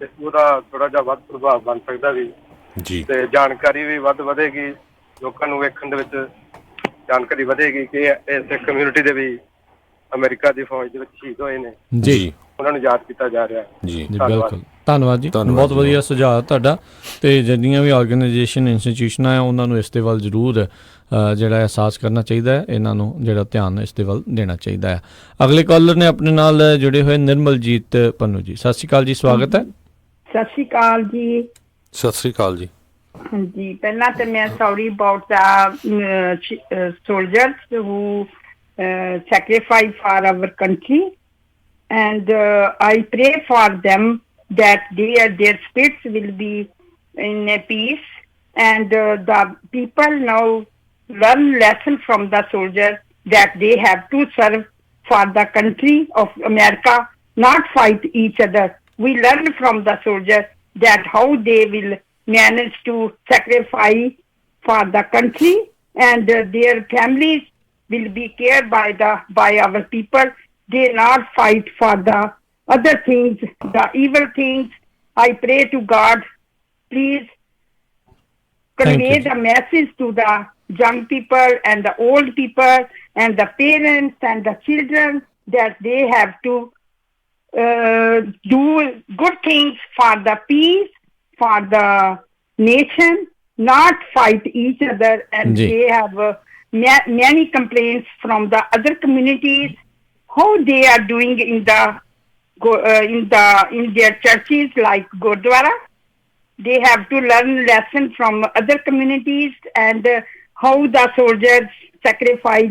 ਤੇ ਉਹਦਾ ਥੋੜਾ ਜਿਹਾ ਵੱਧ ਪ੍ਰਭਾਵ ਬਣ ਸਕਦਾ ਵੀ ਜੀ, ਤੇ ਜਾਣਕਾਰੀ ਵੀ ਵੱਧ ਵਧੇਗੀ। ਲੋਕਾਂ ਨੂੰ ਵੇਖਣ ਦੇ ਵਿੱਚ ਜਾਣਕਾਰੀ ਵਧੇਗੀ ਕਿ ਇਹ ਸਿੱਖ ਕਮਿਊਨਿਟੀ ਦੇ ਵੀ ਅਮਰੀਕਾ ਦੀ ਫੌਜ ਦੇ ਵਿੱਚ ਸ਼ਹੀਦ ਹੋਏ ਨੇ ਜੀ, ਉਹਨਾਂ ਨੂੰ ਯਾਦ ਕੀਤਾ ਜਾ ਰਿਹਾ ਜੀ। ਬਿਲਕੁਲ, ਧੰਨਵਾਦ ਜੀ। ਬਹੁਤ ਵਧੀਆ ਸੁਝਾਅ ਤੁਹਾਡਾ। ਤੇ ਜਿੰਨੀਆਂ ਵੀ ਆਰਗੇਨਾਈਜੇਸ਼ਨ ਇੰਸਟੀਟਿਊਸ਼ਨਾਂ ਆ, ਉਹਨਾਂ ਨੂੰ ਇਸ ਦੇ ਵੱਲ ਜ਼ਰੂਰ ਜਿਹੜਾ ਅਹਿਸਾਸ ਕਰਨਾ ਚਾਹੀਦਾ ਹੈ, ਇਹਨਾਂ ਨੂੰ ਜਿਹੜਾ ਧਿਆਨ ਇਸ ਦੇ ਵੱਲ ਦੇਣਾ ਚਾਹੀਦਾ ਹੈ। ਅਗਲੇ ਕਾਲਰ ਨੇ ਆਪਣੇ ਨਾਲ ਜੁੜੇ ਹੋਏ ਨਿਰਮਲਜੀਤ ਪੰਨੂ ਜੀ। ਸਤਿ ਸ਼੍ਰੀ ਅਕਾਲ ਜੀ, ਸਵਾਗਤ ਹੈ। ਸਤਿ ਸ਼੍ਰੀ ਅਕਾਲ ਜੀ। ਸਤਿ ਸ਼੍ਰੀ ਅਕਾਲ ਜੀ। ਹਾਂਜੀ, ਪਹਿਲਾਂ ਤਾਂ ਮੈਂ sorry about the soldiers who sacrifice for our country, and I pray for them that their spirits will be in a peace, and the people now learn lesson from the soldiers that they have to serve for the country of America, not fight each other. We learn from the soldiers that how they will manage to sacrifice for the country, and their families will be cared by our people. They not fight for the other things, the evil things. I pray to God, please convey the message to the young people and the old people and the parents and the children that they have to do good things for the peace, for the nation, not fight each other. And they have many complaints from the other communities how they are doing in their churches like Gurdwara. They have to learn lesson from other communities and how the soldiers sacrifice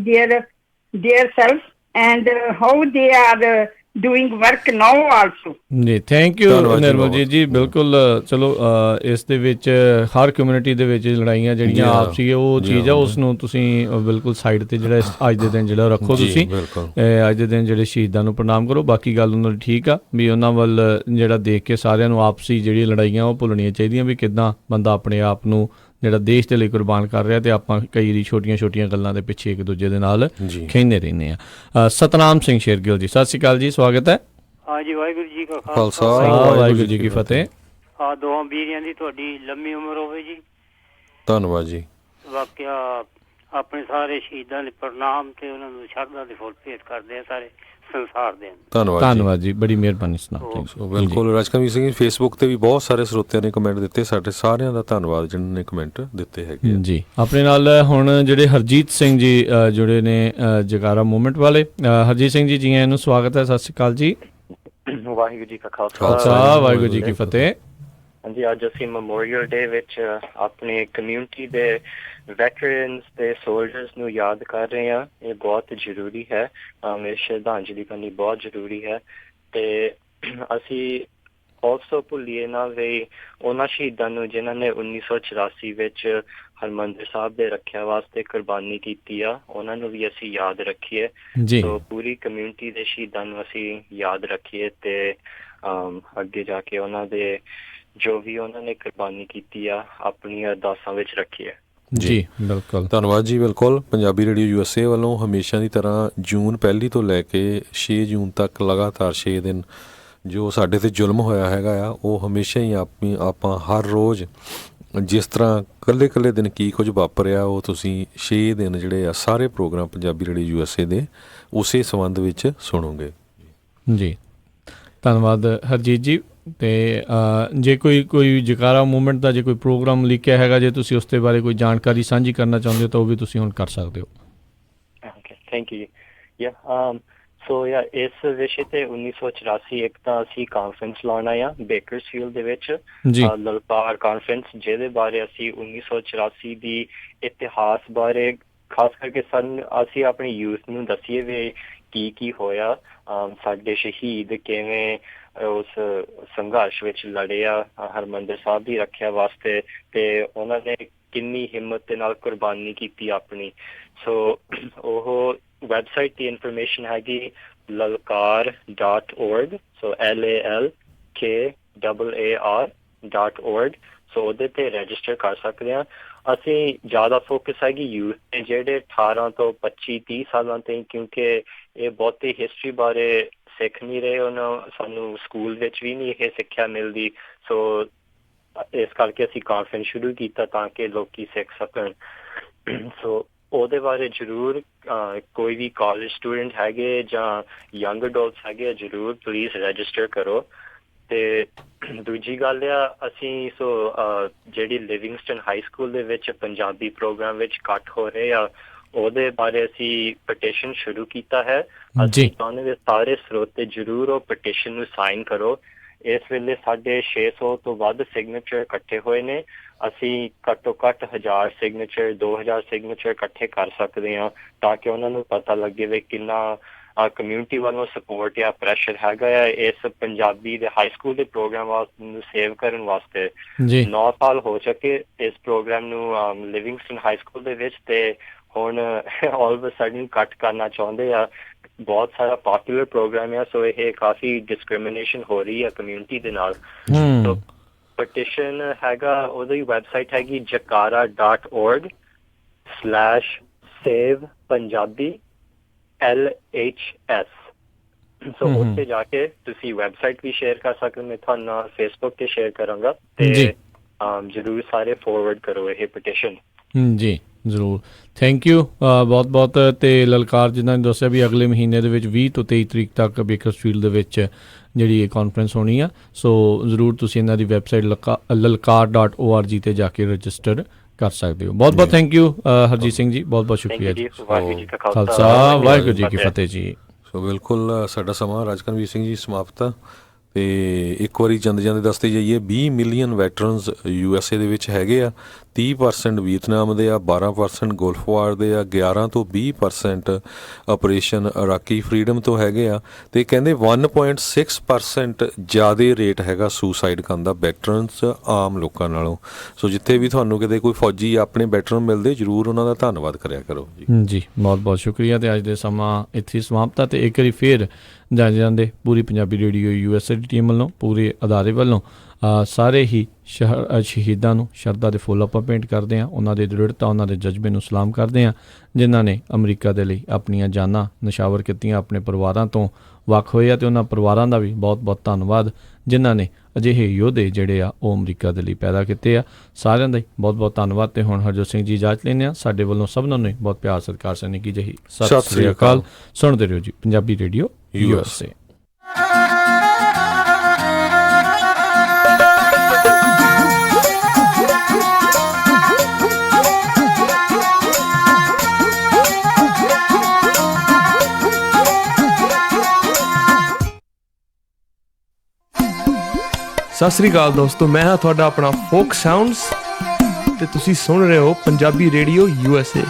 their self and how they are doing work now also. ਜੀ, thank you Nirmaljit ਜੀ। ਬਿਲਕੁਲ, ਚਲੋ ਇਸ ਦੇ ਵਿੱਚ ਹਰ community ਦੇ ਵਿੱਚ ਲੜਾਈਆਂ ਜਿਹੜੀਆਂ ਆਪਸੀ ਉਹ ਚੀਜ਼ ਆ, ਉਸ ਨੂੰ ਤੁਸੀਂ ਬਿਲਕੁਲ ਸਾਈਡ ਤੇ ਜਿਹੜਾ ਅੱਜ ਦੇ ਦਿਨ ਜਿਹੜਾ ਰੱਖੋ। ਤੁਸੀਂ ਅੱਜ ਦੇ ਦਿਨ ਜਿਹੜੇ ਸ਼ਹੀਦਾਂ ਨੂੰ ਪ੍ਰਣਾਮ ਕਰੋ। ਬਾਕੀ ਗੱਲ ਉਹਨਾਂ ਦੀ ਠੀਕ ਆ ਵੀ ਉਹਨਾਂ ਵੱਲ ਜਿਹੜਾ ਦੇਖ ਕੇ ਸਾਰਿਆਂ ਨੂੰ ਆਪਸੀ ਜਿਹੜੀਆਂ ਲੜਾਈਆਂ ਉਹ ਭੁੱਲਣੀਆਂ ਚਾਹੀਦੀਆਂ ਵੀ ਕਿੱਦਾਂ ਬੰਦਾ ਆਪਣੇ ਆਪ ਨੂੰ ਜਿਹੜਾ ਦੇਸ਼ ਦੇ ਲਈ ਕੁਰਬਾਨ ਕਰ ਰਿਹਾ, ਤੇ ਆਪਾਂ ਕਈ ਵਾਰੀ ਛੋਟੀਆਂ ਗੱਲਾਂ ਦੇ ਪਿੱਛੇ ਇੱਕ ਦੂਜੇ ਦੇ ਨਾਲ ਖਹਿੰਦੇ ਰਹਿੰਦੇ ਆ। ਸਤਨਾਮ ਸਿੰਘ ਸ਼ੇਰਗਿੱਲ ਜੀ, ਸਤਿ ਸ਼੍ਰੀ ਅਕਾਲ ਜੀ, ਸਵਾਗਤ ਹੈ। ਹਾਂਜੀ, ਵਾਹਿਗੁਰੂ ਜੀ ਕਾ ਖਾਲਸਾ, ਵਾਹਿਗੁਰੂ ਜੀ ਕੀ ਫਤਿਹ। ਦੋਹਾਂ ਵੀਰਿਆਂ ਦੀ ਤੁਹਾਡੀ ਲੰਮੀ ਉਮਰ ਹੋਵੇ ਜੀ। ਧੰਨਵਾਦ ਜੀ। ਵਾਕਿਆ ਆਪਣੇ ਸਾਰੇ ਸ਼ਹੀਦਾਂ ਦੇ ਪ੍ਰਣਾਮ ਤੇ ਉਹਨਾਂ ਨੂੰ ਸ਼ਰਧਾ ਦੇ ਫੁੱਲ ਭੇਟ ਕਰਦੇ ਆ ਸਾਰੇ ਸੰਸਾਰ ਦੇ। ਧੰਨਵਾਦ ਜੀ, ਬੜੀ ਮਿਹਰਬਾਨੀ ਸਨਾਮ। ਬਿਲਕੁਲ ਰਾਜਕਵੀਰ ਸਿੰਘ, ਫੇਸਬੁੱਕ ਤੇ ਵੀ ਬਹੁਤ ਸਾਰੇ ਸਰੋਤਿਆਂ ਨੇ ਕਮੈਂਟ ਦਿੱਤੇ, ਸਾਡੇ ਸਾਰਿਆਂ ਦਾ ਧੰਨਵਾਦ ਜਿਨ੍ਹਾਂ ਨੇ ਕਮੈਂਟ ਦਿੱਤੇ ਹੈਗੇ ਜੀ। ਆਪਣੇ ਨਾਲ ਹੁਣ ਜਿਹੜੇ ਹਰਜੀਤ ਸਿੰਘ ਜੀ ਜੁੜੇ ਨੇ ਜਗਾਰਾ ਮੂਵਮੈਂਟ ਵਾਲੇ। ਹਰਜੀਤ ਸਿੰਘ ਜੀ, ਜੀ ਆਇਆਂ ਨੂੰ, ਸਵਾਗਤ ਹੈ, ਸਤਿ ਸ਼੍ਰੀ ਅਕਾਲ ਜੀ। ਵਾਹਿਗੁਰੂ ਜੀ ਕਾ ਖਾਲਸਾ, ਵਾਹਿਗੁਰੂ ਜੀ ਕੀ ਫਤਿਹ। ਹਾਂਜੀ, ਅੱਜ ਅਸੀਂ ਮੈਮੋਰੀਅਲ ਡੇ ਵਿੱਚ ਆਪਣੀ ਕਮਿਊਨਿਟੀ ਦੇ ਵੈਟਰਨਸ ਤੇ ਸੋਲਜਰਸ ਨੂੰ ਯਾਦ ਕਰ ਰਹੇ ਹਾਂ। ਇਹ ਬਹੁਤ ਜ਼ਰੂਰੀ ਹੈ, ਮੇਰੀ ਸ਼ਰਧਾਂਜਲੀ ਕਰਨੀ ਬਹੁਤ ਜ਼ਰੂਰੀ ਹੈ। ਤੇ ਅਸੀਂ ਆਲਸੋ ਭੁੱਲੀਏ ਨਾ ਵੀ ਉਹਨਾਂ ਸ਼ਹੀਦਾਂ ਨੂੰ ਜਿਨ੍ਹਾਂ ਨੇ 1984 ਵਿੱਚ ਹਰਿਮੰਦਰ ਸਾਹਿਬ ਦੇ ਰੱਖਿਆ ਵਾਸਤੇ ਕੁਰਬਾਨੀ ਕੀਤੀ ਆ, ਉਹਨਾਂ ਨੂੰ ਵੀ ਅਸੀਂ ਯਾਦ ਰੱਖੀਏ। ਸੋ ਪੂਰੀ ਕਮਿਊਨਿਟੀ ਦੇ ਸ਼ਹੀਦਾਂ ਨੂੰ ਅਸੀਂ ਯਾਦ ਰੱਖੀਏ ਤੇ ਅੱਗੇ ਜਾ ਕੇ ਉਹਨਾਂ ਦੇ ਜੋ ਵੀ ਉਹਨਾਂ ਨੇ ਕੁਰਬਾਨੀ ਕੀਤੀ ਆ ਆਪਣੀਆਂ ਅਰਦਾਸਾਂ ਵਿੱਚ ਰੱਖੀਏ। ਜੀ ਬਿਲਕੁਲ, ਧੰਨਵਾਦ ਜੀ। ਬਿਲਕੁਲ, ਪੰਜਾਬੀ ਰੇਡੀਓ USA ਵੱਲੋਂ ਹਮੇਸ਼ਾ ਦੀ ਤਰ੍ਹਾਂ ਜੂਨ 1 ਤੋਂ ਲੈ ਕੇ 6 ਜੂਨ ਤੱਕ ਲਗਾਤਾਰ 6 ਦਿਨ ਜੋ ਸਾਡੇ ਤੇ ਜ਼ੁਲਮ ਹੋਇਆ ਹੈਗਾ ਆ, ਉਹ ਹਮੇਸ਼ਾ ਹੀ ਆਪਾਂ ਹਰ ਰੋਜ਼ ਜਿਸ ਤਰ੍ਹਾਂ ਇਕੱਲੇ ਦਿਨ ਕੀ ਕੁਝ ਵਾਪਰਿਆ, ਉਹ ਤੁਸੀਂ 6 ਦਿਨ ਜਿਹੜੇ ਆ ਸਾਰੇ ਪ੍ਰੋਗਰਾਮ ਪੰਜਾਬੀ ਰੇਡੀਓ USA ਦੇ ਉਸੇ ਸੰਬੰਧ ਵਿੱਚ ਸੁਣੋਗੇ ਜੀ। ਧੰਨਵਾਦ ਹਰਜੀਤ ਜੀ। ਤੇ ਜੇ ਕੋਈ ਜਗਾਰਾ ਮੂਵਮੈਂਟ ਦਾ ਜੇ ਕੋਈ ਪ੍ਰੋਗਰਾਮ ਲਿਖਿਆ ਹੈਗਾ, ਜੇ ਤੁਸੀਂ ਉਸ ਦੇ ਬਾਰੇ ਕੋਈ ਜਾਣਕਾਰੀ ਸਾਂਝੀ ਕਰਨਾ ਚਾਹੁੰਦੇ ਹੋ ਤਾਂ ਉਹ ਵੀ ਤੁਸੀਂ ਹੁਣ ਕਰ ਸਕਦੇ ਹੋ। Thank you. ਸੋ ਇਸ ਵਿਸ਼ੇ ਤੇ 1984 ਇੱਕ ਤਾਂ ਅਸੀਂ ਕਾਨਫਰੰਸ ਲਾਉਣਾ ਆ ਬੇਕਰਸਫੀਲਡ ਦੇ ਵਿੱਚ, ਲਲਕਾਰ ਕਾਨਫਰੰਸ, ਜਿਹਦੇ ਬਾਰੇ ਅਸੀਂ 1984 ਦੀ ਇਤਿਹਾਸ ਬਾਰੇ ਖਾਸ ਕਰਕੇ ਅਸੀਂ ਆਪਣੀ ਯੂਥ ਨੂੰ ਦੱਸੀਏ ਵੀ ਕੀ ਹੋਇਆ, ਸਾਡੇ ਸ਼ਹੀਦ ਕਿਵੇਂ ਉਸ ਸੰਘਰਸ਼ ਵਿੱਚ ਲੜੇ ਆ ਹਰਿਮੰਦਰ ਸਾਹਿਬ ਦੀ ਰੱਖਿਆ ਵਾਸਤੇ, ਤੇ ਉਹਨਾਂ ਨੇ ਕਿੰਨੀ ਹਿੰਮਤ ਦੇ ਨਾਲ ਕੁਰਬਾਨੀ ਕੀਤੀ ਆਪਣੀ। ਸੋ ਉਹ ਵੈਬਸਾਈਟ ਦੀ ਇਨਫੋਰਮੇਸ਼ਨ ਹੈਗੀ lalkar.org, ਸੋ LALKAR.org। ਸੋ ਉਹਦੇ ਤੇ ਰਜਿਸਟਰ ਕਰ ਸਕਦੇ ਹਾਂ। ਅਸੀਂ ਜ਼ਿਆਦਾ ਫੋਕਸ ਹੈਗੀ ਯੂਥ ਤੇ ਜਿਹੜੇ 18 ਤੋਂ 25-30 ਸਾਲਾਂ ਤੇ, ਕਿਉਂਕਿ ਇਹ ਬਹੁਤੀ ਹਿਸਟਰੀ ਬਾਰੇ ਸਿੱਖ ਨਹੀਂ ਰਹੇ, ਉਹਨਾਂ ਸਾਨੂੰ ਸਕੂਲ ਵਿੱਚ ਵੀ ਨਹੀਂ ਇਹ ਸਿੱਖਿਆ ਮਿਲਦੀ। ਸੋ ਇਸ ਕਰਕੇ ਅਸੀਂ ਕਾਨਫਰੰਸ ਸ਼ੁਰੂ ਕੀਤਾ ਤਾਂ ਕਿ ਲੋਕੀ ਸਿੱਖ ਸਕਣ। ਸੋ ਉਹਦੇ ਬਾਰੇ ਜ਼ਰੂਰ ਕੋਈ ਵੀ ਕਾਲਜ ਸਟੂਡੈਂਟ ਹੈਗੇ ਜਾਂ ਯੰਗ ਅਡਲਟਸ ਹੈਗੇ, ਜ਼ਰੂਰ ਪਲੀਜ਼ ਰਜਿਸਟਰ ਕਰੋ। ਤੇ ਦੂਜੀ ਗੱਲ ਆ, ਅਸੀਂ ਜਿਹੜੀ ਲਿਵਿੰਗਸਟਨ ਹਾਈ ਸਕੂਲ ਦੇ ਵਿੱਚ ਪੰਜਾਬੀ ਪ੍ਰੋਗਰਾਮ ਵਿੱਚ ਕੱਟ ਹੋ ਰਹੇ ਆ, ਉਹਦੇ ਬਾਰੇ ਅਸੀਂ ਪਟੀਸ਼ਨ ਸ਼ੁਰੂ ਕੀਤਾ ਹੈ। ਅਸੀਂ ਚਾਹੁੰਦੇ ਵੀ ਸਾਰੇ ਸਰੋਤੇ ਜ਼ਰੂਰ ਉਹ ਪਟੀਸ਼ਨ ਨੂੰ ਸਾਈਨ ਕਰੋ। ਇਸ ਵੇਲੇ ਸਾਡੇ 600 ਤੋਂ ਵੱਧ ਸਿਗਨੇਚਰ ਇਕੱਠੇ ਹੋਏ ਨੇ। ਅਸੀਂ ਘੱਟੋ ਘੱਟ 1000 ਸਿਗਨੇਚਰ 2000 ਸਿਗਨੇਚਰ ਇਕੱਠੇ ਕਰ ਸਕਦੇ ਹਾਂ ਤਾਂ ਕਿ ਉਹਨਾਂ ਨੂੰ ਪਤਾ ਲੱਗੇ ਵੀ ਕਿੰਨਾ ਕਮਿਊਨਿਟੀ ਵੱਲੋਂ ਸਪੋਰਟ ਜਾਂ ਪ੍ਰੈਸ਼ਰ ਹੈਗਾ ਆ ਇਸ ਪੰਜਾਬੀ ਦੇ ਹਾਈ ਸਕੂਲ ਦੇ ਪ੍ਰੋਗਰਾਮ ਨੂੰ ਸੇਵ ਕਰਨ ਵਾਸਤੇ। 9 ਸਾਲ ਹੋ ਚੁੱਕੇ ਇਸ ਪ੍ਰੋਗਰਾਮ ਨੂੰ ਲਿਵਿੰਗਸਟਨ ਹਾਈ ਸਕੂਲ ਦੇ ਵਿੱਚ, ਤੇ ਹੁਣ ਆਲ ਆਫ ਅ ਸਡਨ ਕੱਟ ਕਰਨਾ ਚਾਹੁੰਦੇ ਆ। ਬਹੁਤ ਸਾਰਾ ਪੋਪੂਲਰ ਪ੍ਰੋਗਰਾਮ ਆ, ਸੋ ਇਹ ਕਾਫੀ ਡਿਸਕ੍ਰਿਮੀਨੇਸ਼ਨ ਹੋ ਰਹੀ ਆ ਕਮਿਊਨਿਟੀ ਦੇ ਨਾਲ। ਸੋ ਪਟੀਸ਼ਨ ਹੈਗਾ, ਉਹਦੀ ਵੈਬਸਾਈਟ ਹੈਗੀ jakara.org/save-punjabi LHS। ਸੋ ਉੱਥੇ ਜਾ ਕੇ ਤੁਸੀਂ ਵੈਬਸਾਈਟ ਵੀ ਸ਼ੇਅਰ ਕਰ ਸਕਦੇ, ਮੈਂ ਤੁਹਾਨੂੰ ਫੇਸਬੁੱਕ ਤੇ ਸ਼ੇਅਰ ਕਰਾਂਗਾ, ਤੇ ਜ਼ਰੂਰ ਸਾਰੇ ਫੋਰਵਰਡ ਕਰੋ ਇਹ ਪਟੀਸ਼ਨ। ਜੀ ਜ਼ਰੂਰ, ਥੈਂਕ ਯੂ ਬਹੁਤ ਬਹੁਤ। ਤੇ ਲਲਕਾਰ ਜਿੱਦਾਂ ਨੇ ਦੱਸਿਆ ਵੀ ਅਗਲੇ ਮਹੀਨੇ ਦੇ ਵਿੱਚ 20 ਤੋਂ 23 ਤਰੀਕ ਤੱਕ ਬੇਕਰਸਫੀਲਡ ਦੇ ਵਿੱਚ ਜਿਹੜੀ ਇਹ ਕਾਨਫਰੰਸ ਹੋਣੀ ਆ। ਸੋ ਜ਼ਰੂਰ ਤੁਸੀਂ ਇਹਨਾਂ ਦੀ ਵੈਬਸਾਈਟ lalkar.org ਤੇ ਜਾ ਕੇ ਰਜਿਸਟਰ ਕਰ ਸਕਦੇ ਹੋ। ਬਹੁਤ ਬਹੁਤ ਥੈਂਕ ਯੂ ਹਰਜੀਤ ਸਿੰਘ ਜੀ, ਬਹੁਤ ਬਹੁਤ ਸ਼ੁਕਰੀਆ ਜੀ। ਖਾਲਸਾ, ਵਾਹਿਗੁਰੂ ਜੀ ਕੀ ਫਤਿਹ ਜੀ। ਸੋ ਬਿਲਕੁਲ ਸਾਡਾ ਸਮਾਂ ਰਾਜਕਵੀਰ ਸਿੰਘ ਜੀ ਸਮਾਪਤ ਆ। ਤੇ ਇੱਕ ਵਾਰੀ ਜਾਂਦੇ ਦੱਸਦੇ ਜਾਈਏ 20 ਮਿਲੀਅਨ ਵੈਟਰਨਸ USA ਦੇ ਵਿੱਚ ਹੈਗੇ ਆ। 30% ਵੀਅਤਨਾਮ ਦੇ ਆ, 12% ਗੋਲਫ ਵਾਰ ਦੇ ਆ, 11 ਤੋਂ 20% ਆਪਰੇਸ਼ਨ ਇਰਾਕੀ ਫਰੀडम ਤੋਂ ਹੈਗੇ ਆ। ਤੇ ਕਹਿੰਦੇ 1.6% ਜ਼ਿਆਦਾ ਰੇਟ ਹੈਗਾ ਸੁਸਾਈਡ ਕਰਨ ਦਾ ਵੈਟਰਨਸ ਆਮ ਲੋਕਾਂ ਨਾਲੋਂ। ਸੋ ਜਿੱਥੇ ਵੀ ਤੁਹਾਨੂੰ ਕਿਤੇ ਕੋਈ ਫੌਜੀ ਆਪਣੇ ਵੈਟਰਨ ਮਿਲਦੇ, ਜ਼ਰੂਰ ਉਹਨਾਂ ਦਾ ਧੰਨਵਾਦ ਕਰਿਆ ਕਰੋ ਜੀ। ਬਹੁਤ ਬਹੁਤ ਸ਼ੁਕਰੀਆ। ਤੇ ਅੱਜ ਦੇ ਸਮਾਂ ਇੱਥੇ ਸਮਾਪਤ ਆ। ਤੇ ਇੱਕ ਵਾਰੀ ਫਿਰ ਜਾਂਦੇ ਪੂਰੀ ਪੰਜਾਬੀ ਰੇਡੀਓ USA ਦੀ ਟੀਮ ਵੱਲੋਂ, ਪੂਰੇ ਅਦਾਰੇ ਵੱਲੋਂ ਸਾਰੇ ਹੀ ਸ਼ਹੀਦਾਂ ਨੂੰ ਸ਼ਰਧਾ ਦੇ ਫੁੱਲ ਆਪਾਂ ਭੇਂਟ ਕਰਦੇ ਹਾਂ। ਉਹਨਾਂ ਦੇ ਦ੍ਰਿੜਤਾ, ਉਹਨਾਂ ਦੇ ਜਜ਼ਬੇ ਨੂੰ ਸਲਾਮ ਕਰਦੇ ਹਾਂ, ਜਿਨ੍ਹਾਂ ਨੇ ਅਮਰੀਕਾ ਦੇ ਲਈ ਆਪਣੀਆਂ ਜਾਨਾਂ ਨਿਸ਼ਾਵਰ ਕੀਤੀਆਂ, ਆਪਣੇ ਪਰਿਵਾਰਾਂ ਤੋਂ ਵੱਖ ਹੋਏ ਆ, ਅਤੇ ਉਹਨਾਂ ਪਰਿਵਾਰਾਂ ਦਾ ਵੀ ਬਹੁਤ ਬਹੁਤ ਧੰਨਵਾਦ ਜਿਨ੍ਹਾਂ ਨੇ ਅਜਿਹੇ ਯੋਧੇ ਜਿਹੜੇ ਆ ਉਹ ਅਮਰੀਕਾ ਦੇ ਲਈ ਪੈਦਾ ਕੀਤੇ ਆ। ਸਾਰਿਆਂ ਦਾ ਹੀ ਬਹੁਤ ਬਹੁਤ ਧੰਨਵਾਦ। ਅਤੇ ਹੁਣ ਹਰਜੋਤ ਸਿੰਘ ਜੀ ਇਜਾਜ਼ਤ ਲੈਂਦੇ ਹਾਂ। ਸਾਡੇ ਵੱਲੋਂ ਸਭਨਾਂ ਨੂੰ ਬਹੁਤ ਪਿਆਰ ਸਤਿਕਾਰ ਸਨ ਕੀ ਜਹੀ ਸਤਿ ਸ੍ਰੀ ਅਕਾਲ। ਸੁਣਦੇ ਰਹੋ ਜੀ ਪੰਜਾਬੀ ਰੇਡੀਓ USA। ਸਤਿ ਸ੍ਰੀ ਅਕਾਲ ਦੋਸਤੋ, ਮੈਂ ਹਾਂ ਤੁਹਾਡਾ ਆਪਣਾ ਫੋਕ ਸਾਊਂਡਸ ਤੇ ਤੁਸੀਂ ਸੁਣ ਰਹੇ ਹੋ ਪੰਜਾਬੀ ਰੇਡੀਓ USA।